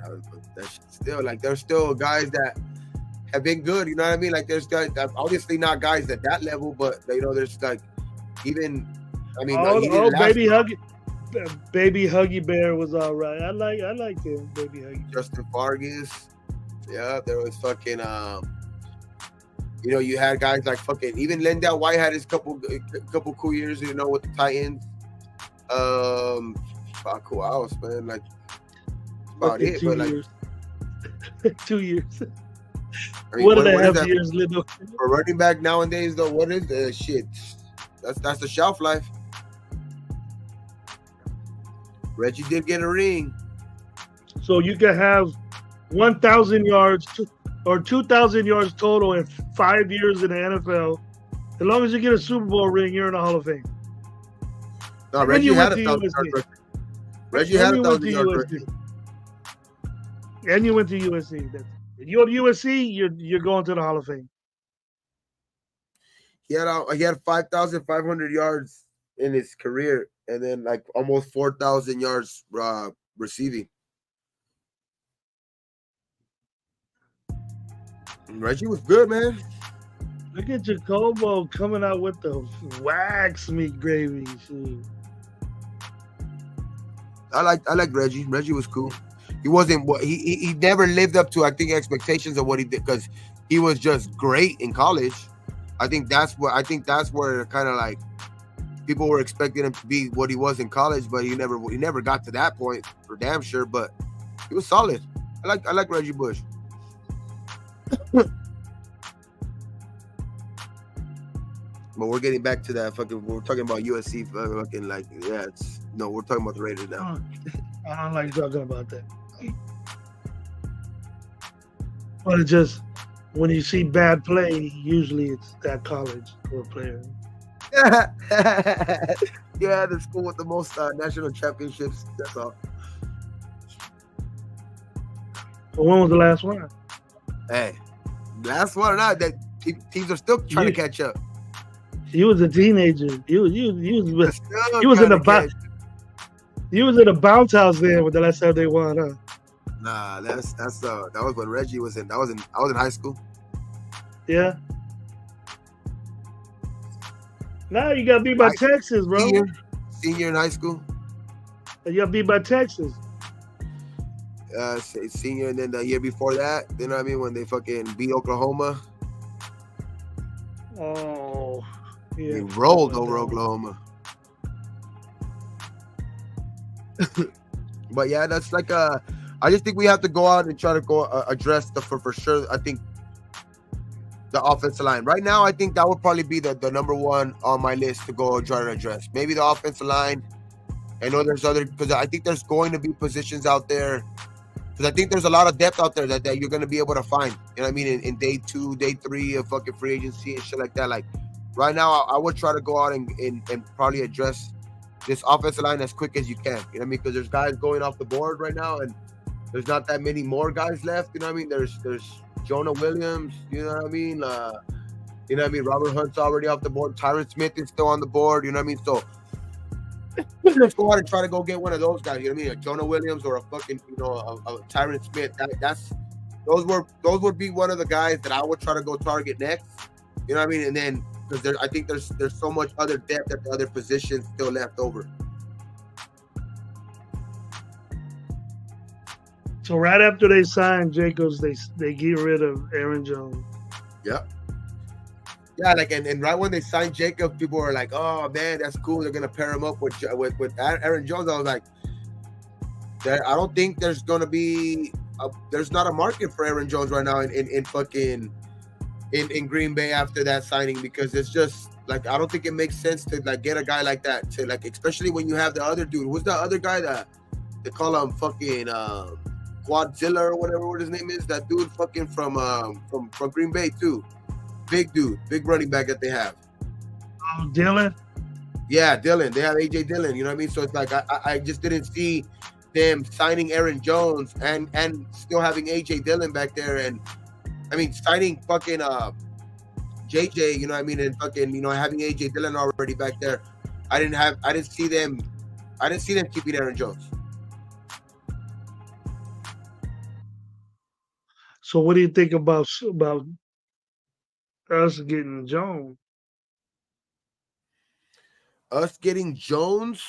That's still like there's still guys that have been good. You know what I mean? Like there's guys, obviously not guys at that level, but you know there's like even. I mean, baby Huggy Bear was all right. I like him, baby Huggy. Justin Vargas. Yeah, there was fucking. You know, you had guys like fucking even Lendell White had his couple cool years. You know, with the Titans. Fuck, who else, man? Like about it, but like 2 years. I mean, what years, Lindo? For running back nowadays, though, what is the shit? That's the shelf life. Reggie did get a ring. So you can have 1,000 yards or 2,000 yards total in 5 years in the NFL. As long as you get a Super Bowl ring, you're in the Hall of Fame. No, Reggie had 1,000 yards. Reggie had 1,000 yards. And you went to USC. If you go to USC, you're going to the Hall of Fame. He had 5,500 yards in his career, and then like almost 4,000 yards receiving. And Reggie was good, man. Look at Jacobo coming out with the wax meat gravy. Shit. I like Reggie. Reggie was cool. He wasn't what he never lived up to, I think, expectations of what he did because he was just great in college. I think that's where kind of like people were expecting him to be what he was in college, but he never got to that point for damn sure. But he was solid. I like Reggie Bush. But we're getting back to that fucking. We're talking about USC fucking like we're talking about the Raiders now. I don't like talking about that. But it's just when you see bad play, usually it's that college or player. Yeah, the school with the most national championships. That's all. So when was the last one? Hey, last one or not? That teams are still trying to catch up. He was a teenager. He was in the bounce house there with the last time they won, huh? Nah, that was when Reggie was in. I was in high school. Yeah. Now you got beat by Texas, bro. Senior in high school. And you got beat by Texas. Senior, and then the year before that, you know what I mean, when they fucking beat Oklahoma. Oh, yeah. They rolled over Oklahoma. But yeah, that's like I just think we have to go out and try to go address for sure. I think the offensive line right now. I think that would probably be the number one on my list to go try to address. Maybe the offensive line. I know there's other because I think there's going to be positions out there. Because I think there's a lot of depth out there that you're going to be able to find. You know what I mean? In day 2, day 3 of fucking free agency and shit like that. Like right now, I would try to go out and probably address this offensive line as quick as you can. You know what I mean? Because there's guys going off the board right now, and there's not that many more guys left. You know what I mean? There's Jonah Williams. You know what I mean? You know what I mean? Robert Hunt's already off the board. Tyron Smith is still on the board. You know what I mean? So let's go out and try to go get one of those guys. You know what I mean? A Jonah Williams or a fucking a Tyron Smith. Those would be one of the guys that I would try to go target next. You know what I mean? And then because I think there's so much other depth at the other positions still left over. So right after they signed Jacobs, they get rid of Aaron Jones. Yep. Yeah, like and right when they signed Jacob, people were like, "Oh man, that's cool. They're gonna pair him up with Aaron Jones." I was like, "I don't think there's gonna be there's not a market for Aaron Jones right now in fucking in Green Bay after that signing because it's just like I don't think it makes sense to like get a guy like that to like especially when you have the other dude. Who's the other guy that they call him fucking Quadzilla or whatever what his name is. That dude fucking from Green Bay too. Big dude, big running back that they have. Oh, Dylan. Yeah, Dylan. They have AJ Dillon. You know what I mean? So it's like I just didn't see them signing Aaron Jones and still having AJ Dillon back there, and I mean signing fucking JJ. You know what I mean? And fucking having AJ Dillon already back there. I didn't see them keeping Aaron Jones. So what do you think about us getting Jones? Us getting Jones,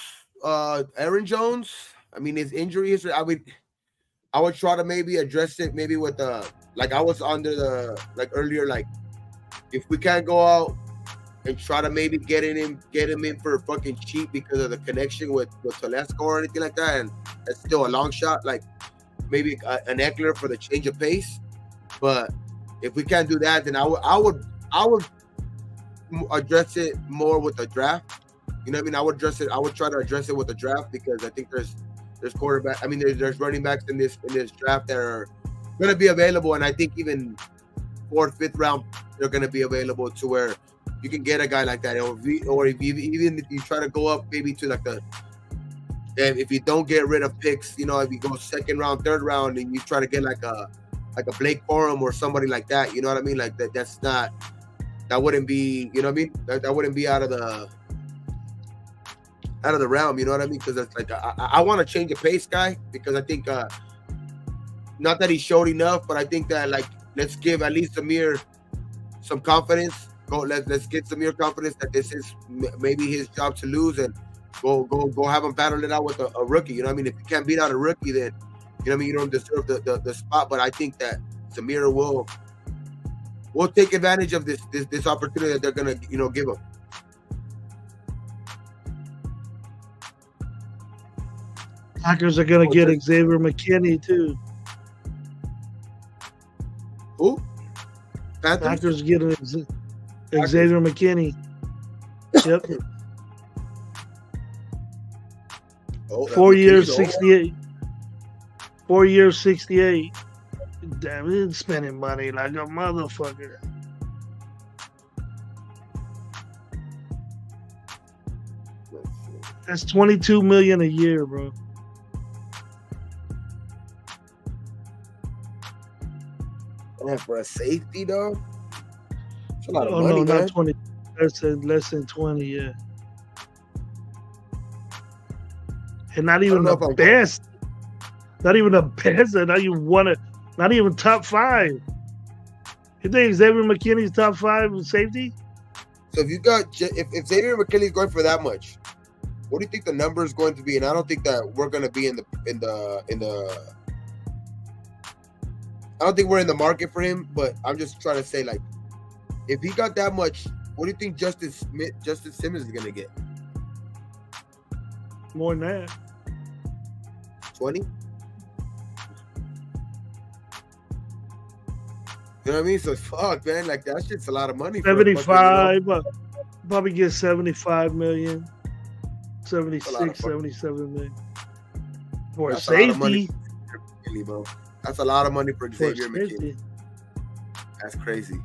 Aaron Jones. I mean, his injury history. I would try to maybe address it maybe with like I was under the earlier, like if we can't go out and try to maybe get him in for fucking cheap because of the connection with Telesco or anything like that, and that's still a long shot. Like maybe an Eckler for the change of pace. But if we can't do that, then I would address it more with the draft. You know what I mean? I would try to address it with the draft because I think there's quarterback. I mean, there's running backs in this draft that are going to be available, and I think even 4th, 5th round they're going to be available to where you can get a guy like that, or even if you try to go up maybe to like if you don't get rid of picks, if you go 2nd round, 3rd round, and you try to get like a Blake Corum or somebody like that, you know what I mean? Like that wouldn't be, you know what I mean? That wouldn't be out of the realm, you know what I mean? Because it's like I want to change the pace guy because I think not that he showed enough, but I think that like let's give at least Samir some confidence. Let's get Samir confidence that this is maybe his job to lose, and go have him battle it out with a rookie. You know what I mean? If you can't beat out a rookie, then you know what I mean, you don't deserve the spot. But I think that Samir will take advantage of this opportunity that they're gonna give him. Packers are gonna get Xavier McKinney too. Who? Packers getting Xavier McKinney. Yep. 4 years, 68. 4 years, 68. Damn, he's spending money like a motherfucker. That's $22 million a year, bro. Yeah, for a safety, though. It's a lot of money, no, man. not 20. Less than 20, yeah. And not even the best. Not even the best. Not even not even top 5. You think Xavier McKinney's top 5 in safety? So if Xavier McKinney's going for that much, what do you think the number is going to be? And I don't think that we're going to be in the. I don't think we're in the market for him, but I'm just trying to say, like, if he got that much, what do you think Justin Simmons is going to get? More than that. 20? You know what I mean? So fuck, man. Like that shit's a lot of money. 75. Probably get 75 million. 76, 77 million. For that's safety. That's a lot of money for Xavier McKinney. That's crazy.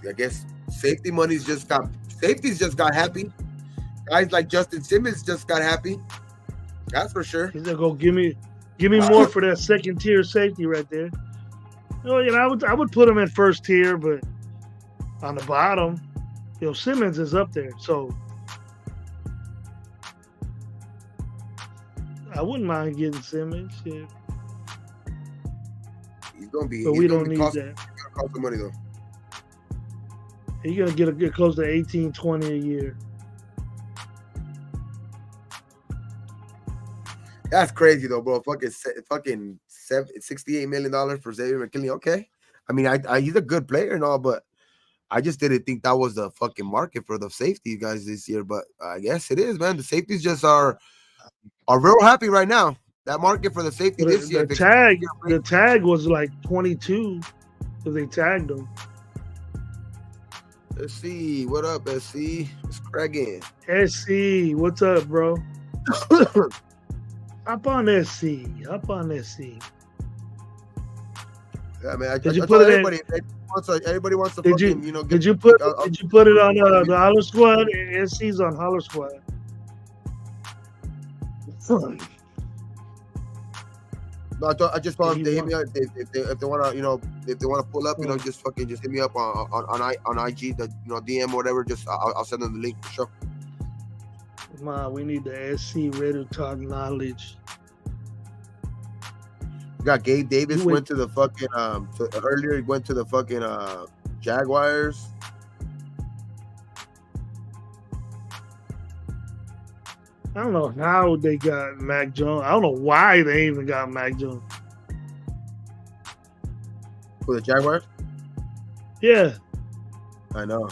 I guess safety's just got happy. Guys like Justin Simmons just got happy. That's for sure. He's gonna go give me more for that 2nd tier safety right there. I would put him in 1st tier, but on the bottom, Simmons is up there. So I wouldn't mind getting Simmons. Shit. He's gonna be. But we don't need that. He's gonna cost some money though. He's gonna get close to 18, 20 a year. That's crazy though, bro. Fucking $68 million for Xavier McKinney. Okay, I mean, he's a good player and all, but I just didn't think that was the fucking market for the safety guys this year. But I guess it is, man. The safeties just are real happy right now. That market for the safety this year. The tag was like 22 because they tagged him. Let's see. What up, SC? It's cracking. SC, what's up, bro? Up on SC. Up on SC. Yeah, man. Did you put it everybody, everybody wants to Did fucking, you did you put it on the Holler Squad? SC's on Holler Squad. No, I just want them to hit me up if they want to, if they want to pull up, just fucking just hit me up on IG, the DM or whatever. Just I'll send them the link for sure. Come on, we need the SC Raider Talk knowledge. We got Gabe Davis went to the fucking earlier. He went to the fucking Jaguars. I don't know how they got Mac Jones. I don't know why they even got Mac Jones. For the Jaguars? Yeah. I know.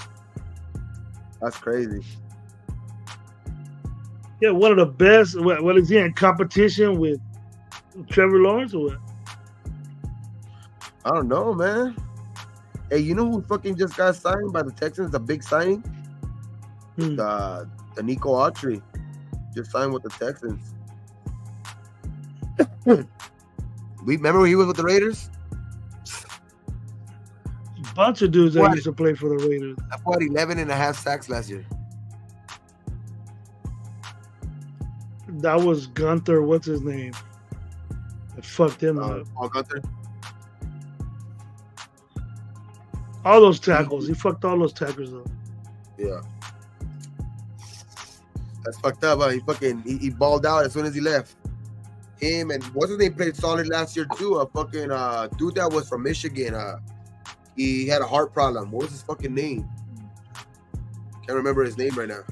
That's crazy. Yeah, one of the best. What is he in competition with Trevor Lawrence or what? I don't know, man. Hey, you know who fucking just got signed by the Texans? The big signing? The Nico Autry. Just signed with the Texans. We remember he was with the Raiders? A bunch of dudes that used to play for the Raiders. I bought 11 and a half sacks last year. That was Gunther. What's his name? I fucked him up. Paul Gunther? All those tackles. He fucked all those tackles up. Yeah. That's fucked up. He balled out as soon as he left. Him and what's his name played solid last year too. A fucking dude that was from Michigan. He had a heart problem. What was his fucking name? Can't remember his name right now.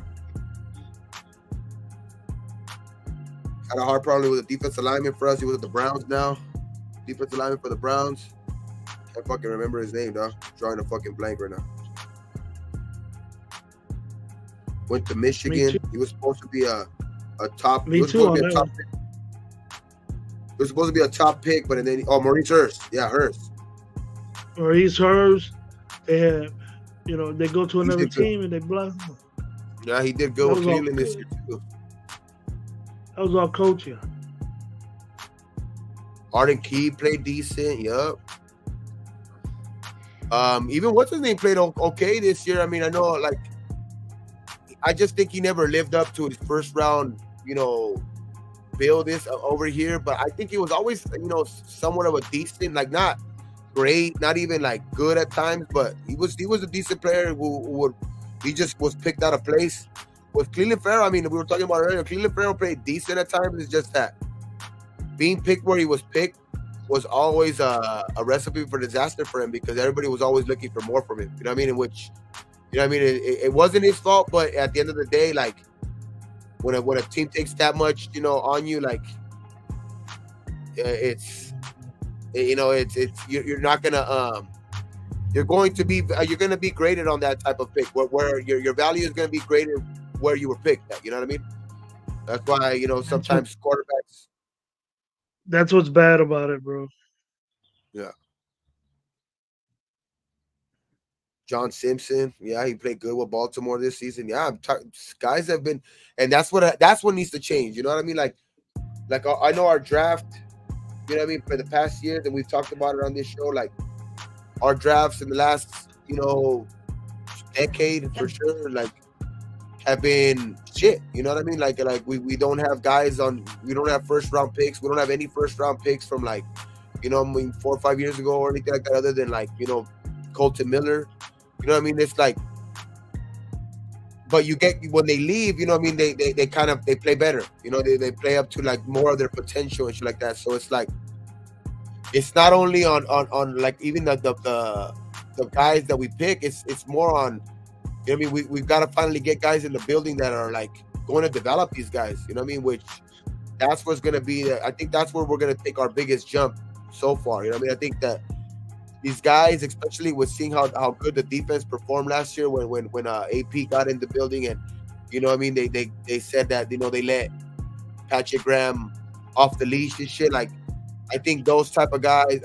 Had a heart problem with a defensive lineman for us. He was at the Browns now. Defensive lineman for the Browns. Can't fucking remember his name, dog. Drawing a fucking blank right now. Went to Michigan. He was supposed to be a top. Me too. He was supposed to be a top pick, but then Maurice Hurst. Yeah, Hurst. Maurice Hurst. They had, they go to another team and they block him. Yeah, he did good with Cleveland this year too. That was all coaching. Arden Key played decent. Yup. Even what's his name played okay this year. I mean, I know I just think he never lived up to his first round, build this over here. But I think he was always, somewhat of a decent, not great, not even good at times. But he was a decent player he just was picked out of place. With Cleveland Farrell, I mean, we were talking about earlier. Cleveland Farrell played decent at times. It's just that being picked where he was picked was always a recipe for disaster for him because everybody was always looking for more from him. You know what I mean? In which. You know what I mean? It wasn't his fault, but at the end of the day, when a team takes that much, on you, you're not gonna you're gonna be graded on that type of pick where your value is gonna be graded where you were picked at. You know what I mean? That's why sometimes quarterbacks. That's what's bad about it, bro. Yeah. John Simpson, yeah, he played good with Baltimore this season. Yeah, guys have been, and that's what needs to change. You know what I mean? I know our draft. You know what I mean? For the past year, that we've talked about it on this show. Our drafts in the last, decade for sure, have been shit. You know what I mean? We don't have guys we don't have first round picks. We don't have any first round picks from 4 or 5 years ago or anything like that, other than Colton Miller. You know what I mean? It's but you get when they leave, you know what I mean? They play better. They play up to more of their potential and shit like that. So it's it's not only on even the guys that we pick. It's more on. You know what I mean? We've got to finally get guys in the building that are going to develop these guys. You know what I mean? Which that's what's going to be. I think that's where we're going to take our biggest jump so far. You know what I mean? I think that. These guys, especially with seeing how good the defense performed last year when AP got in the building, and you know what I mean, they said that they let Patrick Graham off the leash and shit. I think those type of guys,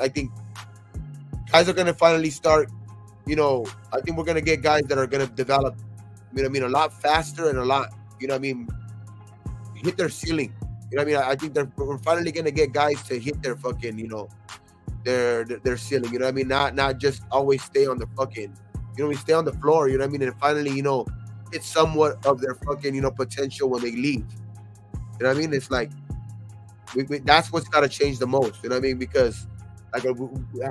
guys are gonna finally start. I think we're gonna get guys that are gonna develop. You know what I mean, a lot faster and a lot. You know what I mean, hit their ceiling. You know what I mean? I think we're finally gonna get guys to hit their fucking, their ceiling. You know what I mean? Not just always stay on the fucking, we stay on the floor. You know what I mean? And finally, it's somewhat of their fucking, potential when they leave. You know what I mean? It's like that's what's got to change the most. You know what I mean? Because like,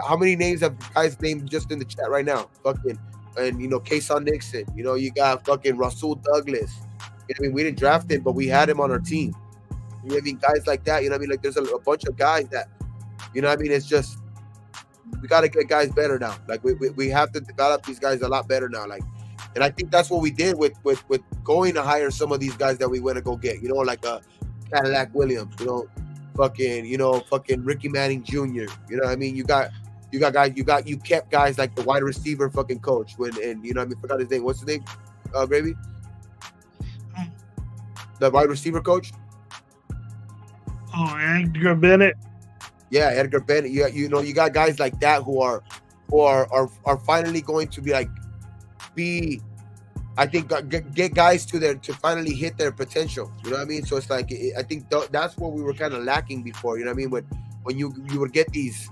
how many names have guys named just in the chat right now? Fucking, and Kason Nixon. You got fucking Rasul Douglas. You know what I mean? We didn't draft him, but we had him on our team. You know what I mean? Guys like that. You know what I mean? Like there's a bunch of guys that, you know what I mean? It's just we got to get guys better now. Like we have to develop these guys a lot better now. Like, and I think that's what we did with going to hire some of these guys that we went to go get. Like a Cadillac Williams. Fucking Ricky Manning Jr. You know what I mean? You kept guys like the wide receiver fucking coach forgot his name. What's his name? Gravy? The wide receiver coach? Oh, Edgar Bennett. Yeah, Edgar Bennett. You got guys like that who are finally going to get guys to finally hit their potential. You know what I mean? So it's like I think that's what we were kind of lacking before. You know what I mean? When you would get these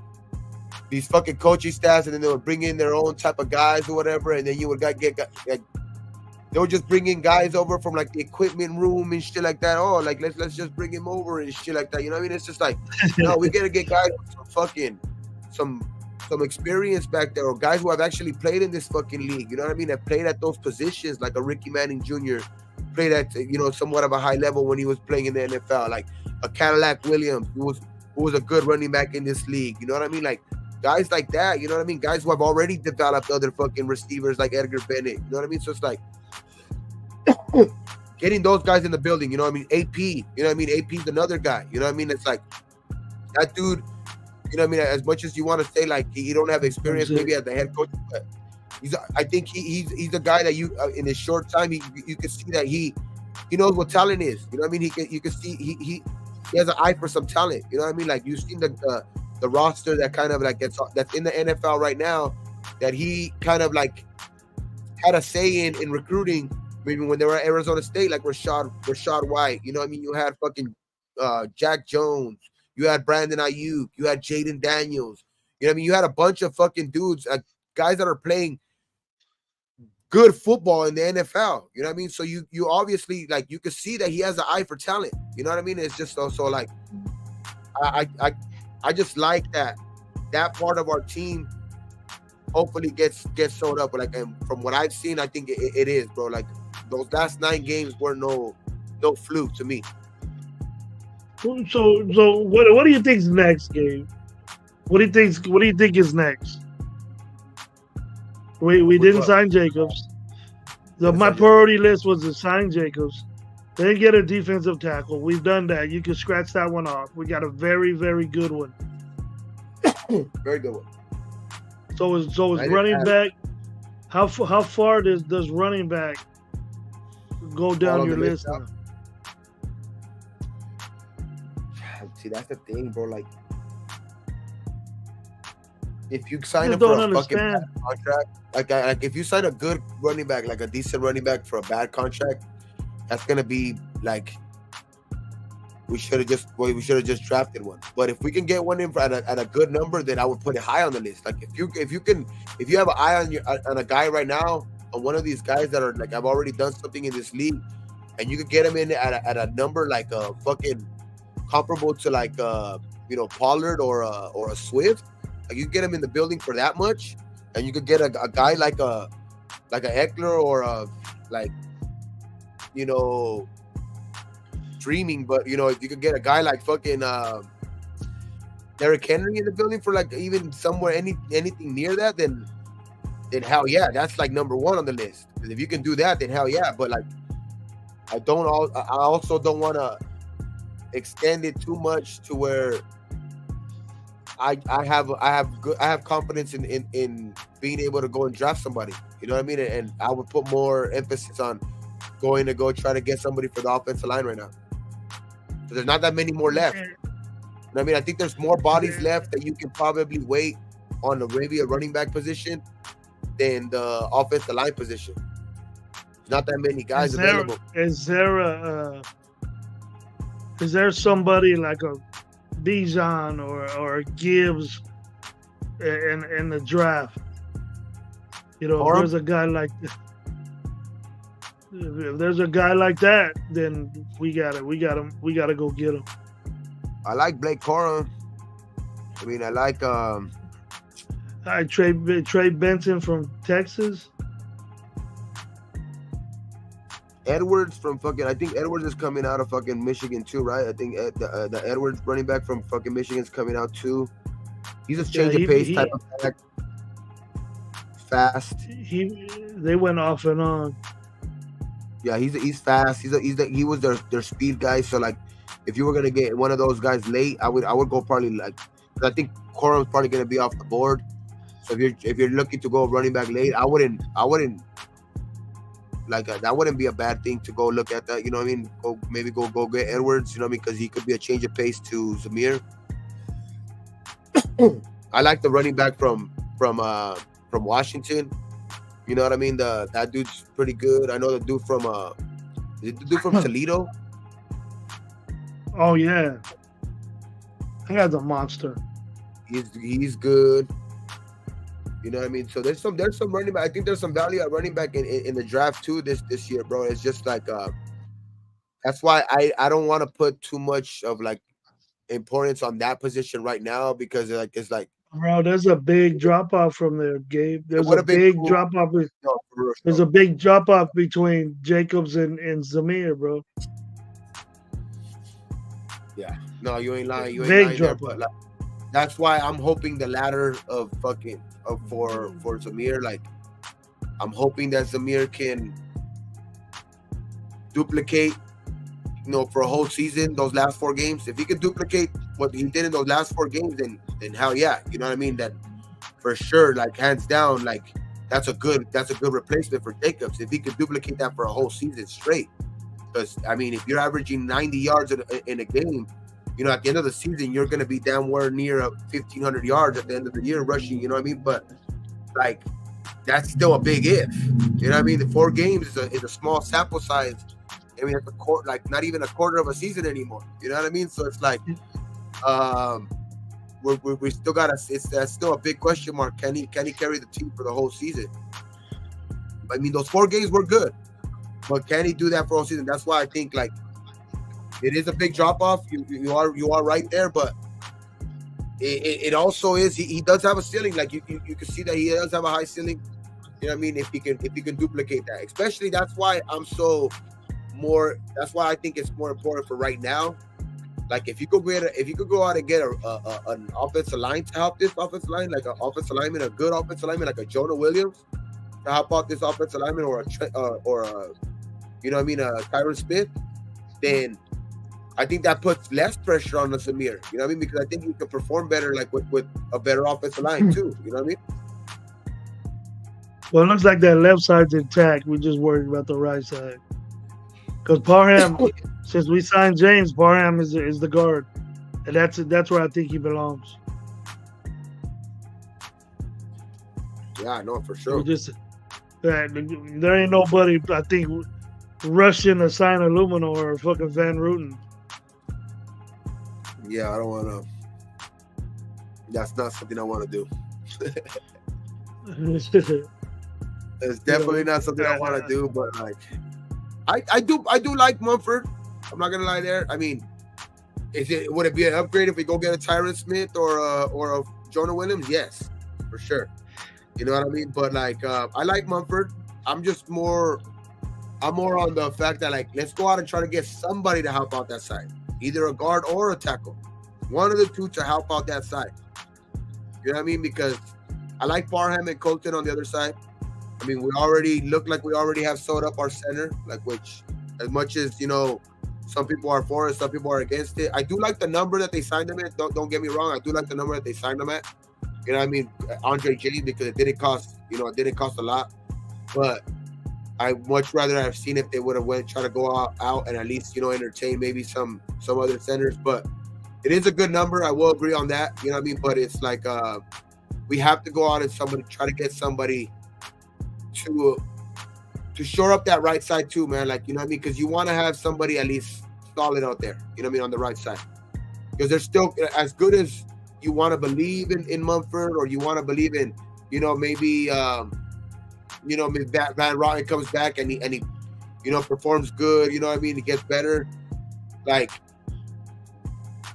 fucking coaching staffs, and then they would bring in their own type of guys or whatever, and then you would get they would just bring in guys over from like the equipment room and shit like that. Oh, like let's just bring him over and shit like that. You know what I mean? It's just like, no, we gotta get guys with some experience back there, or guys who have actually played in this fucking league. You know what I mean? That played at those positions, like a Ricky Manning Jr. played at somewhat of a high level when he was playing in the NFL, like a Cadillac Williams who was a good running back in this league. You know what I mean? Like guys like that. You know what I mean? Guys who have already developed other fucking receivers like Edgar Bennett. You know what I mean? So it's like getting those guys in the building. You know what I mean? AP. You know what I mean? AP's another guy. You know what I mean? It's like that dude. You know what I mean? As much as you want to say like he don't have experience maybe as the head coach, but I think he's a guy that you in his short time you can see that he knows what talent is. You know what I mean? You can see he has an eye for some talent. You know what I mean? Like you've seen the roster that kind of like that's in the NFL right now, that he kind of like had a say in recruiting. Maybe when they were at Arizona State, like Rashad White. You know what I mean? You had fucking Jack Jones. You had Brandon Ayuk. You had Jaden Daniels. You know what I mean? You had a bunch of fucking dudes, guys that are playing good football in the NFL. You know what I mean? So you obviously, like, you can see that he has an eye for talent. You know what I mean? It's just so like, I just like that part of our team hopefully gets sewed up. Like, and from what I've seen, I think it is, bro. Like, those last 9 games were no fluke to me. So what do you think's next, Gabe? What do you think is next? We didn't sign Jacobs. My priority list was to sign Jacobs, then get a defensive tackle. We've done that. You can scratch that one off. We got a very, very good one. Very good one. So is running back. How far does running back go down your list now? See, that's the thing, bro. Like, if you sign him for a fucking bad contract, like if you sign a good running back, like a decent running back for a bad contract, that's gonna be like we should have just drafted one. But if we can get one in at a good number, then I would put it high on the list. Like if you have an eye on a guy right now, on one of these guys that are like, I've already done something in this league, and you could get him in at a number like a fucking comparable to like Pollard or a Swift. Like you get him in the building for that much, and you could get a guy like a Eckler or a dreaming, but if you could get a guy like fucking Derrick Henry in the building for like even somewhere anything near that, then hell yeah, that's like number 1 on the list. Because if you can do that, then hell yeah. But like I also don't want to extend it too much to where I have confidence in being able to go and draft somebody. You know what I mean? And I would put more emphasis on going to go try to get somebody for the offensive line right now. So there's not that many more left. You know what I mean? I think there's more bodies left that you can probably wait on the maybe a running back position than the offensive line position. There's not that many guys available. Is there a Is there somebody like a Bijan or a Gibbs in the draft? You know, if there's a guy like then we gotta go get him. I like Blake Corum. I mean, I like Trey Benson from Texas. Edwards from fucking. I think Edwards is coming out of fucking Michigan too, right? I think the Edwards running back from fucking Michigan is coming out too. He's a change of pace type of back. Fast. They went off and on. Yeah, he's fast. He was their speed guy. So like, if you were gonna get one of those guys late, I would go probably like. I think Corum's probably gonna be off the board. So if you're looking to go running back late, I wouldn't like that. Wouldn't be a bad thing to go look at that. You know what I mean? Go get Edwards. You know what I mean? Because he could be a change of pace to Zamir. I like the running back from Washington. You know what I mean? That dude's pretty good. I know the dude from is it the dude from Toledo? Oh yeah, that guy's a monster. He's good. You know what I mean? So there's some running back. I think there's some value at running back in the draft too this year, bro. It's just like that's why I don't want to put too much of like importance on that position right now because it's like. Bro, there's a big drop off from there, Gabe. There's a big drop off. There's a big drop off between Jacobs and Zamir, bro. Yeah, no, you ain't lying. You ain't big lying there, but like, that's why I'm hoping the ladder for Zamir. Like, I'm hoping that Zamir can duplicate, you know, for a whole season those last 4 games. If he could duplicate what he did in those last 4 games, then hell yeah, you know what I mean? That for sure, like hands down, like that's a good replacement for Jacobs if he could duplicate that for a whole season straight. Because I mean, if you're averaging 90 yards in a game, you know, at the end of the season, you're gonna be damn near 1,500 yards at the end of the year rushing. You know what I mean? But like, that's still a big if. You know what I mean? The 4 games is a small sample size. I mean, it's like not even a quarter of a season anymore. You know what I mean? So it's like, we still got that's still a big question mark. Can he carry the team for the whole season? I mean, those 4 games were good, but can he do that for a whole season? That's why I think like it is a big drop off. You are right there, but it also is he does have a ceiling. Like you can see that he does have a high ceiling. You know what I mean? If he can duplicate that, especially that's why that's why I think it's more important for right now. Like if you could go out and get an offensive line to help this offensive line, like an offensive lineman, a good offensive lineman, like a Jonah Williams to help out this offensive lineman, or a you know what I mean, a Tyron Smith, then I think that puts less pressure on the Zamir. You know what I mean? Because I think he can perform better, like with a better offensive line too. You know what I mean? Well, it looks like that left side's intact. We're just worried about the right side. Because Parham, since we signed James, Parham is the guard, and that's where I think he belongs. Yeah, I know for sure. There ain't nobody I think rushing to sign a Lumino or fucking Van Ruten. Yeah, I don't want to. That's not something I want to do. It's definitely not something I want to do, but like. I do like Mumford. I'm not gonna lie there. I mean, would it be an upgrade if we go get a Tyron Smith or a Jonah Williams? Yes, for sure. You know what I mean? But like, I like Mumford. I'm more on the fact that like, let's go out and try to get somebody to help out that side, either a guard or a tackle, one of the two to help out that side. You know what I mean? Because I like Parham and Colton on the other side. I mean, we already look like we already have sewed up our center, like which, as much as, you know, some people are for it, some people are against it. I do like the number that they signed him at. Don't get me wrong. I do like the number that they signed him at. You know what I mean? Andre J, because it didn't cost a lot. But I much rather have seen if they would have try to go out and at least, you know, entertain maybe some other centers. But it is a good number. I will agree on that. You know what I mean? But it's like we have to go out and try to get somebody to shore up that right side too, man. Like, you know what I mean? Because you want to have somebody at least solid out there. You know what I mean, on the right side, because they're still as good as you want to believe in Mumford, or you want to believe in, maybe maybe Van Rotten comes back and he performs good. You know what I mean? He gets better. Like,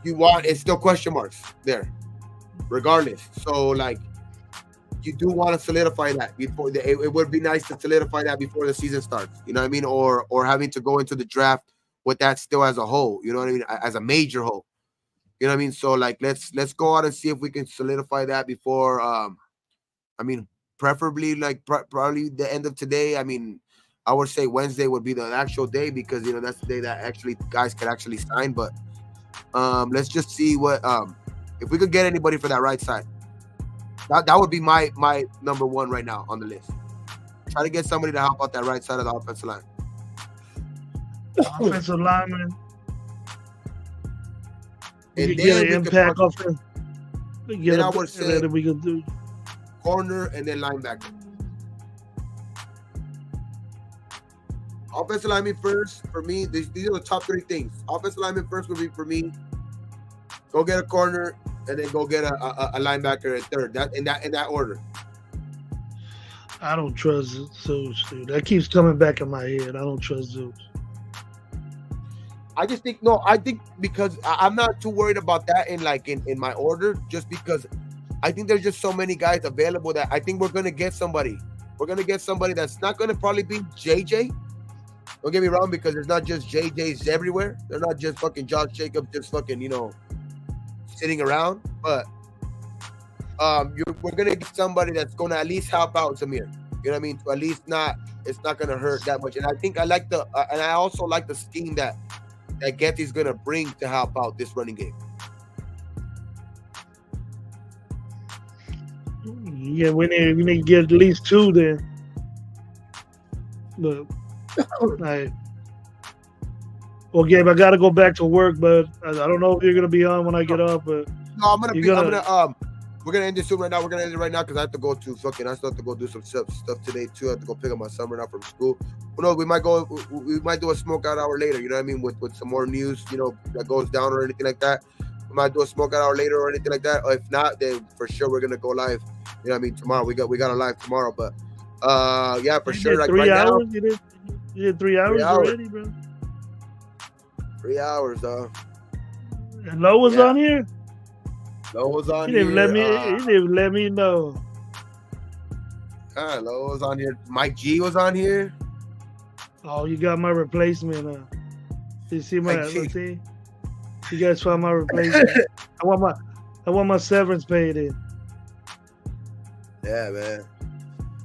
it's still question marks there, regardless. So like, you do want to solidify that before it would be nice to solidify that before the season starts. You know what I mean? Or having to go into the draft with that still as a whole. You know what I mean? As a major whole. You know what I mean? So like, let's go out and see if we can solidify that before. Preferably like probably the end of today. I mean, I would say Wednesday would be the actual day, because that's the day that actually guys can actually sign. But let's just see what if we could get anybody for that right side. That would be my number one right now on the list. Try to get somebody to help out that right side of the offensive line. Offensive lineman. And get an impact off him. Then I would say that we can do corner and then linebacker. Offensive lineman first for me. These are the top three things. Offensive lineman first would be for me. Go get a corner and then go get a linebacker at third. That in that order. I don't trust Zeus, dude. That keeps coming back in my head. I don't trust Zeus. I just think because I'm not too worried about that in my order, just because I think there's just so many guys available that I think we're gonna get somebody. We're gonna get somebody that's not gonna probably be JJ. Don't get me wrong, because there's not just JJs everywhere. They're not just fucking Josh Jacobs just fucking sitting around. But we're gonna get somebody that's gonna at least help out Zamir. You know what I mean? To at least it's not gonna hurt that much. And I think and I also like the scheme that Getty's gonna bring to help out this running game. Yeah, we need to get at least two then. But Gabe, I gotta go back to work, but I don't know if you're gonna be on when I get up. But no, we're gonna end this soon right now. We're gonna end it right now because I have to go to I still have to go do some stuff today too. I have to go pick up my son right now from school. Who knows? We might do a smoke out hour later. You know what I mean? With some more news, that goes down or anything like that. We might do a smoke out hour later or anything like that. Or if not, then for sure we're gonna go live. You know what I mean? Tomorrow we got a live tomorrow, but yeah, for sure. Like 3 right hours. now, you did 3 hours already, bro. 3 hours, though. And Lo was on here. Lo was on He here. didn't let me know. Lo was on here. Mike G was on here. Oh, you got my replacement. You see let's see. You guys found my replacement. I want my severance paid in. Yeah, man.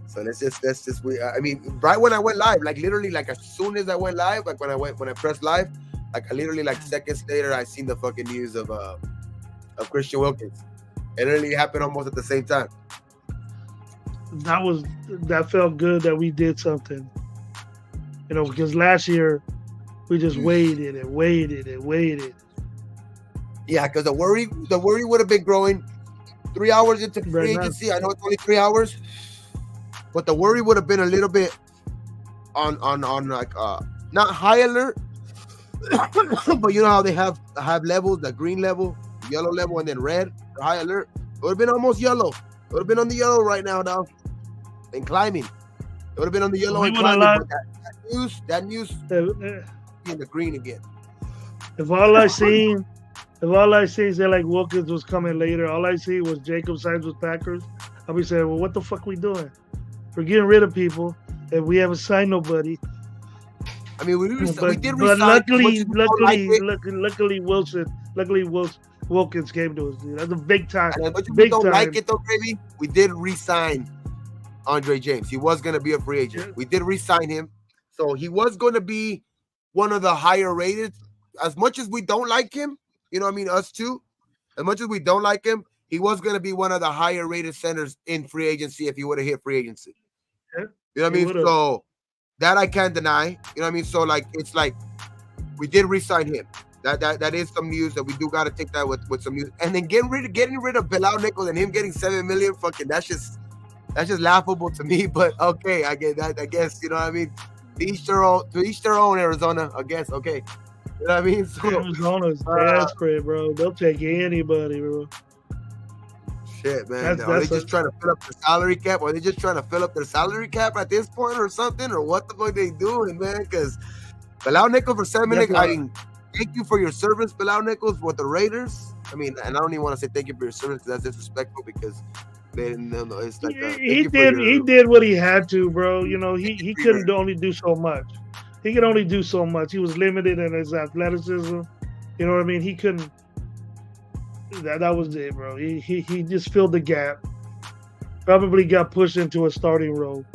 So let's just I mean, right when I went live, like literally, like as soon as I went live, like when I pressed live, like I literally like seconds later, I seen the fucking news of Christian Wilkins. It literally happened almost at the same time. That felt good that we did something. Because last year we just waited and waited and waited. Yeah, because the worry would have been growing 3 hours into free agency. I know it's only 3 hours, but the worry would have been a little bit on like not high alert, but you know how they have levels, the green level, yellow level, and then red for high alert. It would have been almost yellow. It would have been on the yellow right now and climbing. It would have been on the yellow and climbing. But that news in the green again. If all I seen is that like Wilkins was coming later, all I see was Jacob signs with Packers, I'll be saying, well, what the fuck we doing? We're getting rid of people and we haven't signed nobody. I mean, we did resign. But luckily Wilkins came to us, dude. That's a big time. But you don't like it though, baby. We did resign Andre James. He was going to be a free agent. Yeah. We did resign him. So he was going to be one of the higher rated. As much as we don't like him, you know what I mean, us too, as much as we don't like him, he was going to be one of the higher rated centers in free agency if he would have hit free agency. Yeah. You know what I mean? So that I can't deny. You know what I mean? So like, it's like we did resign him. That is some news that we do got to take that with some news. And then getting rid of Bilal Nichols and him getting $7 million, fucking that's just laughable to me. But okay, I get that. I guess, you know what I mean. To each their own, Arizona. I guess. Okay. You know what I mean? So Arizona's desperate, bro. They'll take anybody, bro. shit, man. Are they just trying to fill up their salary cap? Are they just trying to fill up their salary cap at this point or something? Or what the fuck they doing, man? Because Bilal Nichols for 7 minutes. I mean, thank you for your service, Bilal Nichols, with the Raiders. I mean, and I don't even want to say thank you for your service because that's disrespectful because it's like he did what he had to, bro. You know, he couldn't only do so much. He could only do so much. He was limited in his athleticism. You know what I mean? He couldn't. That was it, bro. He just filled the gap. Probably got pushed into a starting role.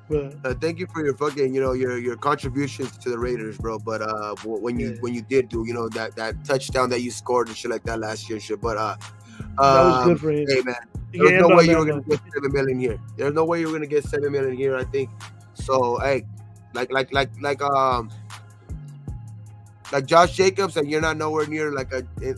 But thank you for your fucking, your contributions to the Raiders, bro. But when you did do, that touchdown that you scored and shit like that last year, shit. But that was good for him. Hey, man, there's no way you were gonna get $7 million here. There's no way you were gonna get $7 million here. I think so. Hey, like Josh Jacobs, and you're not nowhere near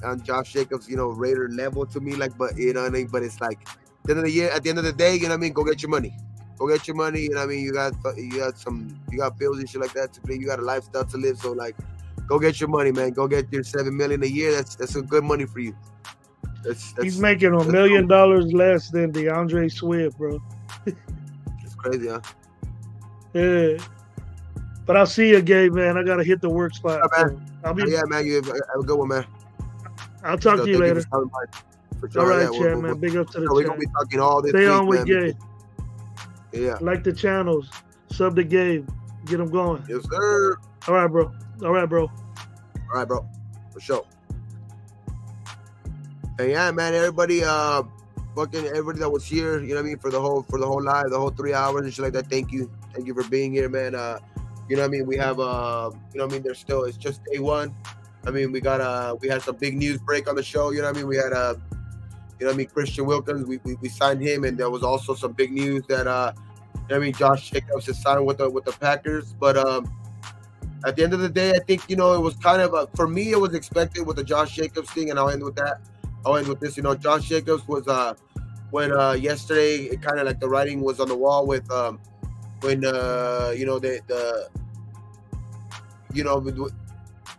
on Josh Jacobs, Raider level to me. But you know what I mean. But it's like at the end of the day, you know what I mean. Go get your money. Go get your money. You know what I mean. You got bills and shit like that to pay. You got a lifestyle to live. So go get your money, man. Go get your $7 million a year. That's a good money for you. He's making $1 million less than DeAndre Swift, bro. It's crazy, huh? Yeah. But I'll see you, Gabe, man. I gotta hit the work spot. Yeah, man. You have a good one, man. I'll talk to you later. For sure. All right, chat, man. Big up to the chat. We're gonna be talking all this. Stay on with Gabe. Yeah. Like the channels. Sub the Gabe. Get them going. Yes, sir. All right, bro. For sure. And yeah, man. Everybody, everybody that was here. You know what I mean, for the whole live, the whole 3 hours and shit like that. Thank you for being here, man. You know what I mean? We have, you know what I mean? There's still, it's just day one. I mean, we had some big news break on the show. You know what I mean? We had, you know what I mean? Christian Wilkins, we signed him. And there was also some big news that, you know what I mean? Josh Jacobs is signed with the Packers. But at the end of the day, I think, it was kind of, for me, it was expected with the Josh Jacobs thing. And I'll end with that. I'll end with this. Josh Jacobs was, when yesterday, it kind of like the writing was on the wall with, when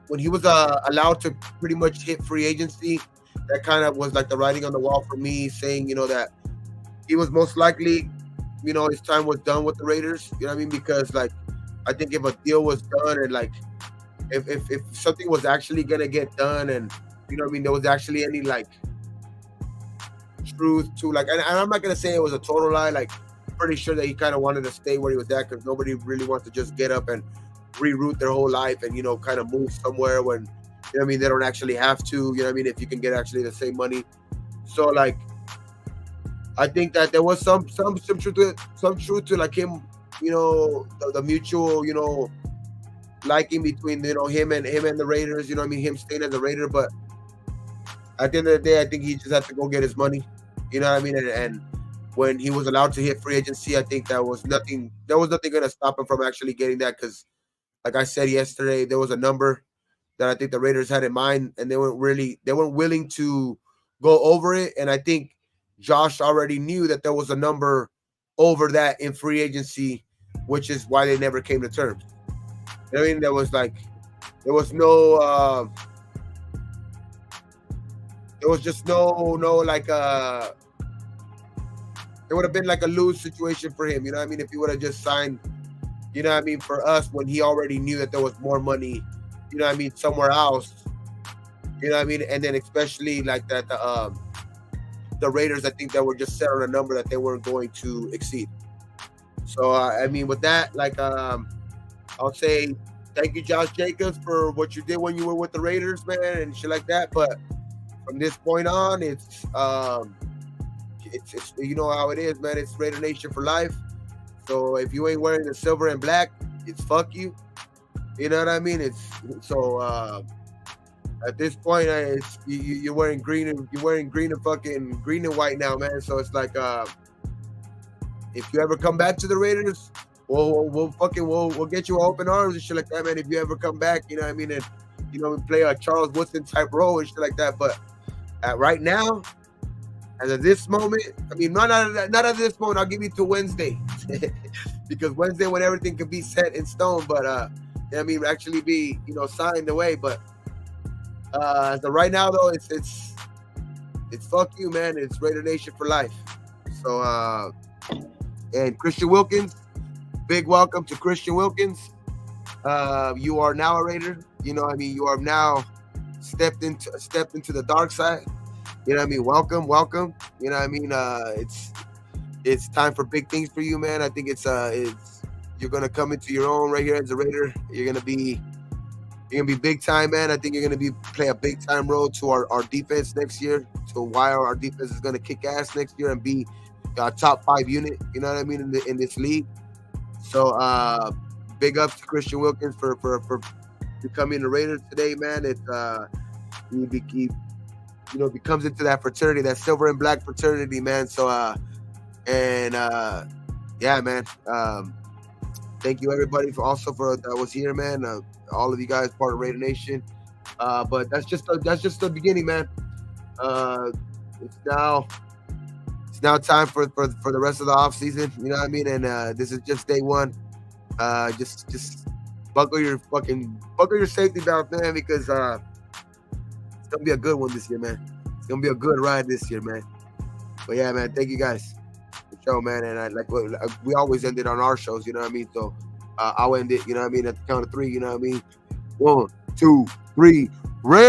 when he was allowed to pretty much hit free agency, that kind of was like the writing on the wall for me, saying that he was most likely, his time was done with the Raiders. You know what I mean? Because I think if a deal was done and if something was actually gonna get done and you know what I mean, there was actually any truth to and I'm not gonna say it was a total lie. Pretty sure that he kind of wanted to stay where he was at because nobody really wants to just get up and reroute their whole life and kind of move somewhere when you know what I mean, they don't actually have to. You know what I mean? If you can get actually the same money. So I think that there was some truth to it, him, the mutual liking between him and the Raiders. You know what I mean? Him staying as a Raider, but at the end of the day, I think he just had to go get his money. You know what I mean? And when he was allowed to hit free agency, I think there was nothing going to stop him from actually getting that. Because, like I said yesterday, there was a number that I think the Raiders had in mind, and they weren't willing to go over it. And I think Josh already knew that there was a number over that in free agency, which is why they never came to terms. You know what I mean? There was just no it would have been a lose situation for him. You know what I mean? If he would have just signed, you know what I mean, for us when he already knew that there was more money, you know what I mean, somewhere else. You know what I mean? And then especially the Raiders, I think that were just set on a number that they weren't going to exceed. So, I mean, with that, I'll say thank you, Josh Jacobs, for what you did when you were with the Raiders, man, and shit like that. But from this point on, it's you know how it is, man. It's Raider Nation for life. So if you ain't wearing the silver and black, it's fuck you. You know what I mean? It's so at this point, you're wearing green and fucking green and white now, man. So it's if you ever come back to the Raiders, we'll get you open arms and shit like that, man. If you ever come back, you know what I mean, and we play a Charles Woodson type role and shit like that. But right now, as of this moment, I mean, not at this moment. I'll give you till Wednesday, because Wednesday when everything can be set in stone. But I mean, actually be, signed away. But as of right now, though, it's fuck you, man. It's Raider Nation for life. So, and Christian Wilkins, big welcome to Christian Wilkins. You are now a Raider. You are now stepped into the dark side. Welcome. It's time for big things for you, man. I think it's you're gonna come into your own right here as a Raider. You're gonna be big time, man. I think you're gonna play a big time role to our defense next year. To why our defense is gonna kick ass next year and be a top 5 unit. You know what I mean in this league. So big ups to Christian Wilkins for becoming a Raider today, man. He becomes into that fraternity, that silver and black fraternity, man. So yeah, man. Thank you everybody for that was here, man. All of you guys part of Raider Nation. But that's just the beginning, man. It's now time for the rest of the off season. You know what I mean? And this is just day one. Just buckle your safety belt, man, because it's gonna be a good one this year, man. It's gonna be a good ride this year, man. But yeah, man, thank you guys for the show, man. And we always end it on our shows, you know what I mean? So I'll end it, you know what I mean, at the count of 3, you know what I mean? 1, 2, 3, Raiders.